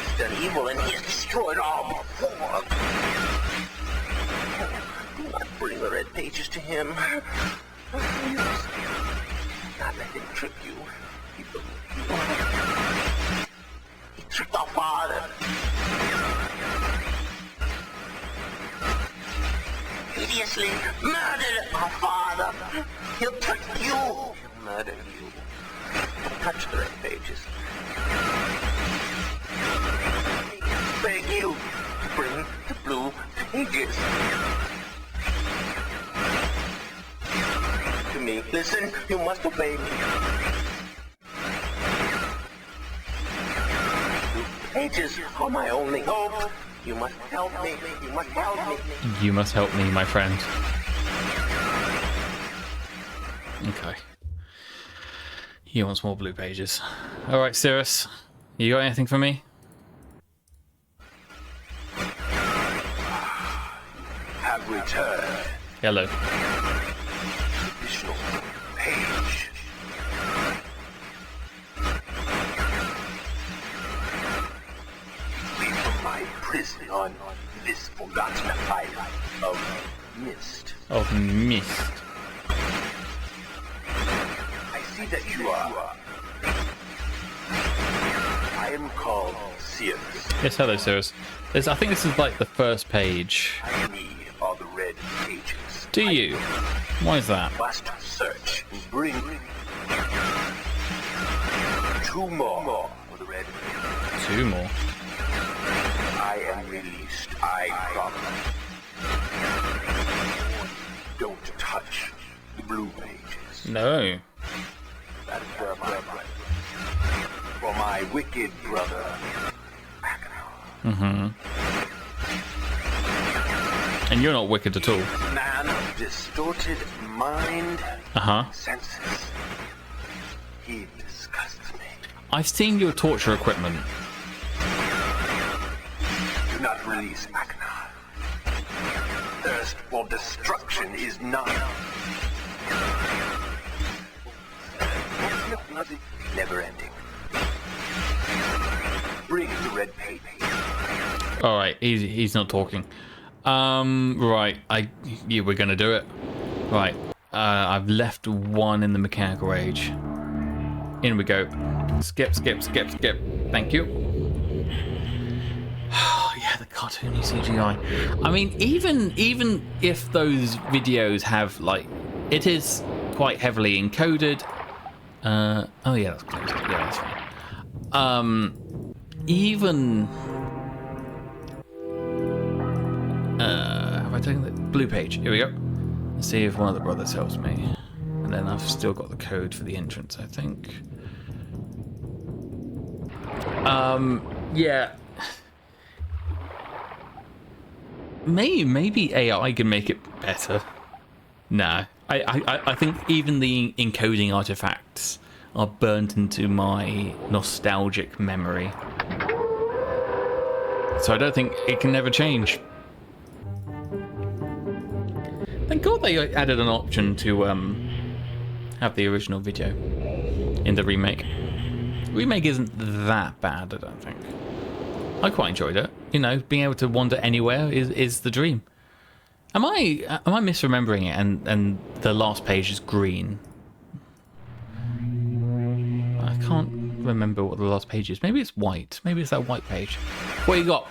He's done evil and he has destroyed all before. Do not bring the red pages to him. Not let him trick you. He tricked our father. Hideously murdered our father. He'll trick you. He'll murder you. Don't touch the red pages. I beg you to bring the blue pages. To me, listen, you must obey me. Blue pages are my only hope. You must help me. You must help me. You must help me, my friend. Okay. He wants more blue pages. Alright, Cirrus. You got anything for me? Have returned. Hello. Additional page. Free from my prison on this forgotten island of Myst. Of Myst. I see that you are. I am called Cyan. Yes, hello, Cirrus. I think this is like the first page. I need all the red pages. Do you? Why is that? Must search and bring 2 more for the red pages. 2 more. I am released. I promise. Don't touch the blue pages. No. That is for my wicked brother. Mm-hmm. And you're not wicked at all. Man of distorted mind, Uh-huh. senses. He disgusts me. I've seen your torture equipment. Do not release Akhenaten. Thirst for destruction is none. Never ending. Bring the red page. Alright, he's not talking. Right, yeah, we're gonna do it. Right, I've left 1 in the mechanical age. In we go. Skip, skip, skip, skip. Thank you. Yeah, the cartoony CGI. I mean, even if those videos have, like, it is quite heavily encoded. Oh yeah, that's closed. Yeah, that's fine. Even have I taken the blue page? Here we go. Let's see if one of the brothers helps me. And then I've still got the code for the entrance, I think. Yeah. Maybe AI can make it better. No. I think even the encoding artifacts are burnt into my nostalgic memory. So I don't think it can ever change. Thank God they added an option to have the original video in the remake. Remake isn't that bad, I don't think. I quite enjoyed it. You know, being able to wander anywhere is the dream. Am I misremembering it? And the last page is green. I can't remember what the last page is. Maybe it's white. Maybe it's that white page. What you got?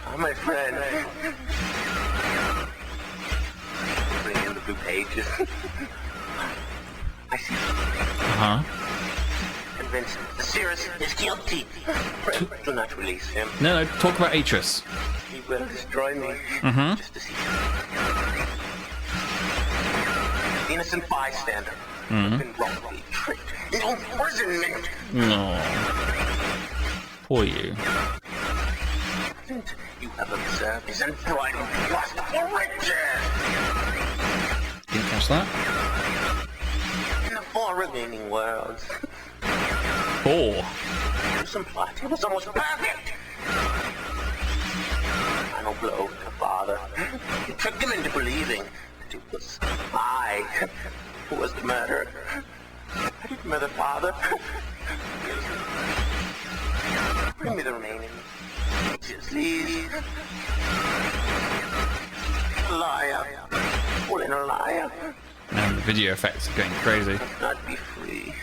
Oh, my friend. Bring in the blue pages. I see. Convinced the Cirrus is guilty. Do not release him. No, talk about Atris. He will destroy me. Just to see. Innocent bystander. Been wrongly tricked. No imprisonment. No. Poor you. You have observed his unbridled lust for riches. Didn't catch that. In the 4 remaining worlds. 4. Some plot. It was almost perfect. Final blow to father. You tricked him into believing that it was I who was the murderer. I didn't murder father. Bring me the remaining. Please. Liar. What in a liar? Man, the video effects are going crazy. Not be free.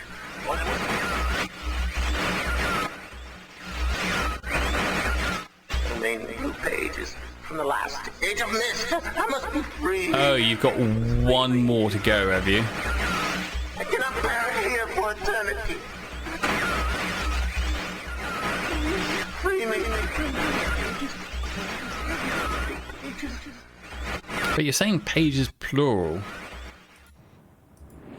Remaining blue pages from the last Age of Myst. I must be free. Oh, you've got one more to go, have you? I cannot bear it here for eternity. Free me. But you're saying pages plural.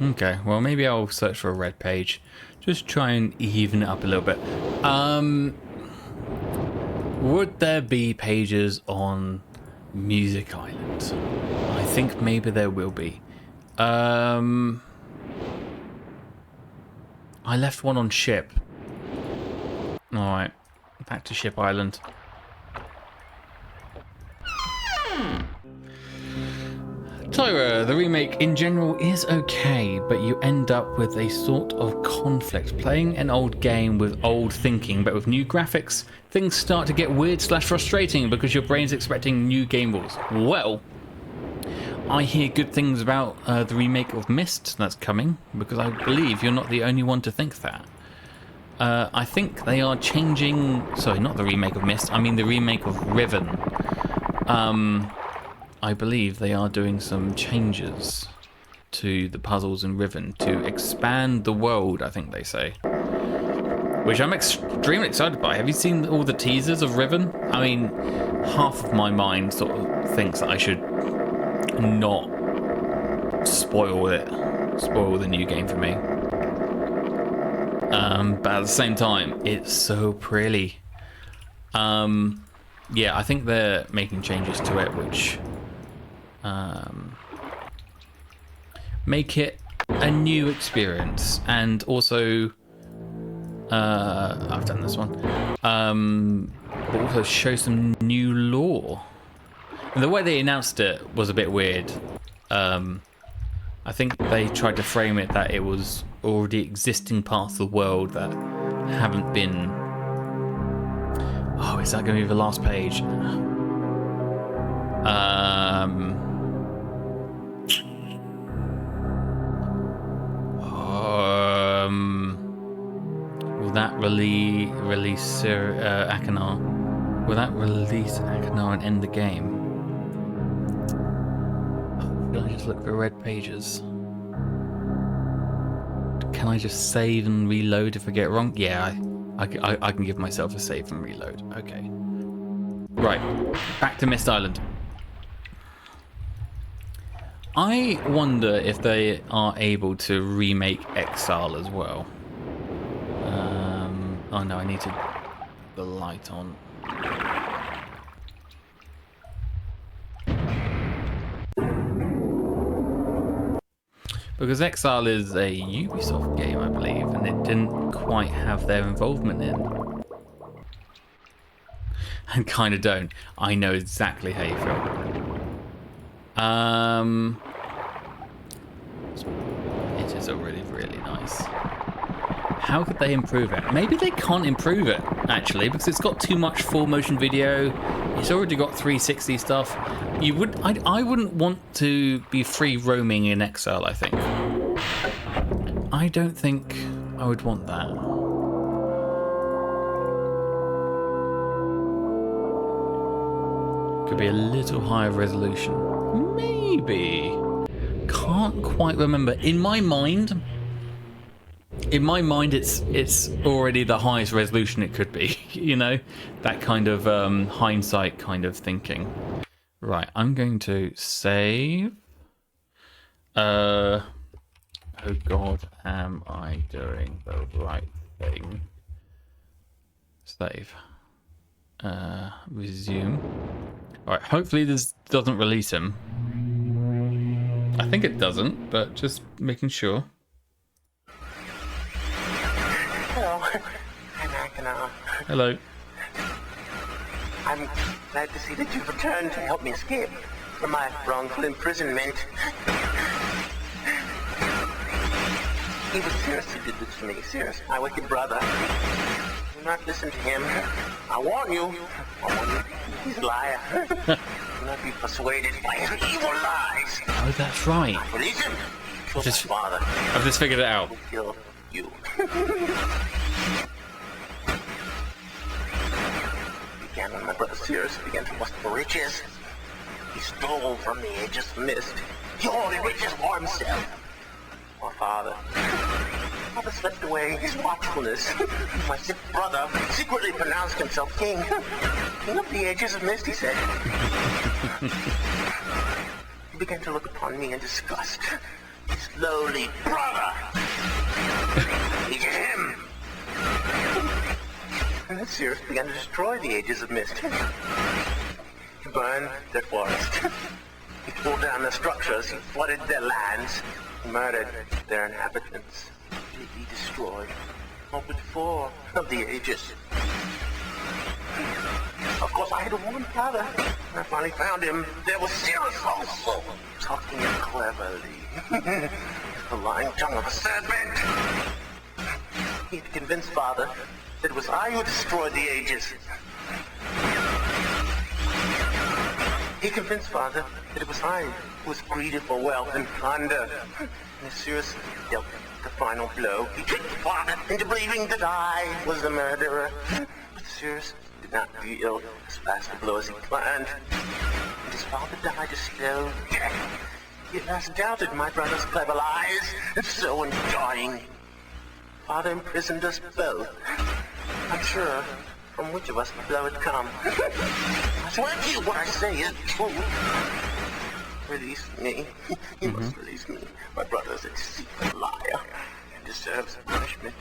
Okay, well maybe I'll search for a red page. Just try and even it up a little bit. Would there be pages on Music Island? I think maybe there will be. I left one on Ship. Alright, back to Ship Island. Tyra, the remake in general is okay, but you end up with a sort of conflict. Playing an old game with old thinking, but with new graphics, things start to get weird / frustrating because your brain's expecting new game rules. Well, I hear good things about the remake of Myst that's coming, because I believe you're not the only one to think that. I think they are changing... Sorry, not the remake of Myst, I mean the remake of Riven. I believe they are doing some changes to the puzzles in Riven to expand the world, I think they say. Which I'm extremely excited by. Have you seen all the teasers of Riven? I mean, half of my mind sort of thinks that I should not spoil the new game for me. But at the same time, it's so pretty. Yeah, I think they're making changes to it, which make it a new experience, and also I've done this one, but also show some new lore. And the way they announced it was a bit weird. I think they tried to frame it that it was already existing parts of the world that haven't been... Oh, is that going to be the last page? Will that release Akanar? Will that release Akanar and end the game? Can I just look for red pages? Can I just save and reload if I get it wrong? Yeah, I can give myself a save and reload. Okay. Right, back to Myst Island. I wonder if they are able to remake Exile as well. Oh no, I need to put the light on. Because Exile is a Ubisoft game, I believe, and it didn't quite have their involvement in. And kind of don't. I know exactly how you feel. It is already really nice. How could they improve it? Maybe they can't improve it, actually, because it's got too much full motion video. It's already got 360 stuff. I wouldn't want to be free roaming in Exile, I think. I don't think I would want that. Could be a little higher resolution. Maybe. Can't quite remember. In my mind, it's already the highest resolution it could be. You know, that kind of hindsight kind of thinking. Right, I'm going to save. Oh God, am I doing the right thing? Save. Resume. All right, hopefully this doesn't release him. I think it doesn't, but just making sure. Hello, I'm Akana. Hello. I'm glad to see that you've returned to help me escape from my wrongful imprisonment. He was Cirrus who did this to me. Cirrus, my wicked brother. Do not listen to him. I warn you. He's a liar. Do not be persuaded by his evil lies. Oh, that's right. Release him. Kill my father. I've just figured it out. Kill you. Began when my brother Cirrus began to lust for riches. He stole from the ages of Myst. He hoarded riches for himself. My father slipped away his watchfulness. My sick brother secretly pronounced himself king. King of the ages of Myst, he said. He began to look upon me in disgust. His lowly brother. He did him. And then Cirrus began to destroy the ages of Myst. He burned their forest. He tore down their structures. He flooded their lands. He murdered their inhabitants. He destroyed all but 4 of the ages. Of course, I had to warn father. When I finally found him, there was Cirrus also, talking cleverly. The lying tongue of a serpent. He had convinced father that it was I who destroyed the ages. He convinced father that it was I who was greedy for wealth and plunder. And as Cirrus dealt the final blow, he tricked father into believing that I was the murderer. But Cirrus did not deal as fast a blow as he planned. And his father died a slow death. He at last doubted my brother's clever lies, and so in dying, father imprisoned us both. Unsure from which of us the blow had come. I swear to you what I say is true. Release me. You must release me. My brother is a deceitful liar and deserves punishment.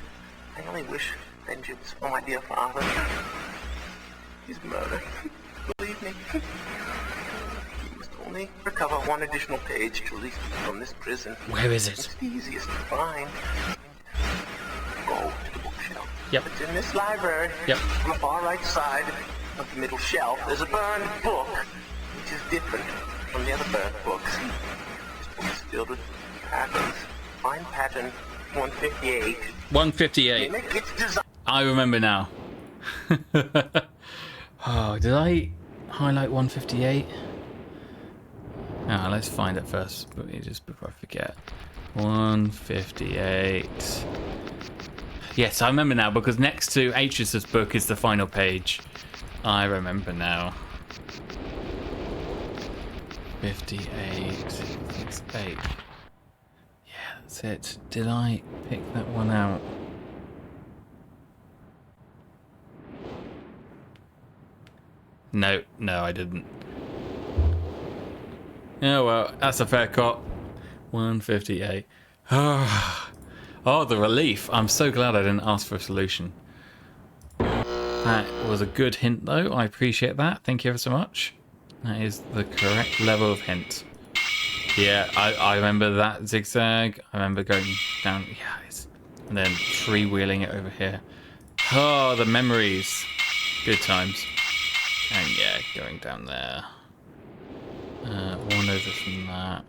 I only wish vengeance for my dear father. His murder. Believe me. You must only recover 1 additional page to release me from this prison. Where is it? It's the easiest to find. Go to the bookshelf. Yep. It's in this library. Yep. On the far right side of the middle shelf, there's a burned book, which is different from the other burned books. This book is filled with patterns. Find pattern 158. 158. Mimic its design. I remember now. Oh, did I highlight 158? Ah, let's find it first, but just before I forget. 158. Yes, I remember now, because next to H's book is the final page. I remember now. 58. 68. Yeah, that's it. Did I pick that one out? No, I didn't. Oh well, that's a fair cop. 158. Oh, the relief. I'm so glad I didn't ask for a solution. That was a good hint though. I appreciate that. Thank you ever so much. That is the correct level of hint. Yeah, I remember that zigzag. I remember going down. Yeah, and then freewheeling it over here. Oh, the memories. Good times. And yeah, going down there. One over from that.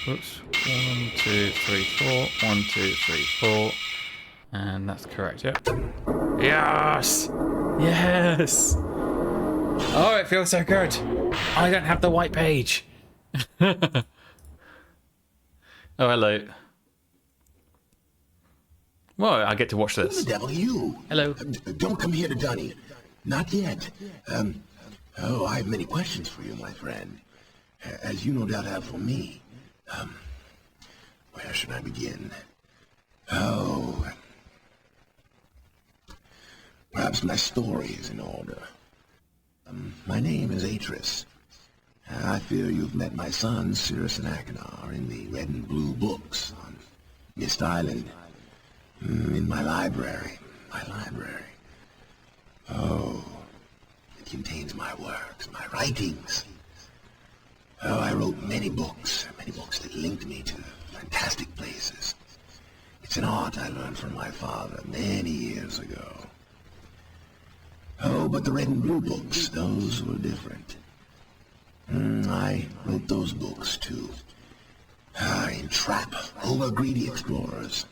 Whoops. 1, 2, 3, 4. 1, 2, 3, 4. And that's correct, yep. Yes! Yes! Oh, it feels so good. I don't have the white page. Oh, hello. Well, I get to watch Who this. the devil are you? Hello. Don't come here to Dunny. Not yet. I have many questions for you, my friend. As you no doubt have for me. Where should I begin? Perhaps my story is in order. My name is Atris. I fear you've met my sons, Cirrus and Achenar, in the red and blue books on Myst Island. In my library. Oh, it contains my works, my writings. Oh, I wrote many books that linked me to fantastic places. It's an art I learned from my father many years ago. Oh, but the red and blue books, those were different. I wrote those books to entrap over-greedy explorers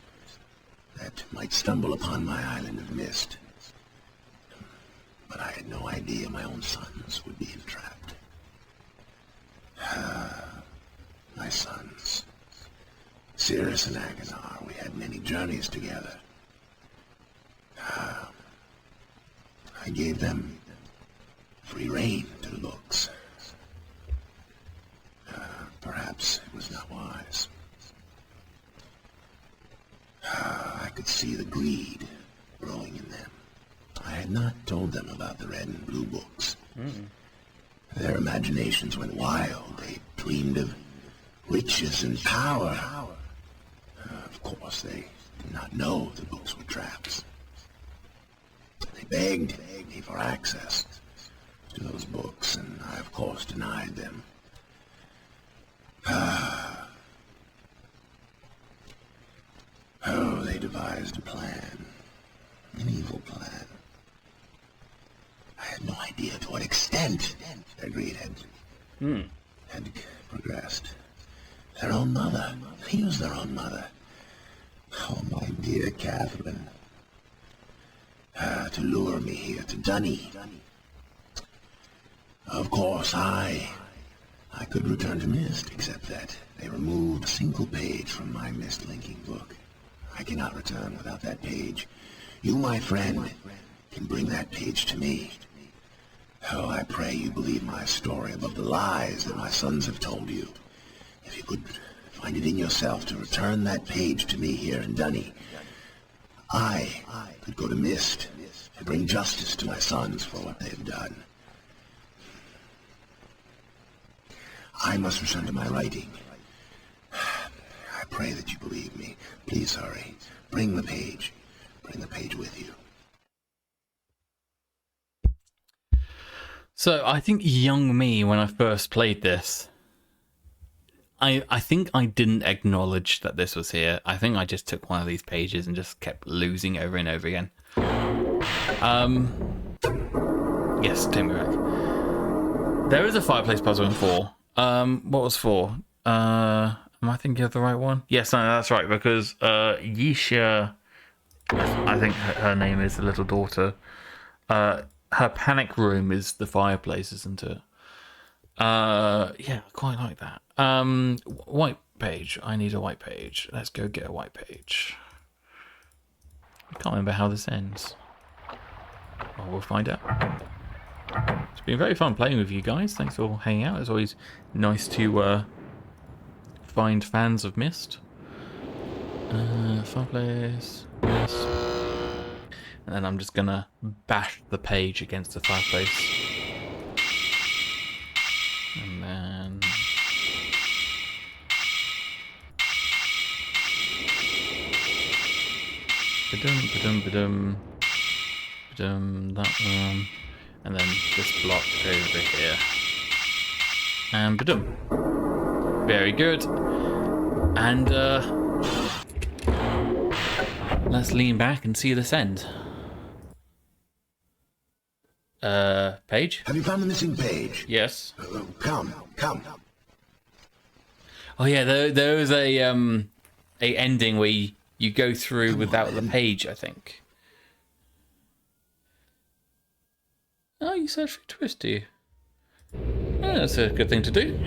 that might stumble upon my island of Myst. But I had no idea my own sons would be entrapped. My sons, Cirrus and Achenar, we had many journeys together. I gave them free rein to the books. Perhaps it was not wise. I could see the greed growing in them. I had not told them about the red and blue books. Their imaginations went wild. They dreamed of riches and power. Of course, they did not know the books were traps. They begged me for access to those books, and I, of course, denied them. Oh, they devised a plan. An evil plan. I had no idea to what extent their greed had progressed. Their own mother. He was their own mother. Oh, my dear Catherine. To lure me here to Dunny. Of course, I could return to Myst, except that they removed a single page from my Myst linking book. I cannot return without that page. You, my friend, can bring that page to me. Oh, I pray you believe my story above the lies that my sons have told you. If you could find it in yourself to return that page to me here in Dunny, I could go to Myst and bring justice to my sons for what they have done. I must return to my writing. I pray that you believe me. Please hurry. Bring the page. Bring the page with you. So I think young me, when I first played this, I think I didn't acknowledge that this was here. I think I just took one of these pages and just kept losing over and over again. Yes, take me back. There is a fireplace puzzle in 4. What was 4? Am I thinking of the right one? Yes, no, that's right, because Yisha, I think her name is, the little daughter, her panic room is the fireplace, isn't it? Yeah, I quite like that. White page. I need a white page. Let's go get a white page. I can't remember how this ends. Well, we'll find out. It's been very fun playing with you guys. Thanks for hanging out. It's always nice to find fans of Myst. Fireplace. Myst. And then I'm just gonna bash the page against the fireplace. And then... Ba-dum, that one. And then this block over here. And ba-dum. Very good. And let's lean back and see this end. Page? Have you found the missing page? Yes. Come. Oh yeah, there was a ending where you go through without the page, I think. Oh, you search for a twist, do you? Oh, that's a good thing to do.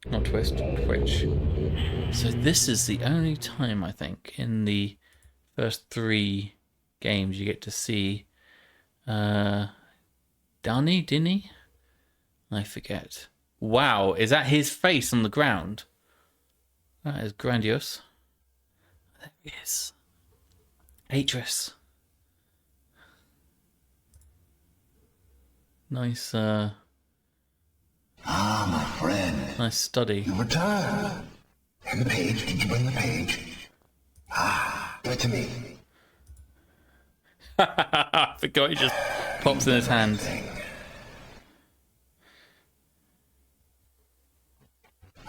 Not twist, twitch. So this is the only time, I think, in the first 3 games you get to see Dinny? I forget. Wow, is that his face on the ground? That is grandiose. There he is. Atris. Nice, my friend. nice study. You returned. And the page, did you bring the page? Give it to me. I forgot he just pops in his hand.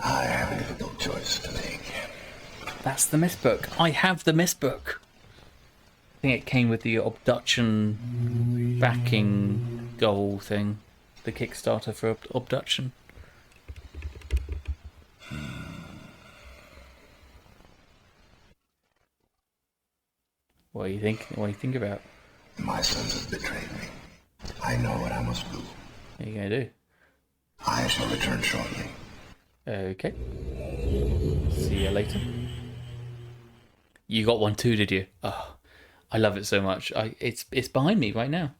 I have a difficult choice to make. That's the Myst book. I have the Myst book. I think it came with the abduction backing goal thing. The Kickstarter for abduction. What do you think? What do you think about? My sons have betrayed me. I know what I must do. What are you going to do? I shall return shortly. Okay. See you later. You got one too, did you? Oh, I love it so much. It's behind me right now.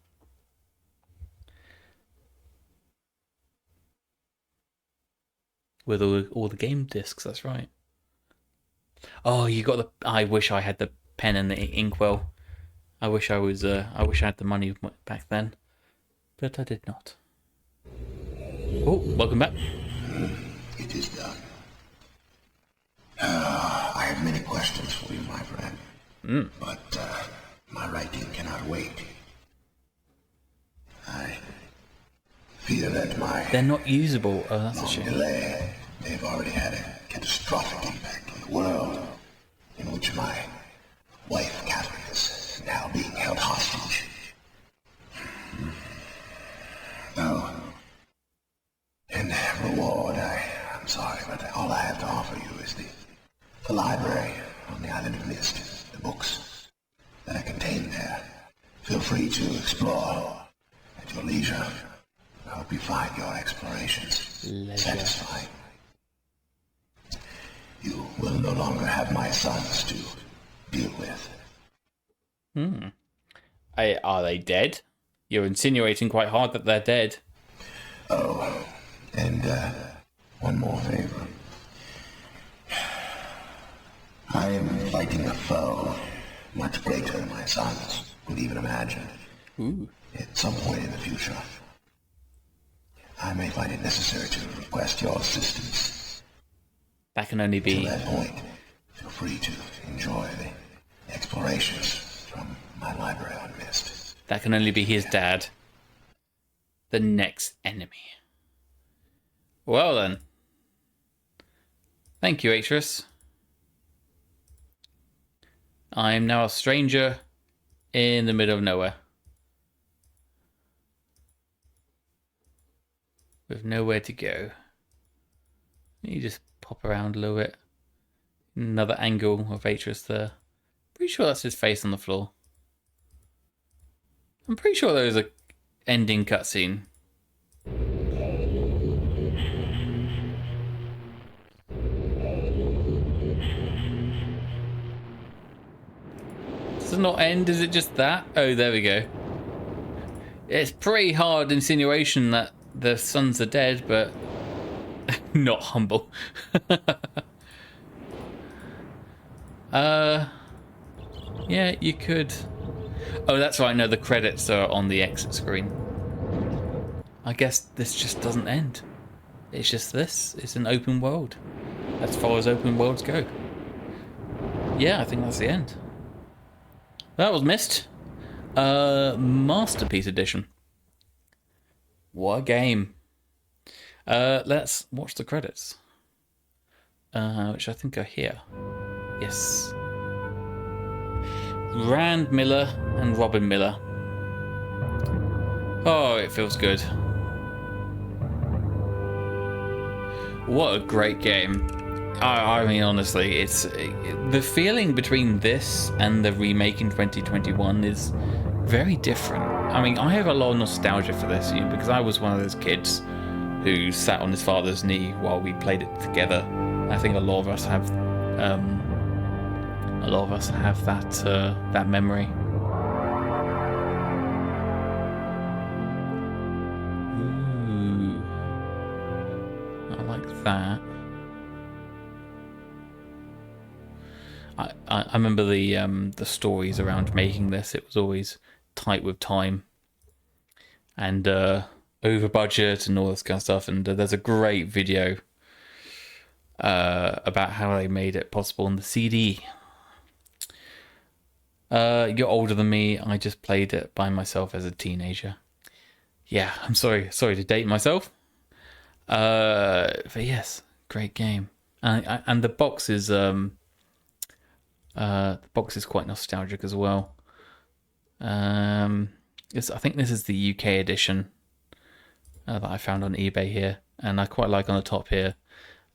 With all the game discs, that's right. Oh, you got the. I wish I had the pen and the inkwell. I wish I was. I wish I had the money back then, but I did not. Oh, welcome back. It is done. I have many questions for you, my friend. But my writing cannot wait. I fear that my They're not usable. Oh, that's a shame. delay, they've already had a catastrophic impact on the world in which my wife, Catherine, is now being held hostage. Oh. In reward, I'm sorry, but all I have to offer you is the library on the island of Myst, the books that are contained there. Feel free to explore at your leisure. I hope you find your explorations satisfying. You will no longer have my sons to deal with. Are they dead? You're insinuating quite hard that they're dead. Oh, and one more favor. I am fighting a foe much greater than my sons would even imagine. Ooh. At some point in the future, I may find it necessary to request your assistance. That can only be. At that point, feel free to enjoy the explorations from my library on Myst. That can only be his dad. The next enemy. Well then. Thank you, Atris. I am now a stranger in the middle of nowhere. With nowhere to go. You just pop around a little bit. Another angle of Atris there. Pretty sure that's his face on the floor. I'm pretty sure there was a ending cutscene. Does it not end? Is it just that? Oh, there we go. It's pretty hard insinuation that the sons are dead, but not humble. Yeah, you could. Oh, that's right. No, the credits are on the exit screen. I guess this just doesn't end. It's just this. It's an open world. As far as open worlds go. Yeah, I think that's the end. That was Myst. Masterpiece Edition. What a game. Let's watch the credits. Which I think are here. Yes. Rand Miller and Robin Miller. Oh, it feels good. What a great game. I mean, honestly, it's the feeling between this and the remake in 2021 is very different. I mean, I have a lot of nostalgia for this, because I was one of those kids who sat on his father's knee while we played it together. I think a lot of us have that memory. Ooh, I like that. I remember the stories around making this. It was always tight with time and over budget and all this kind of stuff. And there's a great video about how they made it possible on the CD. You're older than me. I just played it by myself as a teenager. Yeah, I'm sorry to date myself. But yes, great game. And the box is quite nostalgic as well. I think this is the UK edition that I found on eBay here, and I quite like on the top here.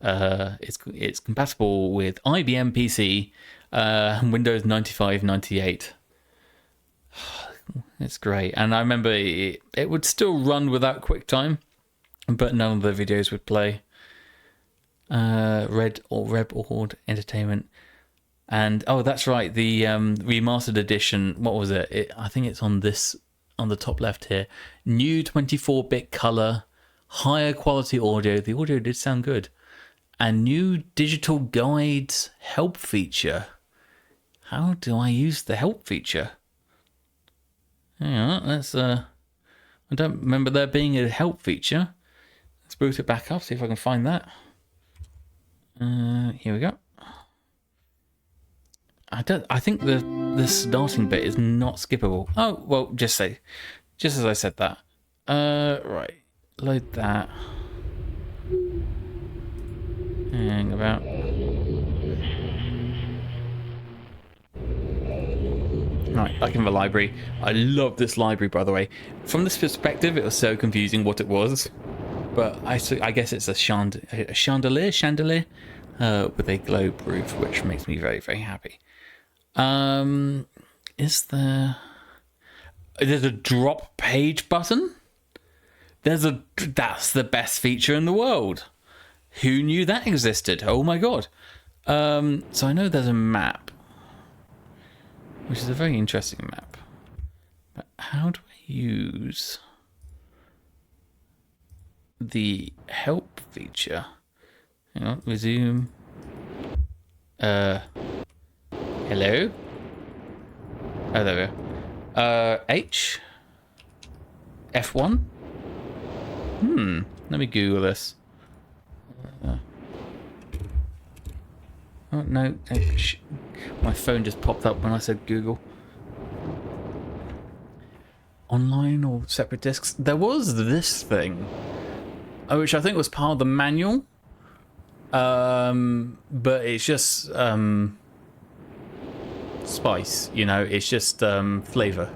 It's compatible with IBM PC, Windows 95, 98. It's great, and I remember it would still run without QuickTime, but none of the videos would play. Red Horde Entertainment. And oh, that's right, the remastered edition. What was it? I think it's on the top left here. New 24-bit color, higher quality audio. The audio did sound good, and new digital guides help feature. How do I use the help feature? Yeah, let's. I don't remember there being a help feature. Let's boot it back up. See if I can find that. Here we go. I think the starting bit is not skippable. Oh, well, just as I said that. Right. Load that. Hang about. Right, back in the library. I love this library, by the way. From this perspective, it was so confusing what it was. But I guess it's a chandelier with a globe roof, which makes me very, very happy. There's a drop page button? That's the best feature in the world. Who knew that existed? Oh my god. So I know there's a map, which is a very interesting map. But how do I use the help feature? Hang on, resume. Hello? Oh, there we go. H? F1? Let me Google this. Oh, no. My phone just popped up when I said Google. Online or separate discs? There was this thing, which I think was part of the manual. But it's just spice, it's just flavor.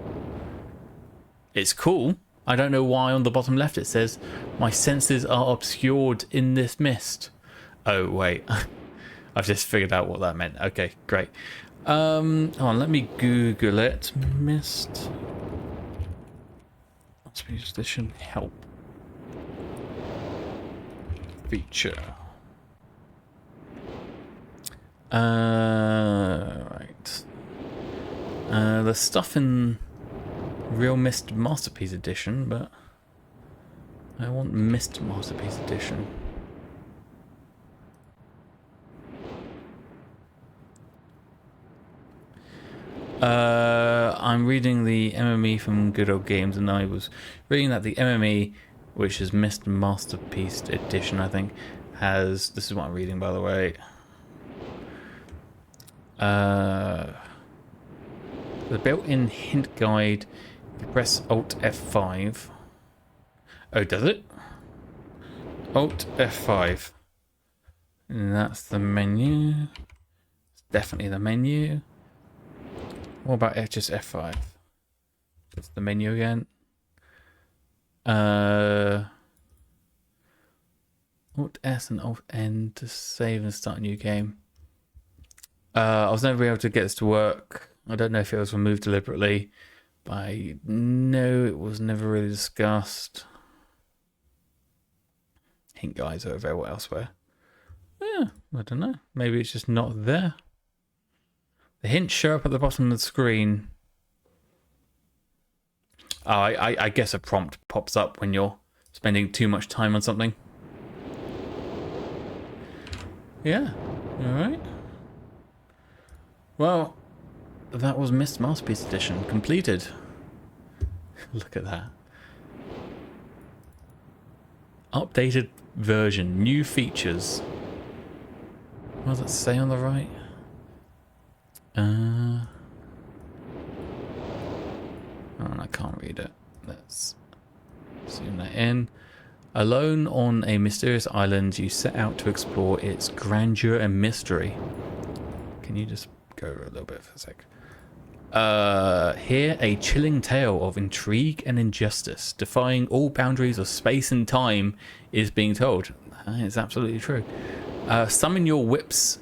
It's cool. I don't know why on the bottom left it says my senses are obscured in this mist. Oh wait. I've just figured out what that meant. Okay, great. Hold on, let me Google it. Myst Speech Edition help feature. Right. There's stuff in Real Myst Masterpiece Edition, but I want Myst Masterpiece Edition. I'm reading the MME from Good Old Games, and I was reading that the MME, which is Myst Masterpiece Edition, I think, has... This is what I'm reading, by the way. The built-in hint guide, if you press Alt F5. Oh, does it? Alt F5. And that's the menu. It's definitely the menu. What about just F5? It's the menu again. Alt S and Alt N to save and start a new game. I was never able to get this to work. I don't know if it was removed deliberately, but I know it was never really discussed. Hint guides are available elsewhere. Yeah, I don't know. Maybe it's just not there. The hints show up at the bottom of the screen. Oh, I guess a prompt pops up when you're spending too much time on something. Yeah, alright. Well, that was Myst Masterpiece Edition completed. Look at that. Updated version, new features. What does it say on the right? Oh, I can't read it. Let's zoom that in. Alone on a mysterious island, you set out to explore its grandeur and mystery. Can you just go a little bit for a sec? Here, a chilling tale of intrigue and injustice, defying all boundaries of space and time, is being told. It's absolutely true. Summon your wits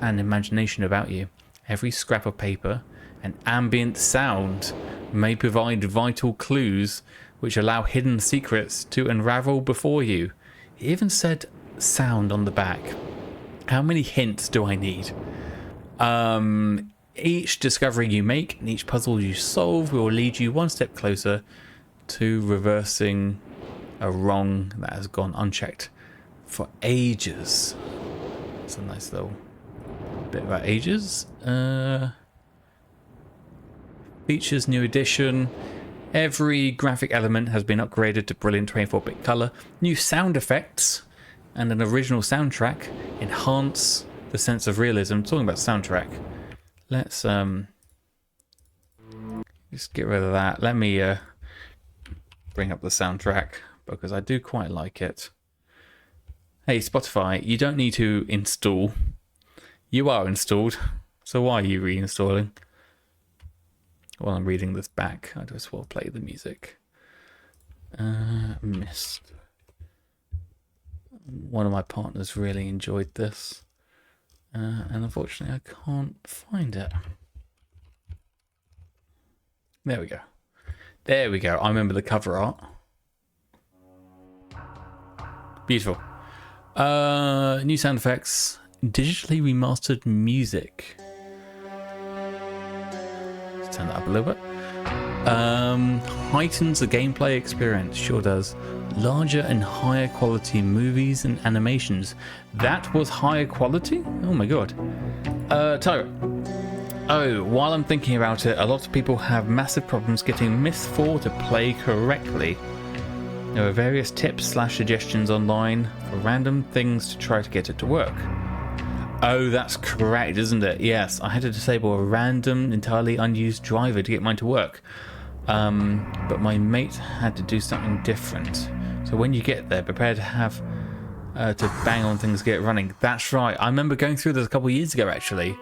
and imagination about you. Every scrap of paper and ambient sound may provide vital clues which allow hidden secrets to unravel before you. It even said sound on the back. How many hints do I need? Each discovery you make and each puzzle you solve will lead you one step closer to reversing a wrong that has gone unchecked for ages. It's a nice little bit about ages. Features new edition. Every graphic element has been upgraded to brilliant 24-bit color. New sound effects and an original soundtrack enhance the sense of realism. Talking about soundtrack, let's just get rid of that. Let me bring up the soundtrack because I do quite like it. Hey Spotify, you don't need to install. You are installed, so why are you reinstalling? While I'm reading this back, I just will play the music. Myst. One of my partners really enjoyed this. And unfortunately I can't find it. There we go. There we go. I remember the cover art. Beautiful. New sound effects. Digitally remastered music. Let's turn that up a little bit. Heightens the gameplay experience. Sure does. Larger and higher quality movies and animations. That was higher quality? Oh my god. Tyro. Oh, while I'm thinking about it, a lot of people have massive problems getting Myst 4 to play correctly. There are various tips/suggestions online for random things to try to get it to work. Oh, that's correct, isn't it? Yes, I had to disable a random, entirely unused driver to get mine to work. But my mate had to do something different. So when you get there, prepare to have to bang on things to get it running. That's right. I remember going through this a couple of years ago, actually.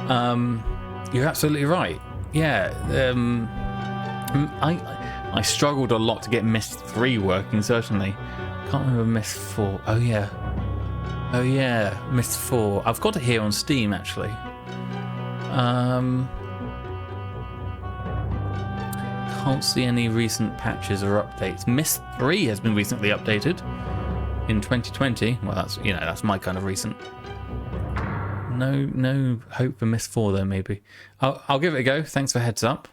You're absolutely right. Yeah. I struggled a lot to get Myst 3 working, certainly. Can't remember Myst 4. Oh, yeah. Oh, yeah. Myst 4. I've got it here on Steam, actually. Can't see any recent patches or updates. Myst 3 has been recently updated in 2020. Well, that's my kind of recent. No hope for Myst 4 though. Maybe I'll give it a go. Thanks for heads up.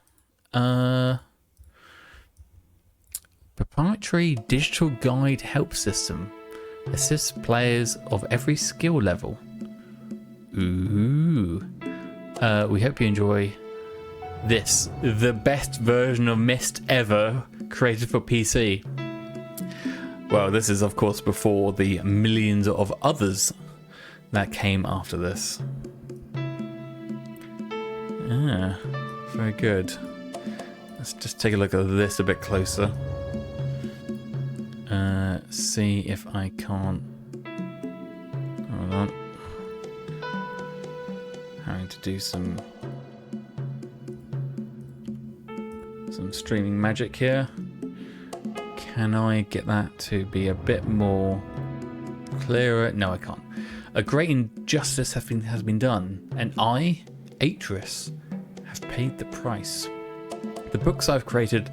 Proprietary digital guide help system assists players of every skill level. Ooh. We hope you enjoy this, the best version of Myst ever created for PC. Well, this is of course before the millions of others that came after this. Ah, very good. Let's just take a look at this a bit closer. See if I can't. Hold on. Having to do some streaming magic here. Can I get that to be a bit more clearer? No, I can't. A great injustice has been done, and I, Atris, have paid the price. The books I've created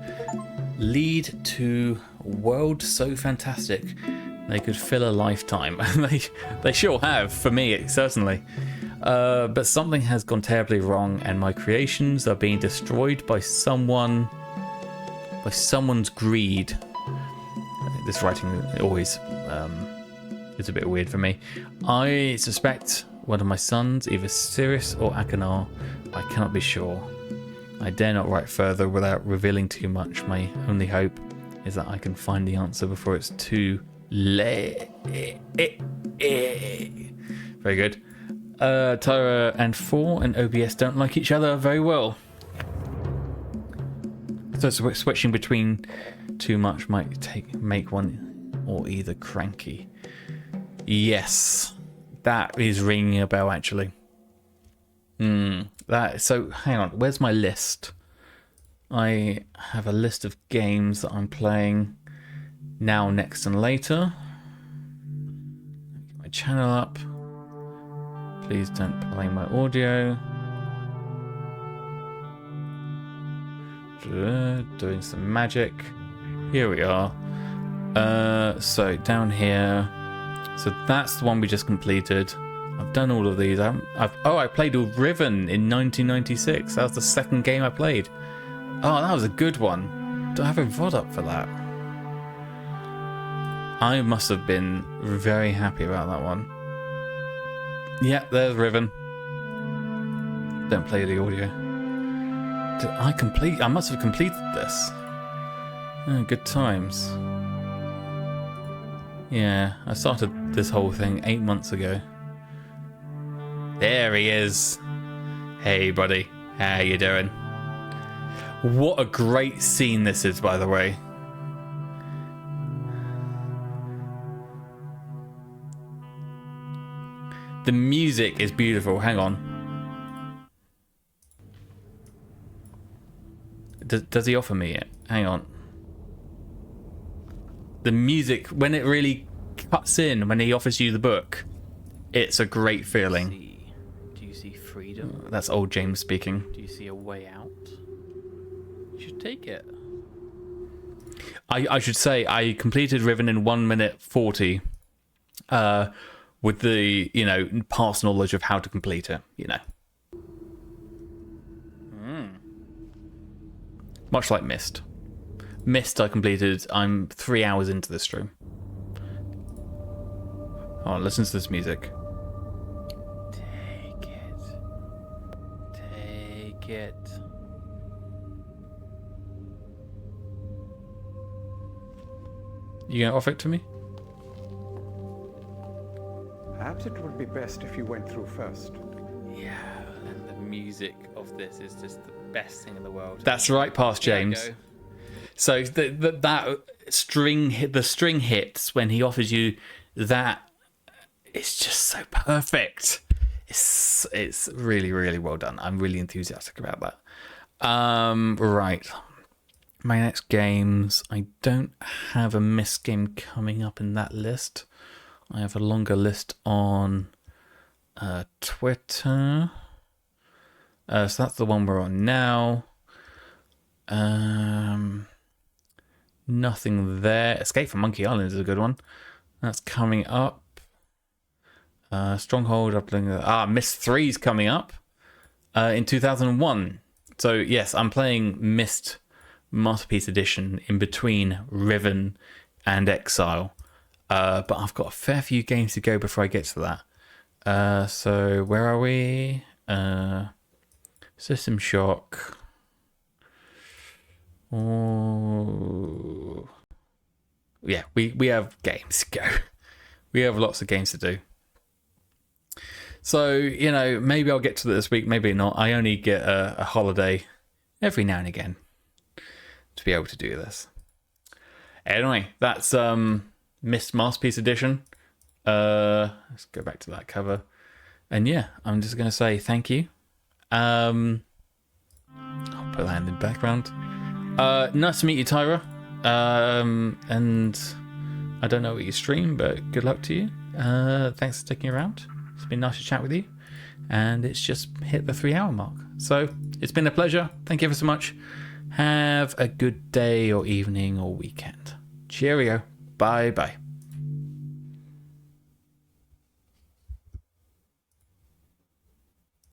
lead to a world so fantastic they could fill a lifetime. they sure have, for me, certainly. But something has gone terribly wrong, and my creations are being destroyed by someone's greed. This writing always is a bit weird for me. I suspect one of my sons, either Sirius or Akanar. I cannot be sure. I dare not write further without revealing too much. My only hope is that I can find the answer before it's too late. Very good. Tyra and 4 and OBS don't like each other very well. So switching between too much might make one or either cranky. Yes, that is ringing a bell actually. So hang on, where's my list? I have a list of games that I'm playing now, next, and later. Get my channel up. Please don't play my audio. Doing some magic. Here we are. So down here. So that's the one we just completed. I've done all of these. I played Riven in 1996. That was the second game I played. Oh, that was a good one. Do I have a VOD up for that? I must have been very happy about that one. Yeah, there's Riven. Don't play the audio. I must have completed this. Oh, good times. Yeah, I started this whole thing 8 months ago. There he is. Hey, buddy. How you doing? What a great scene this is, by the way. The music is beautiful. Hang on. Does he offer me it? Hang on. The music, when it really cuts in, when he offers you the book, it's a great feeling. Do you see freedom? That's old James speaking. Do you see a way out? You should take it. I should say I completed Riven in 1 minute 40. With the, past knowledge of how to complete it, Much like Myst. Myst I completed, I'm 3 hours into the stream. Oh, listen to this music. Take it. Take it. You gonna offer it to me? Perhaps it would be best if you went through first. Yeah, and the music of this is just the best thing in the world. That's right, past James. So that string hits when he offers you that. It's just so perfect. It's really, really well done. I'm really enthusiastic about that. Right. My next games. I don't have a Myst game coming up in that list. I have a longer list on Twitter. So that's the one we're on now. Nothing there. Escape from Monkey Island is a good one. That's coming up. Stronghold. Myst 3 is coming up in 2001. So yes, I'm playing Myst Masterpiece Edition in between Riven and Exile. But I've got a fair few games to go before I get to that. So where are we? System Shock. Oh, yeah, we have games to go. We have lots of games to do. So, maybe I'll get to it this week, maybe not. I only get a holiday every now and again to be able to do this. Anyway, that's Myst Masterpiece Edition. Let's go back to that cover. And yeah, I'm just going to say thank you. I'll put that in the background. Nice to meet you, Tyra. And I don't know what you stream, but good luck to you. Thanks for sticking around. It's been nice to chat with you. And it's just hit the 3-hour mark. So it's been a pleasure. Thank you ever so much. Have a good day or evening or weekend. Cheerio. Bye bye.